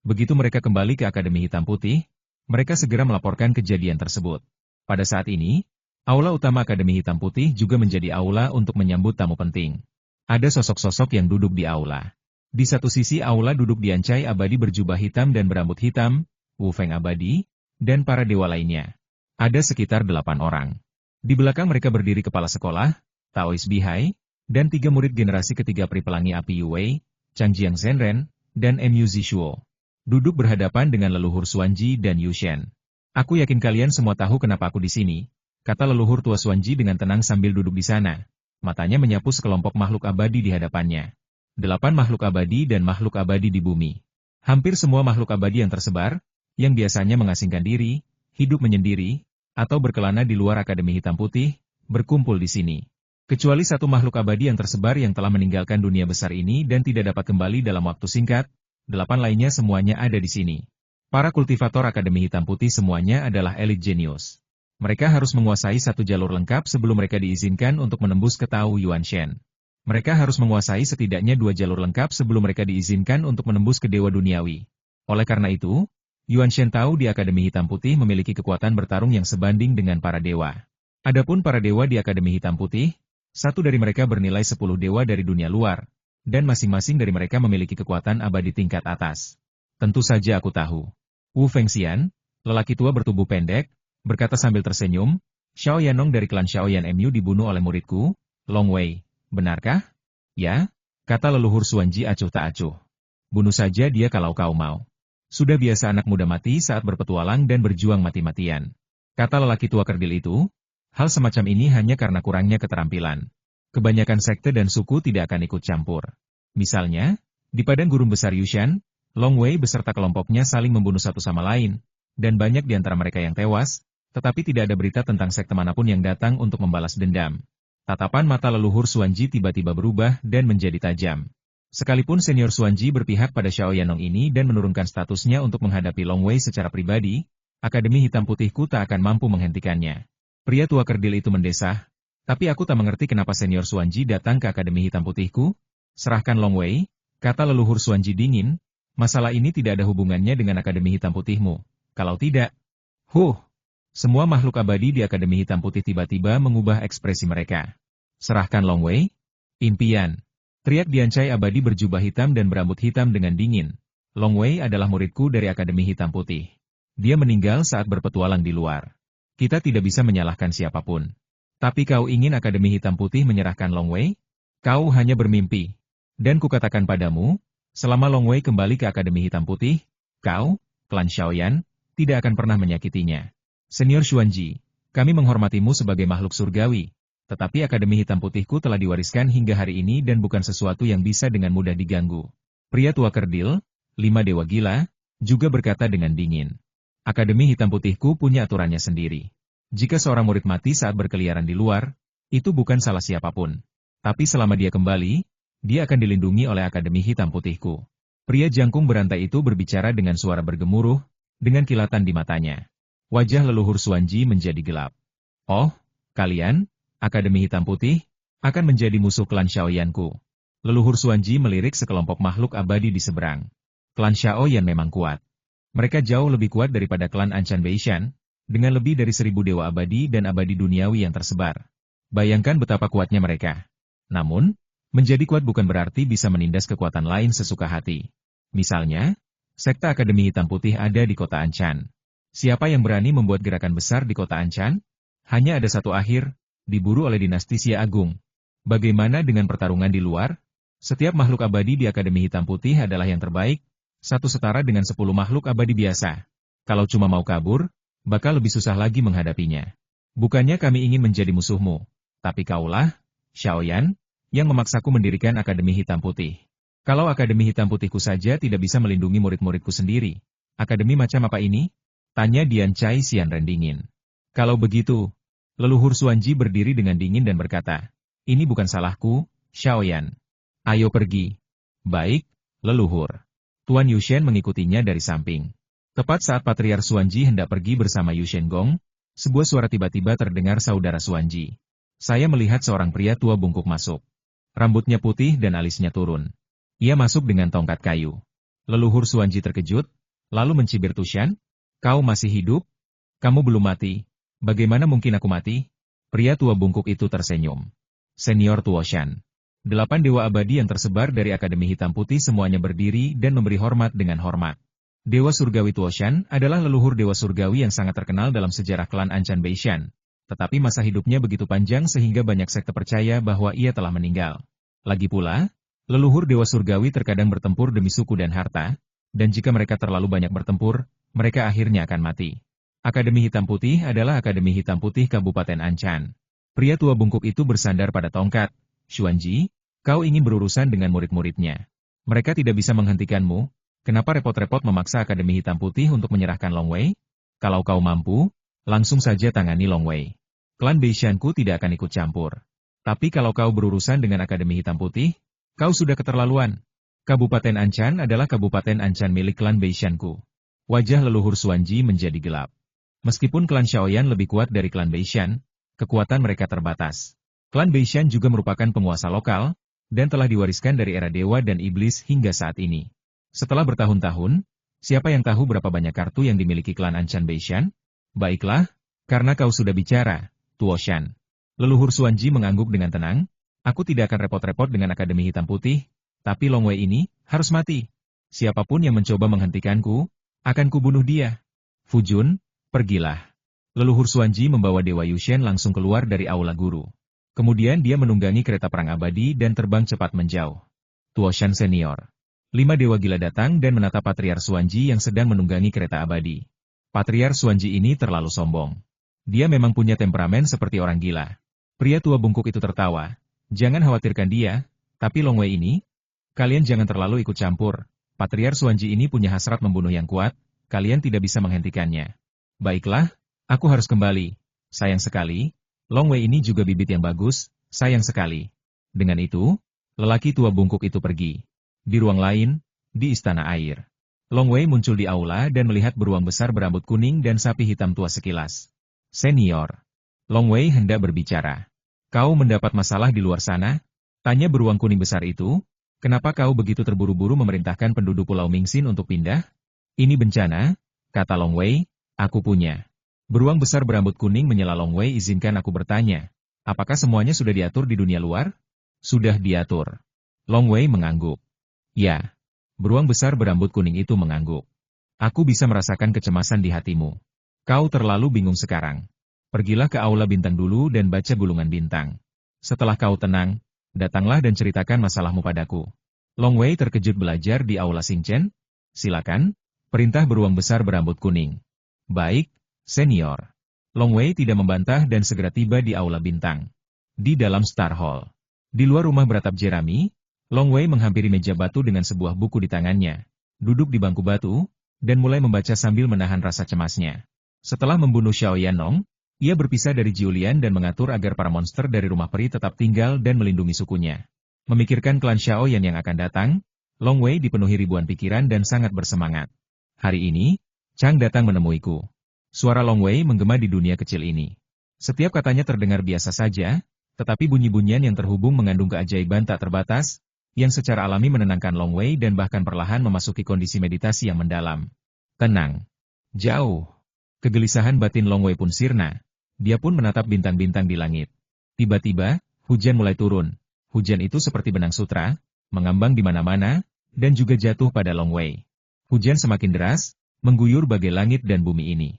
Begitu mereka kembali ke Akademi Hitam Putih, mereka segera melaporkan kejadian tersebut. Pada saat ini, aula utama Akademi Hitam Putih juga menjadi aula untuk menyambut tamu penting. Ada sosok-sosok yang duduk di aula. Di satu sisi aula duduk Diancai Abadi berjubah hitam dan berambut hitam, Wu Feng Abadi, dan para dewa lainnya. Ada sekitar 8 orang. Di belakang mereka berdiri kepala sekolah, Taois Bihai, dan 3 murid generasi ketiga Pri Pelangi Api Yu Wei, Changjiang Zhenren, dan Mu Zishuo. Duduk berhadapan dengan leluhur Xuanji dan Yu Shen. Aku yakin kalian semua tahu kenapa aku di sini, kata leluhur tua Xuanji dengan tenang sambil duduk di sana. Matanya menyapu sekelompok makhluk abadi di hadapannya. 8 makhluk abadi dan makhluk abadi di bumi. Hampir semua makhluk abadi yang tersebar, yang biasanya mengasingkan diri, hidup menyendiri, atau berkelana di luar Akademi Hitam Putih, berkumpul di sini. Kecuali satu makhluk abadi yang tersebar yang telah meninggalkan dunia besar ini dan tidak dapat kembali dalam waktu singkat, 8 lainnya semuanya ada di sini. Para kultivator Akademi Hitam Putih semuanya adalah elit jenius. Mereka harus menguasai satu jalur lengkap sebelum mereka diizinkan untuk menembus ke Tao Yuanshen. Mereka harus menguasai setidaknya 2 jalur lengkap sebelum mereka diizinkan untuk menembus ke Dewa Duniawi. Oleh karena itu, Yuanshen Tao di Akademi Hitam Putih memiliki kekuatan bertarung yang sebanding dengan para dewa. Adapun para dewa di Akademi Hitam Putih, satu dari mereka bernilai 10 dewa dari dunia luar, dan masing-masing dari mereka memiliki kekuatan abadi tingkat atas. Tentu saja aku tahu. Wu Fengxian, lelaki tua bertubuh pendek, berkata sambil tersenyum, Xiao Yanong dari klan Xiaoyan Mu dibunuh oleh muridku, Long Wei, benarkah? Ya, kata leluhur Xuanji acuh tak acuh. Bunuh saja dia kalau kau mau. Sudah biasa anak muda mati saat berpetualang dan berjuang mati-matian. Kata lelaki tua kerdil itu, hal semacam ini hanya karena kurangnya keterampilan. Kebanyakan sekte dan suku tidak akan ikut campur. Misalnya, di padang gurun besar Yushan, Long Wei beserta kelompoknya saling membunuh satu sama lain, dan banyak di antara mereka yang tewas, tetapi tidak ada berita tentang sekte manapun yang datang untuk membalas dendam. Tatapan mata leluhur Xuanji tiba-tiba berubah dan menjadi tajam. Sekalipun senior Xuanji berpihak pada Xiao Yanong ini dan menurunkan statusnya untuk menghadapi Long Wei secara pribadi, Akademi Hitam Putihku tak akan mampu menghentikannya. Pria tua kerdil itu mendesah, tapi aku tak mengerti kenapa senior Xuanji datang ke Akademi Hitam Putihku. Serahkan Long Wei, kata leluhur Xuanji dingin, masalah ini tidak ada hubungannya dengan Akademi Hitam Putihmu. Kalau tidak, semua makhluk abadi di Akademi Hitam Putih tiba-tiba mengubah ekspresi mereka. Serahkan Long Wei? Impian. Teriak Diancai Abadi berjubah hitam dan berambut hitam dengan dingin. Long Wei adalah muridku dari Akademi Hitam Putih. Dia meninggal saat berpetualang di luar. Kita tidak bisa menyalahkan siapapun. Tapi kau ingin Akademi Hitam Putih menyerahkan Long Wei? Kau hanya bermimpi. Dan kukatakan padamu, selama Long Wei kembali ke Akademi Hitam Putih, kau, klan Xiaoyan, tidak akan pernah menyakitinya. Senior Xuanji, kami menghormatimu sebagai makhluk surgawi, Tetapi Akademi Hitam Putihku telah diwariskan hingga hari ini dan bukan sesuatu yang bisa dengan mudah diganggu. Pria tua kerdil, 5 dewa gila, juga berkata dengan dingin. Akademi Hitam Putihku punya aturannya sendiri. Jika seorang murid mati saat berkeliaran di luar, itu bukan salah siapapun. Tapi selama dia kembali, dia akan dilindungi oleh Akademi Hitam Putihku. Pria jangkung berantai itu berbicara dengan suara bergemuruh, dengan kilatan di matanya. Wajah leluhur Xuanji menjadi gelap. Oh, kalian, Akademi Hitam Putih, akan menjadi musuh klan Xiaoyanku. Leluhur Xuanji melirik sekelompok makhluk abadi di seberang. Klan Xiaoyan memang kuat. Mereka jauh lebih kuat daripada klan Anchan Beishan, dengan lebih dari 1000 dewa abadi dan abadi duniawi yang tersebar. Bayangkan betapa kuatnya mereka. Namun, menjadi kuat bukan berarti bisa menindas kekuatan lain sesuka hati. Misalnya, sekte Akademi Hitam Putih ada di kota Anchan. Siapa yang berani membuat gerakan besar di kota Anchan? Hanya ada satu akhir, diburu oleh dinasti Xia Agung. Bagaimana dengan pertarungan di luar? Setiap makhluk abadi di Akademi Hitam Putih adalah yang terbaik, satu setara dengan 10 makhluk abadi biasa. Kalau cuma mau kabur, bakal lebih susah lagi menghadapinya. Bukannya kami ingin menjadi musuhmu, tapi kaulah, Xiaoyan, yang memaksaku mendirikan Akademi Hitam Putih. Kalau Akademi Hitam Putihku saja tidak bisa melindungi murid-muridku sendiri, akademi macam apa ini? Tanya Dian Cai Xianren dingin. Kalau begitu, leluhur Xuanji berdiri dengan dingin dan berkata, ini bukan salahku, Xiaoyan. Ayo pergi. Baik, leluhur. Tuan Yushen mengikutinya dari samping. Tepat saat Patriar Xuanji hendak pergi bersama Yushen Gong, sebuah suara tiba-tiba terdengar saudara Xuanji. Saya melihat seorang pria tua bungkuk masuk. Rambutnya putih dan alisnya turun. Ia masuk dengan tongkat kayu. Leluhur Xuanji terkejut, lalu mencibir Tushan. Kau masih hidup? Kamu belum mati. Bagaimana mungkin aku mati? Pria tua bungkuk itu tersenyum. Senior Tuoshan. 8 dewa abadi yang tersebar dari Akademi Hitam Putih semuanya berdiri dan memberi hormat dengan hormat. Dewa Surgawi Tuoshan adalah leluhur dewa surgawi yang sangat terkenal dalam sejarah klan Anchan Beishan. Tetapi masa hidupnya begitu panjang sehingga banyak sekte percaya bahwa ia telah meninggal. Lagi pula, leluhur dewa surgawi terkadang bertempur demi suku dan harta, dan jika mereka terlalu banyak bertempur, mereka akhirnya akan mati. Akademi Hitam Putih adalah Akademi Hitam Putih Kabupaten Anchan. Pria tua bungkuk itu bersandar pada tongkat. Xuanji, kau ingin berurusan dengan murid-muridnya. Mereka tidak bisa menghentikanmu. Kenapa repot-repot memaksa Akademi Hitam Putih untuk menyerahkan Long Wei? Kalau kau mampu, langsung saja tangani Long Wei. Klan Beishanku tidak akan ikut campur. Tapi kalau kau berurusan dengan Akademi Hitam Putih, kau sudah keterlaluan. Kabupaten Anchan adalah Kabupaten Anchan milik klan Beishanku. Wajah leluhur Xuanji menjadi gelap. Meskipun klan Xiaoyan lebih kuat dari klan Beishan, kekuatan mereka terbatas. Klan Beishan juga merupakan penguasa lokal, dan telah diwariskan dari era dewa dan iblis hingga saat ini. Setelah bertahun-tahun, siapa yang tahu berapa banyak kartu yang dimiliki klan Anchan Beishan? Baiklah, karena kau sudah bicara, Tuoshan. Leluhur Xuanji mengangguk dengan tenang, aku tidak akan repot-repot dengan Akademi Hitam Putih, tapi Long Wei ini harus mati. Siapapun yang mencoba menghentikanku, akan kubunuh dia. Fujun, pergilah. Leluhur Xuanji membawa Dewa Yushen langsung keluar dari aula guru. Kemudian dia menunggangi kereta perang abadi dan terbang cepat menjauh. Tuoshan senior. 5 dewa gila datang dan menatap Patriar Xuanji yang sedang menunggangi kereta abadi. Patriar Xuanji ini terlalu sombong. Dia memang punya temperamen seperti orang gila. Pria tua bungkuk itu tertawa. Jangan khawatirkan dia, tapi Long Wei ini, kalian jangan terlalu ikut campur. Patriar Xuanji ini punya hasrat membunuh yang kuat, kalian tidak bisa menghentikannya. Baiklah, aku harus kembali. Sayang sekali, Long Wei ini juga bibit yang bagus, sayang sekali. Dengan itu, lelaki tua bungkuk itu pergi. Di ruang lain, di istana air. Long Wei muncul di aula dan melihat beruang besar berambut kuning dan sapi hitam tua sekilas. Senior. Long Wei hendak berbicara. Kau mendapat masalah di luar sana? Tanya beruang kuning besar itu. Kenapa kau begitu terburu-buru memerintahkan penduduk Pulau Mingxin untuk pindah? Ini bencana, kata Long Wei, aku punya. Beruang besar berambut kuning menyela Long Wei, izinkan aku bertanya. Apakah semuanya sudah diatur di dunia luar? Sudah diatur. Long Wei mengangguk. Ya. Beruang besar berambut kuning itu mengangguk. Aku bisa merasakan kecemasan di hatimu. Kau terlalu bingung sekarang. Pergilah ke aula bintang dulu dan baca gulungan bintang. Setelah kau tenang, datanglah dan ceritakan masalahmu padaku. Long Wei terkejut belajar di aula Xingchen. Silakan, perintah beruang besar berambut kuning. Baik, senior. Long Wei tidak membantah dan segera tiba di aula bintang. Di dalam Star Hall. Di luar rumah beratap Jeremy, Long Wei menghampiri meja batu dengan sebuah buku di tangannya, duduk di bangku batu, dan mulai membaca sambil menahan rasa cemasnya. Setelah membunuh Xiao Yanong, ia berpisah dari Julian dan mengatur agar para monster dari rumah peri tetap tinggal dan melindungi sukunya. Memikirkan klan Xiao Yan yang akan datang, Long Wei dipenuhi ribuan pikiran dan sangat bersemangat. Hari ini, Chang datang menemuiku. Suara Long Wei menggema di dunia kecil ini. Setiap katanya terdengar biasa saja, tetapi bunyi-bunyian yang terhubung mengandung keajaiban tak terbatas, yang secara alami menenangkan Long Wei dan bahkan perlahan memasuki kondisi meditasi yang mendalam. Tenang. Jauh. Kegelisahan batin Long Wei pun sirna. Dia pun menatap bintang-bintang di langit. Tiba-tiba, hujan mulai turun. Hujan itu seperti benang sutra, mengambang di mana-mana, dan juga jatuh pada Long Wei. Hujan semakin deras, mengguyur bagai langit dan bumi ini.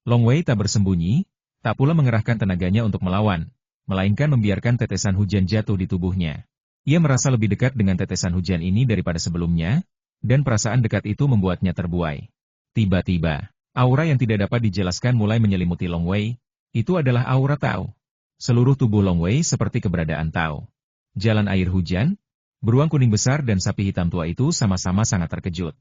Long Wei tak bersembunyi, tak pula mengerahkan tenaganya untuk melawan, melainkan membiarkan tetesan hujan jatuh di tubuhnya. Ia merasa lebih dekat dengan tetesan hujan ini daripada sebelumnya, dan perasaan dekat itu membuatnya terbuai. Tiba-tiba, aura yang tidak dapat dijelaskan mulai menyelimuti Long Wei. Itu adalah aura Tao. Seluruh tubuh Long Wei seperti keberadaan Tao. Jalan air hujan, beruang kuning besar dan sapi hitam tua itu sama-sama sangat terkejut.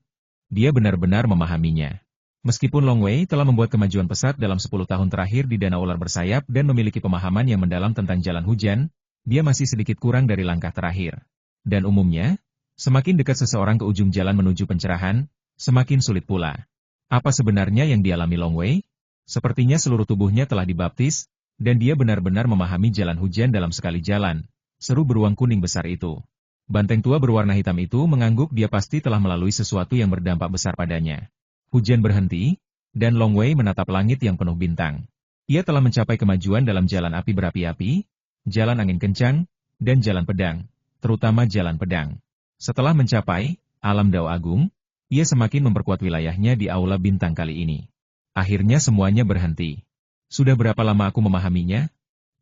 Dia benar-benar memahaminya. Meskipun Long Wei telah membuat kemajuan pesat dalam 10 tahun terakhir di Danau Ular Bersayap dan memiliki pemahaman yang mendalam tentang jalan hujan, dia masih sedikit kurang dari langkah terakhir. Dan umumnya, semakin dekat seseorang ke ujung jalan menuju pencerahan, semakin sulit pula. Apa sebenarnya yang dialami Long Wei? Sepertinya seluruh tubuhnya telah dibaptis, dan dia benar-benar memahami jalan hujan dalam sekali jalan, seru beruang kuning besar itu. Banteng tua berwarna hitam itu mengangguk, dia pasti telah melalui sesuatu yang berdampak besar padanya. Hujan berhenti, dan Long Wei menatap langit yang penuh bintang. Ia telah mencapai kemajuan dalam jalan api berapi-api, jalan angin kencang, dan jalan pedang, terutama jalan pedang. Setelah mencapai alam Dao Agung, ia semakin memperkuat wilayahnya di Aula Bintang kali ini. Akhirnya semuanya berhenti. Sudah berapa lama aku memahaminya?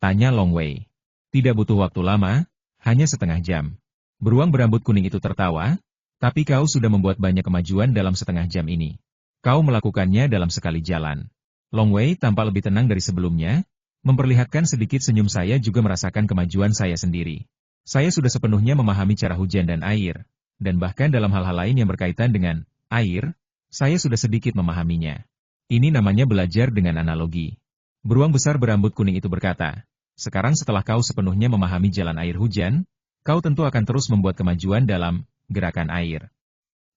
Tanya Long Wei. Tidak butuh waktu lama, hanya setengah jam. Beruang berambut kuning itu tertawa, tapi kau sudah membuat banyak kemajuan dalam setengah jam ini. Kau melakukannya dalam sekali jalan. Long Wei tampak lebih tenang dari sebelumnya, memperlihatkan sedikit senyum. Saya juga merasakan kemajuan saya sendiri. Saya sudah sepenuhnya memahami cara hujan dan air, dan bahkan dalam hal-hal lain yang berkaitan dengan air, saya sudah sedikit memahaminya. Ini namanya belajar dengan analogi. Beruang besar berambut kuning itu berkata, sekarang setelah kau sepenuhnya memahami jalan air hujan, kau tentu akan terus membuat kemajuan dalam gerakan air.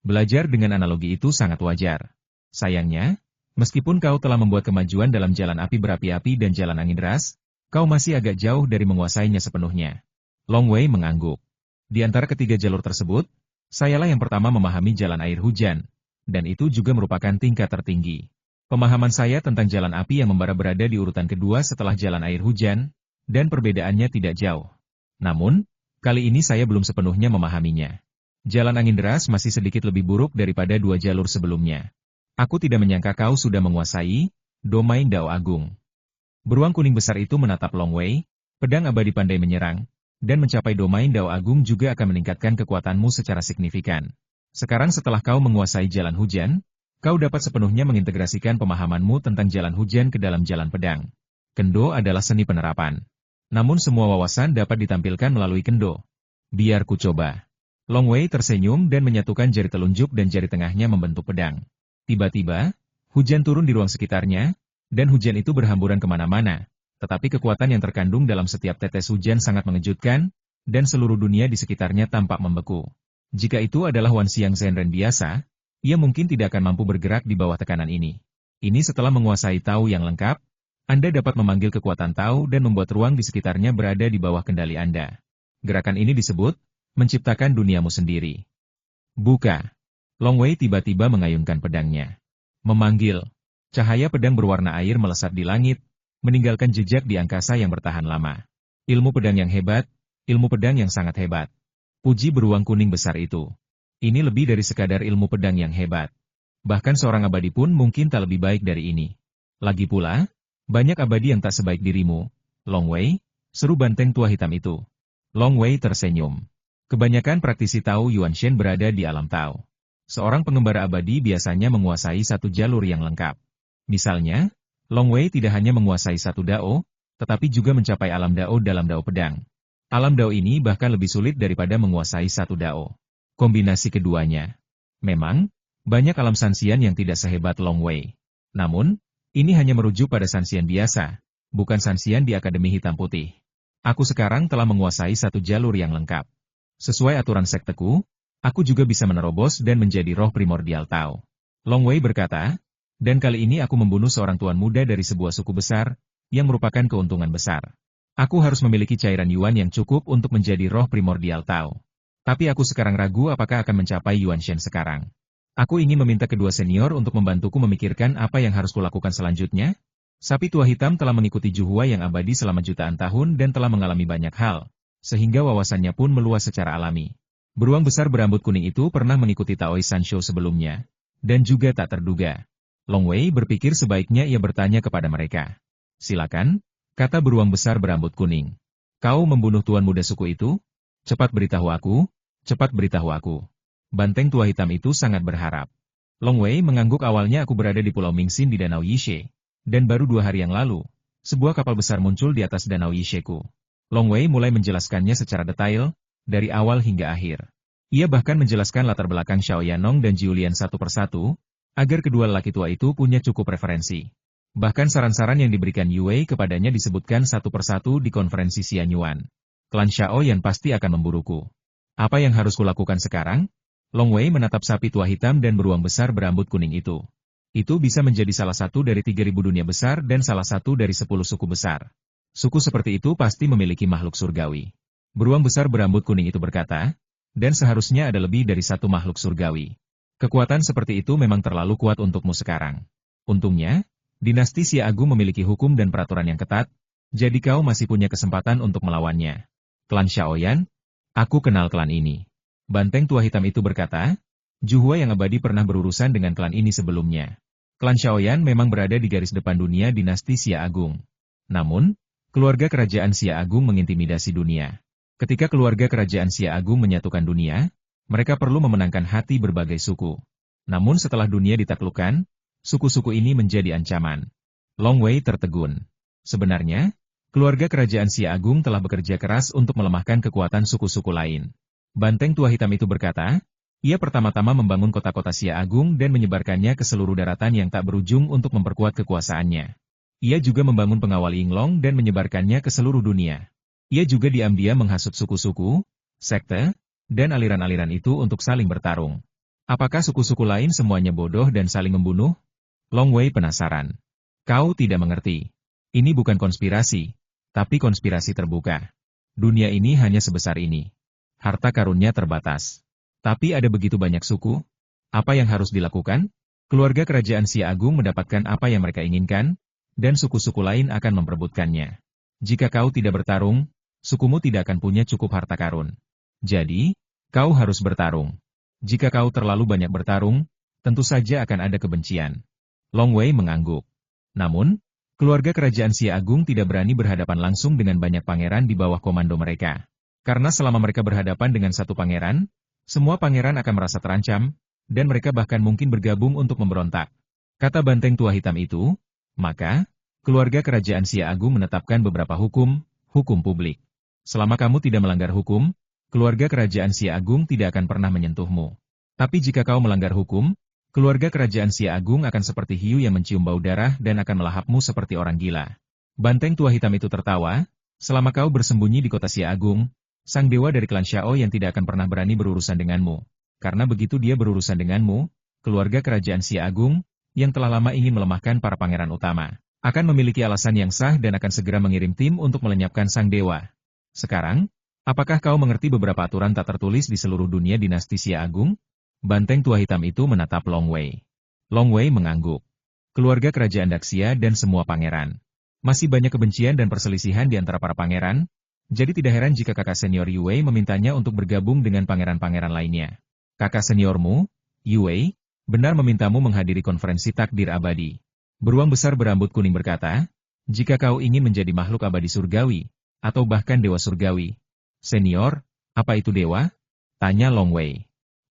Belajar dengan analogi itu sangat wajar. Sayangnya, meskipun kau telah membuat kemajuan dalam jalan api berapi-api dan jalan angin deras, kau masih agak jauh dari menguasainya sepenuhnya. Long Wei mengangguk. Di antara ketiga jalur tersebut, sayalah yang pertama memahami jalan air hujan, dan itu juga merupakan tingkat tertinggi. Pemahaman saya tentang jalan api yang membara berada di urutan kedua setelah jalan air hujan, dan perbedaannya tidak jauh. Namun, kali ini saya belum sepenuhnya memahaminya. Jalan angin deras masih sedikit lebih buruk daripada dua jalur sebelumnya. Aku tidak menyangka kau sudah menguasai domain Dao Agung. Beruang kuning besar itu menatap Long Wei, pedang abadi pandai menyerang, dan mencapai domain Dao Agung juga akan meningkatkan kekuatanmu secara signifikan. Sekarang setelah kau menguasai jalan hujan, kau dapat sepenuhnya mengintegrasikan pemahamanmu tentang jalan hujan ke dalam jalan pedang. Kendo adalah seni penerapan. Namun semua wawasan dapat ditampilkan melalui kendo. Biar ku coba. Long Wei tersenyum dan menyatukan jari telunjuk dan jari tengahnya membentuk pedang. Tiba-tiba, hujan turun di ruang sekitarnya, dan hujan itu berhamburan kemana-mana, tetapi kekuatan yang terkandung dalam setiap tetes hujan sangat mengejutkan, dan seluruh dunia di sekitarnya tampak membeku. Jika itu adalah Wan Xiang Zhenren biasa, ia mungkin tidak akan mampu bergerak di bawah tekanan ini. Ini setelah menguasai Tao yang lengkap, Anda dapat memanggil kekuatan Tao dan membuat ruang di sekitarnya berada di bawah kendali Anda. Gerakan ini disebut, menciptakan duniamu sendiri. Buka. Long Wei tiba-tiba mengayunkan pedangnya. Memanggil. Cahaya pedang berwarna air melesat di langit, meninggalkan jejak di angkasa yang bertahan lama. Ilmu pedang yang hebat, ilmu pedang yang sangat hebat. Puji beruang kuning besar itu. Ini lebih dari sekadar ilmu pedang yang hebat. Bahkan seorang abadi pun mungkin tak lebih baik dari ini. Lagi pula, banyak abadi yang tak sebaik dirimu, Long Wei, seru banteng tua hitam itu. Long Wei tersenyum. Kebanyakan praktisi Tao Yuanshen berada di alam Tao. Seorang pengembara abadi biasanya menguasai satu jalur yang lengkap. Misalnya, Long Wei tidak hanya menguasai satu Dao, tetapi juga mencapai alam Dao dalam Dao Pedang. Alam Dao ini bahkan lebih sulit daripada menguasai satu Dao. Kombinasi keduanya. Memang, banyak alam Sanxian yang tidak sehebat Long Wei. Namun, ini hanya merujuk pada Sanxian biasa, bukan Sanxian di Akademi Hitam Putih. Aku sekarang telah menguasai satu jalur yang lengkap. Sesuai aturan sekteku, aku juga bisa menerobos dan menjadi roh primordial Tao. Long Wei berkata, dan kali ini aku membunuh seorang tuan muda dari sebuah suku besar, yang merupakan keuntungan besar. Aku harus memiliki cairan Yuan yang cukup untuk menjadi roh primordial Tao. Tapi aku sekarang ragu apakah akan mencapai Yuan Shen sekarang. Aku ingin meminta kedua senior untuk membantuku memikirkan apa yang harus kulakukan selanjutnya. Sapi tua hitam telah mengikuti Juhua yang abadi selama jutaan tahun dan telah mengalami banyak hal, sehingga wawasannya pun meluas secara alami. Beruang besar berambut kuning itu pernah mengikuti Taoist Sansho sebelumnya, dan juga tak terduga. Long Wei berpikir sebaiknya ia bertanya kepada mereka. Silakan, kata beruang besar berambut kuning. Kau membunuh tuan muda suku itu? Cepat beritahu aku, cepat beritahu aku. Banteng tua hitam itu sangat berharap. Long Wei mengangguk. Awalnya aku berada di Pulau Mingxin di Danau Yishe. Dan baru 2 hari yang lalu, sebuah kapal besar muncul di atas Danau Yisheku. Long Wei mulai menjelaskannya secara detail, dari awal hingga akhir. Ia bahkan menjelaskan latar belakang Xiao Yanong dan Jiulian satu persatu, agar kedua lelaki tua itu punya cukup referensi. Bahkan saran-saran yang diberikan Yue kepadanya disebutkan satu persatu di konferensi Xianyuan. Klan Xiao Yan pasti akan memburuku. Apa yang harus kulakukan sekarang? Long Wei menatap sapi tua hitam dan beruang besar berambut kuning itu. Itu bisa menjadi salah satu dari 3.000 dunia besar dan salah satu dari 10 suku besar. Suku seperti itu pasti memiliki makhluk surgawi. Beruang besar berambut kuning itu berkata, dan seharusnya ada lebih dari satu makhluk surgawi. Kekuatan seperti itu memang terlalu kuat untukmu sekarang. Untungnya, dinasti Xia Agung memiliki hukum dan peraturan yang ketat, jadi kau masih punya kesempatan untuk melawannya. Klan Xiaoyan? Aku kenal klan ini. Banteng tua hitam itu berkata, Juhua yang abadi pernah berurusan dengan klan ini sebelumnya. Klan Xiaoyan memang berada di garis depan dunia dinasti Xia Agung. Namun, keluarga kerajaan Xia Agung mengintimidasi dunia. Ketika keluarga kerajaan Xia Agung menyatukan dunia, mereka perlu memenangkan hati berbagai suku. Namun setelah dunia ditaklukkan, suku-suku ini menjadi ancaman. Long Wei tertegun. Sebenarnya, keluarga kerajaan Xia Agung telah bekerja keras untuk melemahkan kekuatan suku-suku lain. Banteng tua hitam itu berkata, ia pertama-tama membangun kota-kota Xia Agung dan menyebarkannya ke seluruh daratan yang tak berujung untuk memperkuat kekuasaannya. Ia juga membangun pengawal Yinglong dan menyebarkannya ke seluruh dunia. Ia juga diam-diam menghasut suku-suku, sekte, dan aliran-aliran itu untuk saling bertarung. Apakah suku-suku lain semuanya bodoh dan saling membunuh? Long Wei penasaran. Kau tidak mengerti. Ini bukan konspirasi, tapi konspirasi terbuka. Dunia ini hanya sebesar ini. Harta karunnya terbatas. Tapi ada begitu banyak suku. Apa yang harus dilakukan? Keluarga kerajaan Xia Agung mendapatkan apa yang mereka inginkan, dan suku-suku lain akan memperebutkannya. Jika kau tidak bertarung, sukumu tidak akan punya cukup harta karun. Jadi, kau harus bertarung. Jika kau terlalu banyak bertarung, tentu saja akan ada kebencian. Long Wei mengangguk. Namun, keluarga kerajaan Xia Agung tidak berani berhadapan langsung dengan banyak pangeran di bawah komando mereka. Karena selama mereka berhadapan dengan satu pangeran, semua pangeran akan merasa terancam, dan mereka bahkan mungkin bergabung untuk memberontak. Kata banteng tua hitam itu, maka, keluarga kerajaan Xia Agung menetapkan beberapa hukum publik. Selama kamu tidak melanggar hukum, keluarga kerajaan Xia Agung tidak akan pernah menyentuhmu. Tapi jika kau melanggar hukum, keluarga kerajaan Xia Agung akan seperti hiu yang mencium bau darah dan akan melahapmu seperti orang gila. Banteng tua hitam itu tertawa, selama kau bersembunyi di kota Xia Agung, sang dewa dari klan Xiao yang tidak akan pernah berani berurusan denganmu. Karena begitu dia berurusan denganmu, keluarga kerajaan Xia Agung, yang telah lama ingin melemahkan para pangeran utama, akan memiliki alasan yang sah dan akan segera mengirim tim untuk melenyapkan sang dewa. Sekarang, apakah kau mengerti beberapa aturan tak tertulis di seluruh dunia dinasti Xia Agung? Banteng tua hitam itu menatap Long Wei. Long Wei mengangguk. Keluarga kerajaan Daxia dan semua pangeran. Masih banyak kebencian dan perselisihan di antara para pangeran, jadi tidak heran jika kakak senior Yue memintanya untuk bergabung dengan pangeran-pangeran lainnya. Kakak seniormu, Yue, benar memintamu menghadiri konferensi takdir abadi. Beruang besar berambut kuning berkata, jika kau ingin menjadi makhluk abadi surgawi, atau bahkan dewa surgawi. Senior, apa itu dewa? Tanya Long Wei.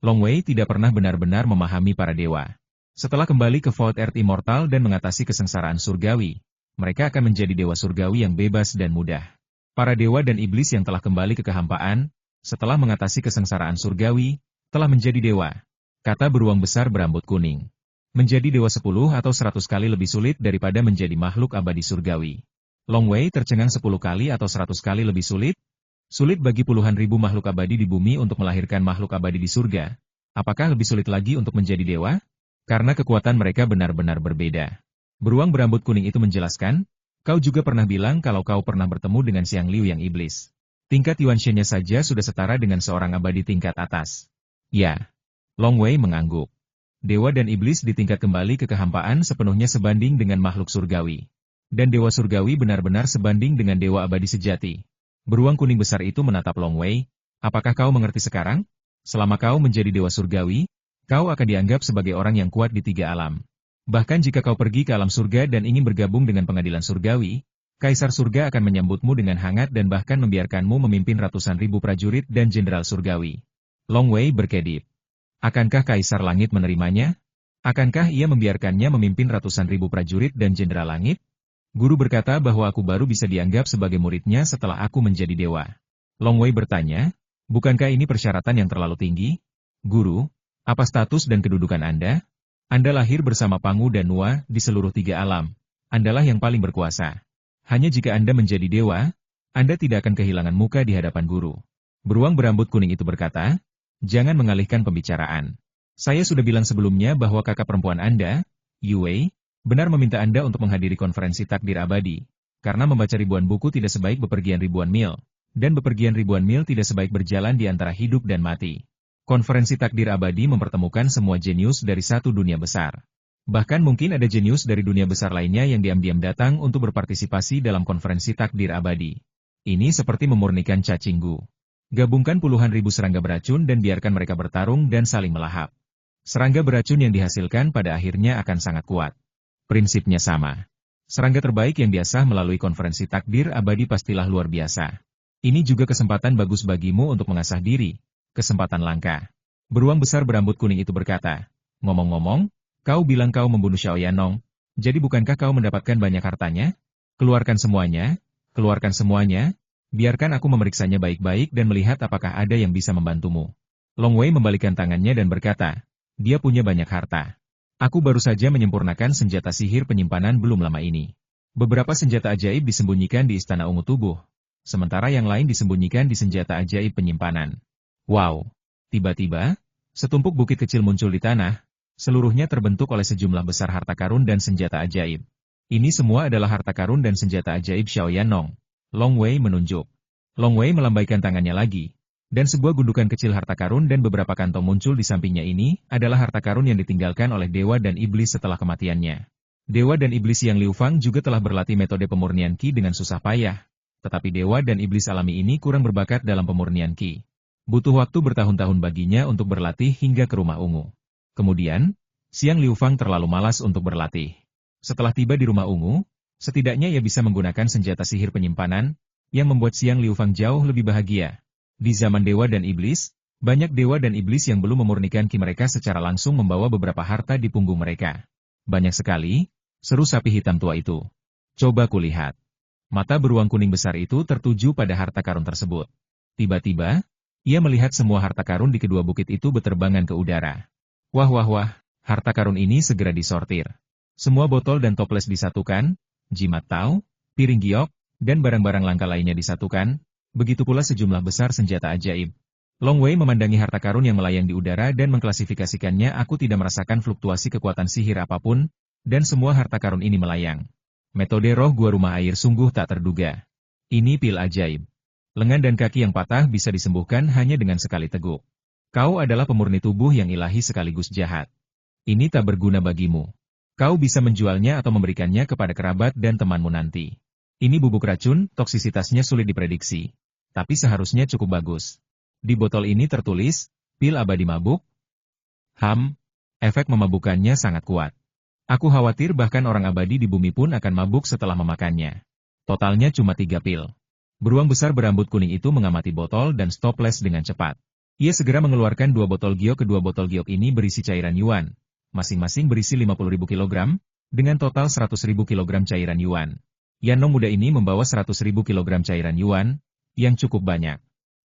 Long Wei tidak pernah benar-benar memahami para dewa. Setelah kembali ke Void Earth Immortal dan mengatasi kesengsaraan surgawi, mereka akan menjadi dewa surgawi yang bebas dan mudah. Para dewa dan iblis yang telah kembali ke kehampaan, setelah mengatasi kesengsaraan surgawi, telah menjadi dewa. Kata beruang besar berambut kuning. Menjadi dewa 10 atau 100 kali lebih sulit daripada menjadi makhluk abadi surgawi. Long Wei tercengang 10 kali atau 100 kali lebih sulit? Sulit bagi puluhan ribu makhluk abadi di bumi untuk melahirkan makhluk abadi di surga. Apakah lebih sulit lagi untuk menjadi dewa? Karena kekuatan mereka benar-benar berbeda. Beruang berambut kuning itu menjelaskan, kau juga pernah bilang kalau kau pernah bertemu dengan Xiang Liu yang iblis. Tingkat Yuan Shen-nya saja sudah setara dengan seorang abadi tingkat atas. Ya. Long Wei mengangguk. Dewa dan iblis di tingkat kembali ke kehampaan sepenuhnya sebanding dengan makhluk surgawi. Dan dewa surgawi benar-benar sebanding dengan dewa abadi sejati. Beruang kuning besar itu menatap Long Wei. Apakah kau mengerti sekarang? Selama kau menjadi dewa surgawi, kau akan dianggap sebagai orang yang kuat di 3 alam. Bahkan jika kau pergi ke alam surga dan ingin bergabung dengan pengadilan surgawi, Kaisar surga akan menyambutmu dengan hangat dan bahkan membiarkanmu memimpin ratusan ribu prajurit dan jenderal surgawi. Long Wei berkedip. Akankah Kaisar Langit menerimanya? Akankah ia membiarkannya memimpin ratusan ribu prajurit dan jenderal langit? Guru berkata bahwa aku baru bisa dianggap sebagai muridnya setelah aku menjadi dewa. Long Wei bertanya, bukankah ini persyaratan yang terlalu tinggi? Guru, apa status dan kedudukan Anda? Anda lahir bersama Pangu dan Nua di seluruh 3 alam. Andalah yang paling berkuasa. Hanya jika Anda menjadi dewa, Anda tidak akan kehilangan muka di hadapan guru. Beruang berambut kuning itu berkata, jangan mengalihkan pembicaraan. Saya sudah bilang sebelumnya bahwa kakak perempuan Anda, Yue, benar meminta Anda untuk menghadiri konferensi takdir abadi. Karena membaca ribuan buku tidak sebaik bepergian ribuan mil. Dan bepergian ribuan mil tidak sebaik berjalan di antara hidup dan mati. Konferensi takdir abadi mempertemukan semua jenius dari satu dunia besar. Bahkan mungkin ada jenius dari dunia besar lainnya yang diam-diam datang untuk berpartisipasi dalam konferensi takdir abadi. Ini seperti memurnikan cacinggu. Gabungkan puluhan ribu serangga beracun dan biarkan mereka bertarung dan saling melahap. Serangga beracun yang dihasilkan pada akhirnya akan sangat kuat. Prinsipnya sama. Serangga terbaik yang biasa melalui konferensi takdir abadi pastilah luar biasa. Ini juga kesempatan bagus bagimu untuk mengasah diri. Kesempatan langka. Beruang besar berambut kuning itu berkata, ngomong-ngomong, kau bilang kau membunuh Xiao Yanong, jadi bukankah kau mendapatkan banyak hartanya? Keluarkan semuanya, biarkan aku memeriksanya baik-baik dan melihat apakah ada yang bisa membantumu. Long Wei membalikkan tangannya dan berkata, dia punya banyak harta. Aku baru saja menyempurnakan senjata sihir penyimpanan belum lama ini. Beberapa senjata ajaib disembunyikan di Istana Ungu Tubuh, sementara yang lain disembunyikan di senjata ajaib penyimpanan. Wow! Tiba-tiba, setumpuk bukit kecil muncul di tanah, seluruhnya terbentuk oleh sejumlah besar harta karun dan senjata ajaib. Ini semua adalah harta karun dan senjata ajaib Xiao Yanong. Long Wei menunjuk. Long Wei melambaikan tangannya lagi, dan sebuah gundukan kecil harta karun dan beberapa kantong muncul di sampingnya. Ini adalah harta karun yang ditinggalkan oleh dewa dan iblis setelah kematiannya. Dewa dan iblis yang Liu Fang juga telah berlatih metode pemurnian Qi dengan susah payah, tetapi dewa dan iblis alami ini kurang berbakat dalam pemurnian Qi. Butuh waktu bertahun-tahun baginya untuk berlatih hingga ke rumah ungu. Kemudian, siang Liu Fang terlalu malas untuk berlatih. Setelah tiba di rumah ungu, setidaknya ia bisa menggunakan senjata sihir penyimpanan, yang membuat siang Liu Fang jauh lebih bahagia. Di zaman dewa dan iblis, banyak dewa dan iblis yang belum memurnikan Qi mereka secara langsung membawa beberapa harta di punggung mereka. Banyak sekali, seru sapi hitam tua itu. Coba kulihat. Mata beruang kuning besar itu tertuju pada harta karun tersebut. Tiba-tiba, ia melihat semua harta karun di kedua bukit itu berterbangan ke udara. Wah wah wah, harta karun ini segera disortir. Semua botol dan toples disatukan, jimat tau, piring giok, dan barang-barang langka lainnya disatukan, begitu pula sejumlah besar senjata ajaib. Long Wei memandangi harta karun yang melayang di udara dan mengklasifikasikannya. Aku tidak merasakan fluktuasi kekuatan sihir apapun, dan semua harta karun ini melayang. Metode roh gua rumah air sungguh tak terduga. Ini pil ajaib. Lengan dan kaki yang patah bisa disembuhkan hanya dengan sekali teguk. Kau adalah pemurni tubuh yang ilahi sekaligus jahat. Ini tak berguna bagimu. Kau bisa menjualnya atau memberikannya kepada kerabat dan temanmu nanti. Ini bubuk racun, toksisitasnya sulit diprediksi. Tapi seharusnya cukup bagus. Di botol ini tertulis, pil abadi mabuk. Efek memabukkannya sangat kuat. Aku khawatir bahkan orang abadi di bumi pun akan mabuk setelah memakannya. Totalnya cuma 3 pil. Beruang besar berambut kuning itu mengamati botol dan stoples dengan cepat. Ia segera mengeluarkan 2 botol giok. Kedua botol giok ini berisi cairan yuan. Masing-masing berisi 50.000 kilogram, dengan total 100.000 kg cairan yuan. Yanong muda ini membawa 100.000 kg cairan yuan, yang cukup banyak.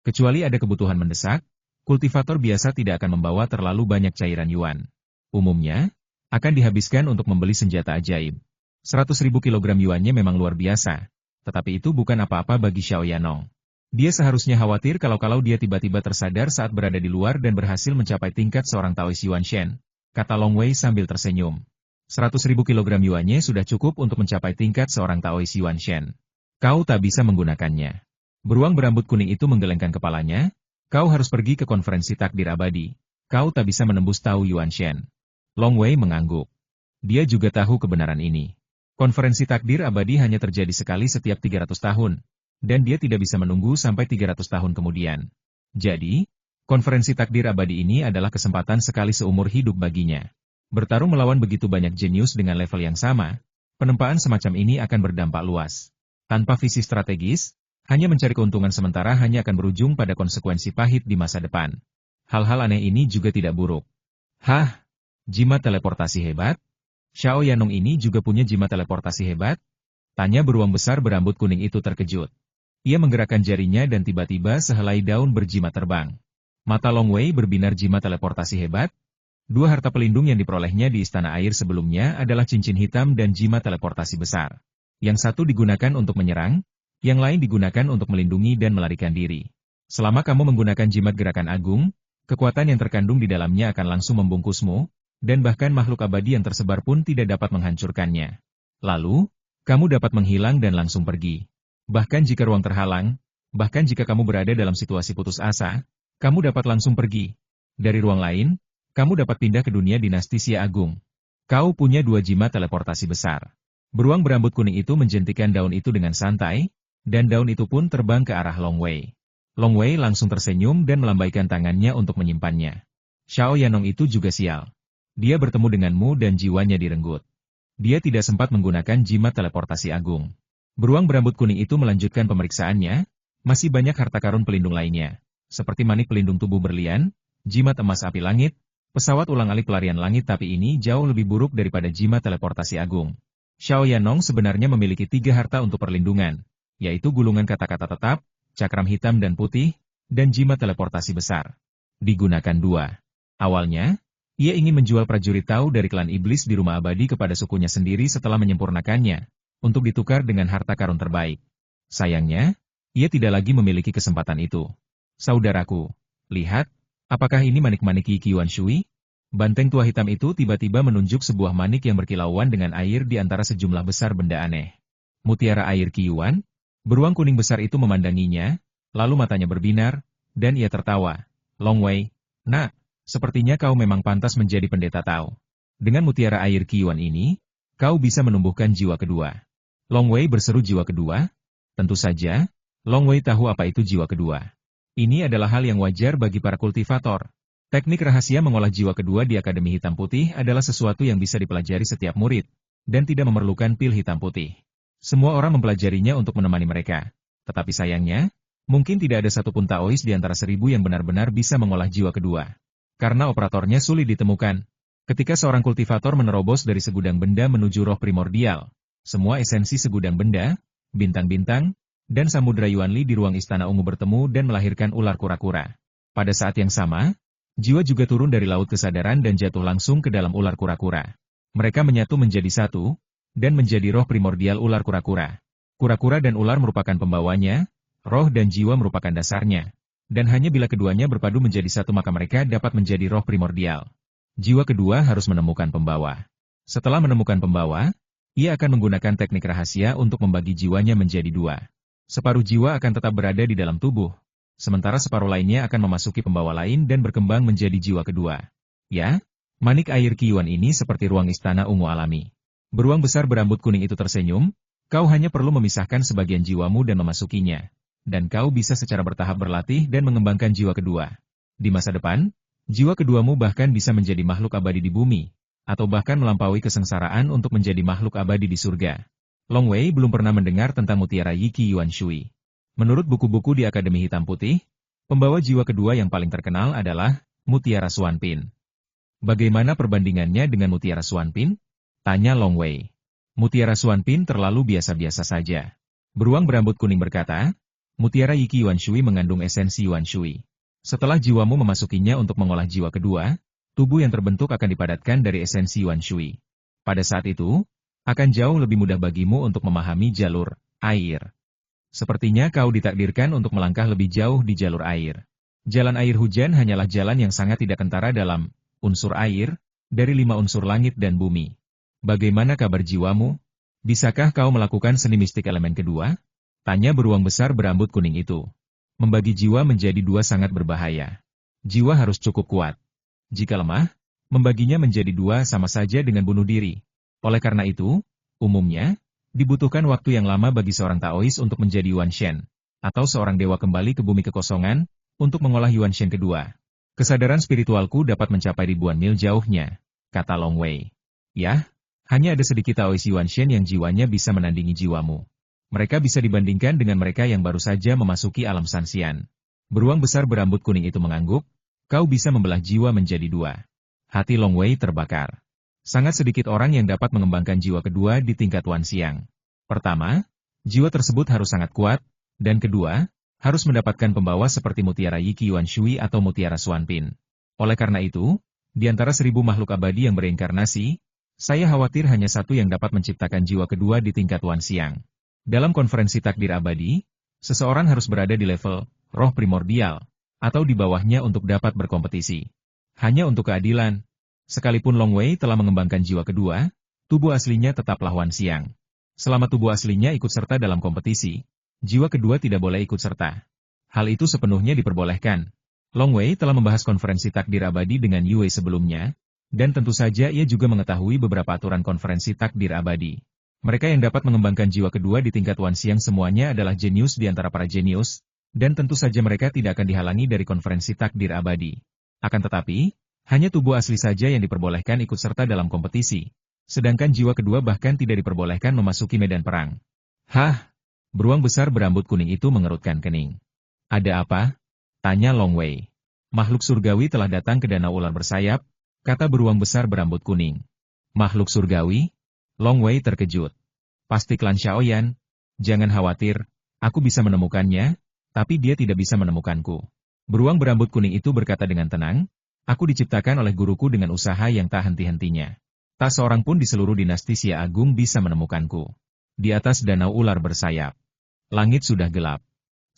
Kecuali ada kebutuhan mendesak, kultivator biasa tidak akan membawa terlalu banyak cairan yuan. Umumnya, akan dihabiskan untuk membeli senjata ajaib. 100.000 kg yuannya memang luar biasa, tetapi itu bukan apa-apa bagi Xiao Yanong. Dia seharusnya khawatir kalau dia tiba-tiba tersadar saat berada di luar dan berhasil mencapai tingkat seorang Taois Yuan Shen, kata Long Wei sambil tersenyum. 100.000 kg yuannya sudah cukup untuk mencapai tingkat seorang Taois Yuan Shen. Kau tak bisa menggunakannya. Beruang berambut kuning itu menggelengkan kepalanya. Kau harus pergi ke konferensi takdir abadi. Kau tak bisa menembus Tao Yuan Shen. Long Wei mengangguk. Dia juga tahu kebenaran ini. Konferensi takdir abadi hanya terjadi sekali setiap 300 tahun. Dan dia tidak bisa menunggu sampai 300 tahun kemudian. Jadi, konferensi takdir abadi ini adalah kesempatan sekali seumur hidup baginya. Bertarung melawan begitu banyak jenius dengan level yang sama, penempaan semacam ini akan berdampak luas. Tanpa visi strategis, hanya mencari keuntungan sementara hanya akan berujung pada konsekuensi pahit di masa depan. Hal-hal aneh ini juga tidak buruk. Hah? Jimat teleportasi hebat? Xiao Yanong ini juga punya jimat teleportasi hebat? Tanya beruang besar berambut kuning itu terkejut. Ia menggerakkan jarinya dan tiba-tiba sehelai daun berjimat terbang. Mata Long Wei berbinar jimat teleportasi hebat. Dua harta pelindung yang diperolehnya di istana air sebelumnya adalah cincin hitam dan jimat teleportasi besar. Yang satu digunakan untuk menyerang, yang lain digunakan untuk melindungi dan melarikan diri. Selama kamu menggunakan jimat gerakan agung, kekuatan yang terkandung di dalamnya akan langsung membungkusmu, dan bahkan makhluk abadi yang tersebar pun tidak dapat menghancurkannya. Lalu, kamu dapat menghilang dan langsung pergi. Bahkan jika ruang terhalang, bahkan jika kamu berada dalam situasi putus asa, kamu dapat langsung pergi. Dari ruang lain, kamu dapat pindah ke dunia dinasti Xia Agung. Kau punya dua jimat teleportasi besar. Beruang berambut kuning itu menjentikan daun itu dengan santai, dan daun itu pun terbang ke arah Long Wei. Long Wei langsung tersenyum dan melambaikan tangannya untuk menyimpannya. Xiao Yanong itu juga sial. Dia bertemu denganmu dan jiwanya direnggut. Dia tidak sempat menggunakan jimat teleportasi agung. Beruang berambut kuning itu melanjutkan pemeriksaannya, masih banyak harta karun pelindung lainnya, seperti manik pelindung tubuh berlian, jimat emas api langit, pesawat ulang-alik pelarian langit tapi ini jauh lebih buruk daripada jimat teleportasi agung. Xiao Yanong sebenarnya memiliki 3 harta untuk perlindungan, yaitu gulungan kata-kata tetap, cakram hitam dan putih, dan jimat teleportasi besar. Digunakan 2. Awalnya, ia ingin menjual prajurit Tao dari klan iblis di rumah abadi kepada sukunya sendiri setelah menyempurnakannya, untuk ditukar dengan harta karun terbaik. Sayangnya, ia tidak lagi memiliki kesempatan itu. Saudaraku, lihat, apakah ini manik-manik Yi Qiuan Shui? Banteng tua hitam itu tiba-tiba menunjuk sebuah manik yang berkilauan dengan air di antara sejumlah besar benda aneh. Mutiara air Qiuan? Beruang kuning besar itu memandanginya, lalu matanya berbinar, dan ia tertawa. Long Wei, nak, sepertinya kau memang pantas menjadi pendeta Tao. Dengan mutiara air Qiuan ini, kau bisa menumbuhkan jiwa kedua. Long Wei berseru jiwa kedua? Tentu saja, Long Wei tahu apa itu jiwa kedua. Ini adalah hal yang wajar bagi para kultivator. Teknik rahasia mengolah jiwa kedua di Akademi Hitam Putih adalah sesuatu yang bisa dipelajari setiap murid, dan tidak memerlukan pil hitam putih. Semua orang mempelajarinya untuk menemani mereka. Tetapi sayangnya, mungkin tidak ada satupun Taois di antara 1000 yang benar-benar bisa mengolah jiwa kedua. Karena operatornya sulit ditemukan. Ketika seorang kultivator menerobos dari segudang benda menuju roh primordial, semua esensi segudang benda, bintang-bintang, dan samudra Yuanli di ruang istana ungu bertemu dan melahirkan ular kura-kura. Pada saat yang sama, jiwa juga turun dari laut kesadaran dan jatuh langsung ke dalam ular kura-kura. Mereka menyatu menjadi satu, dan menjadi roh primordial ular kura-kura. Kura-kura dan ular merupakan pembawanya, roh dan jiwa merupakan dasarnya. Dan hanya bila keduanya berpadu menjadi satu maka mereka dapat menjadi roh primordial. Jiwa kedua harus menemukan pembawa. Setelah menemukan pembawa, ia akan menggunakan teknik rahasia untuk membagi jiwanya menjadi 2. Separuh jiwa akan tetap berada di dalam tubuh, sementara separuh lainnya akan memasuki pembawa lain dan berkembang menjadi jiwa kedua. Ya, manik air Qiuan ini seperti ruang istana ungu alami. Beruang besar berambut kuning itu tersenyum, kau hanya perlu memisahkan sebagian jiwamu dan memasukinya, dan kau bisa secara bertahap berlatih dan mengembangkan jiwa kedua. Di masa depan, jiwa keduamu bahkan bisa menjadi makhluk abadi di bumi, atau bahkan melampaui kesengsaraan untuk menjadi makhluk abadi di surga. Long Wei belum pernah mendengar tentang mutiara Yi Qiuan Shui. Menurut buku-buku di Akademi Hitam Putih, pembawa jiwa kedua yang paling terkenal adalah Mutiara Xuanpin. Bagaimana perbandingannya dengan Mutiara Xuanpin? Tanya Long Wei. Mutiara Xuanpin terlalu biasa-biasa saja. Beruang berambut kuning berkata, mutiara Yiki Yuan Shui mengandung esensi Yuan Shui. Setelah jiwamu memasukinya untuk mengolah jiwa kedua, tubuh yang terbentuk akan dipadatkan dari esensi Yuan Shui. Pada saat itu, akan jauh lebih mudah bagimu untuk memahami jalur air. Sepertinya kau ditakdirkan untuk melangkah lebih jauh di jalur air. Jalan air hujan hanyalah jalan yang sangat tidak kentara dalam unsur air, dari 5 unsur langit dan bumi. Bagaimana kabar jiwamu? Bisakah kau melakukan seni mistik elemen kedua? Tanya beruang besar berambut kuning itu. Membagi jiwa menjadi 2 sangat berbahaya. Jiwa harus cukup kuat. Jika lemah, membaginya menjadi 2 sama saja dengan bunuh diri. Oleh karena itu, umumnya, dibutuhkan waktu yang lama bagi seorang Taois untuk menjadi Yuan Shen, atau seorang dewa kembali ke bumi kekosongan, untuk mengolah Yuan Shen kedua. Kesadaran spiritualku dapat mencapai ribuan mil jauhnya, kata Long Wei. Yah, hanya ada sedikit Taois Yuan Shen yang jiwanya bisa menandingi jiwamu. Mereka bisa dibandingkan dengan mereka yang baru saja memasuki alam Sanxian. Beruang besar berambut kuning itu mengangguk, kau bisa membelah jiwa menjadi 2. Hati Long Wei terbakar. Sangat sedikit orang yang dapat mengembangkan jiwa kedua di tingkat Wan Xiang. Pertama, jiwa tersebut harus sangat kuat, dan kedua, harus mendapatkan pembawa seperti mutiara Yiki Yuan Shui atau mutiara Xuanpin. Oleh karena itu, di antara 1000 makhluk abadi yang bereinkarnasi, saya khawatir hanya 1 yang dapat menciptakan jiwa kedua di tingkat Wan Xiang. Dalam konferensi takdir abadi, seseorang harus berada di level roh primordial, atau di bawahnya untuk dapat berkompetisi. Hanya untuk keadilan, sekalipun Long Wei telah mengembangkan jiwa kedua, tubuh aslinya tetaplah Wan Xiang. Selama tubuh aslinya ikut serta dalam kompetisi, jiwa kedua tidak boleh ikut serta. Hal itu sepenuhnya diperbolehkan. Long Wei telah membahas konferensi takdir abadi dengan Yue sebelumnya, dan tentu saja ia juga mengetahui beberapa aturan konferensi takdir abadi. Mereka yang dapat mengembangkan jiwa kedua di tingkat Wan Xiang semuanya adalah jenius di antara para jenius, dan tentu saja mereka tidak akan dihalangi dari konferensi takdir abadi. Akan tetapi, hanya tubuh asli saja yang diperbolehkan ikut serta dalam kompetisi, sedangkan jiwa kedua bahkan tidak diperbolehkan memasuki medan perang. Hah? Beruang besar berambut kuning itu mengerutkan kening. Ada apa? Tanya Long Wei. Makhluk surgawi telah datang ke danau ular bersayap, kata beruang besar berambut kuning. Makhluk surgawi? Long Wei terkejut. Pasti klan Xiaoyan. Jangan khawatir, aku bisa menemukannya, tapi dia tidak bisa menemukanku. Beruang berambut kuning itu berkata dengan tenang, aku diciptakan oleh guruku dengan usaha yang tak henti-hentinya. Tak seorang pun di seluruh dinasti Xia Agung bisa menemukanku. Di atas danau ular bersayap. Langit sudah gelap.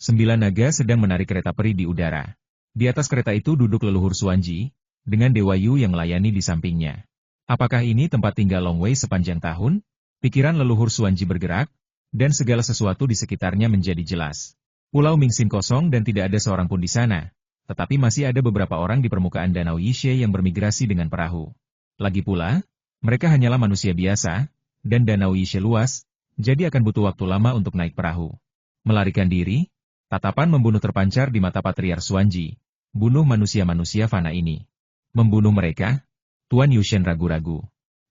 9 naga sedang menarik kereta peri di udara. Di atas kereta itu duduk leluhur Xuanji, dengan Dewa Yu yang melayani di sampingnya. Apakah ini tempat tinggal Long Wei sepanjang tahun? Pikiran leluhur Xuanji bergerak, dan segala sesuatu di sekitarnya menjadi jelas. Pulau Mingxin kosong dan tidak ada seorang pun di sana, tetapi masih ada beberapa orang di permukaan danau Yixie yang bermigrasi dengan perahu. Lagi pula, mereka hanyalah manusia biasa, dan danau Yixie luas, jadi akan butuh waktu lama untuk naik perahu. Melarikan diri, tatapan membunuh terpancar di mata Patriark Xuanji. Bunuh manusia-manusia fana ini. Membunuh mereka? Tuan Yushen ragu-ragu.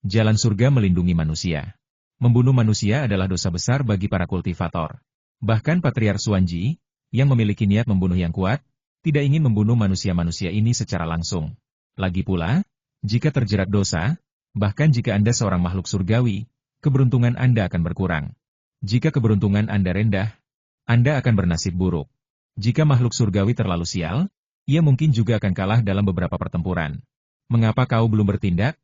Jalan surga melindungi manusia. Membunuh manusia adalah dosa besar bagi para kultivator. Bahkan Patriark Xuanji, yang memiliki niat membunuh yang kuat, tidak ingin membunuh manusia-manusia ini secara langsung. Lagi pula, jika terjerat dosa, bahkan jika Anda seorang makhluk surgawi, keberuntungan Anda akan berkurang. Jika keberuntungan Anda rendah, Anda akan bernasib buruk. Jika makhluk surgawi terlalu sial, ia mungkin juga akan kalah dalam beberapa pertempuran. Mengapa kau belum bertindak?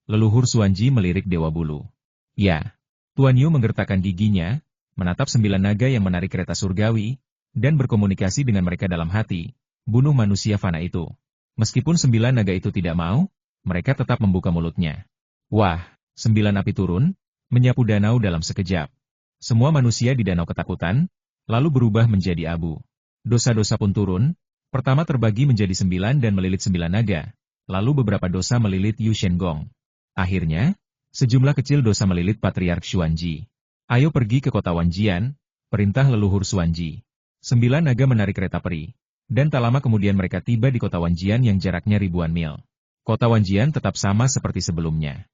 Leluhur Xuanji melirik Dewa Bulu. Ya. Tuan Yu menggertakkan giginya, menatap 9 naga yang menarik kereta surgawi, dan berkomunikasi dengan mereka dalam hati, bunuh manusia fana itu. Meskipun 9 naga itu tidak mau, mereka tetap membuka mulutnya. Wah, 9 api turun, menyapu danau dalam sekejap. Semua manusia di danau ketakutan, lalu berubah menjadi abu. Dosa-dosa pun turun, pertama terbagi menjadi 9 dan melilit 9 naga, lalu beberapa dosa melilit Yu Shengong. Akhirnya, sejumlah kecil dosa melilit Patriark Xuanji. Ayo pergi ke kota Wanjian, perintah leluhur Xuanji. 9 naga menarik kereta peri, dan tak lama kemudian mereka tiba di kota Wanjian yang jaraknya ribuan mil. Kota Wanjian tetap sama seperti sebelumnya.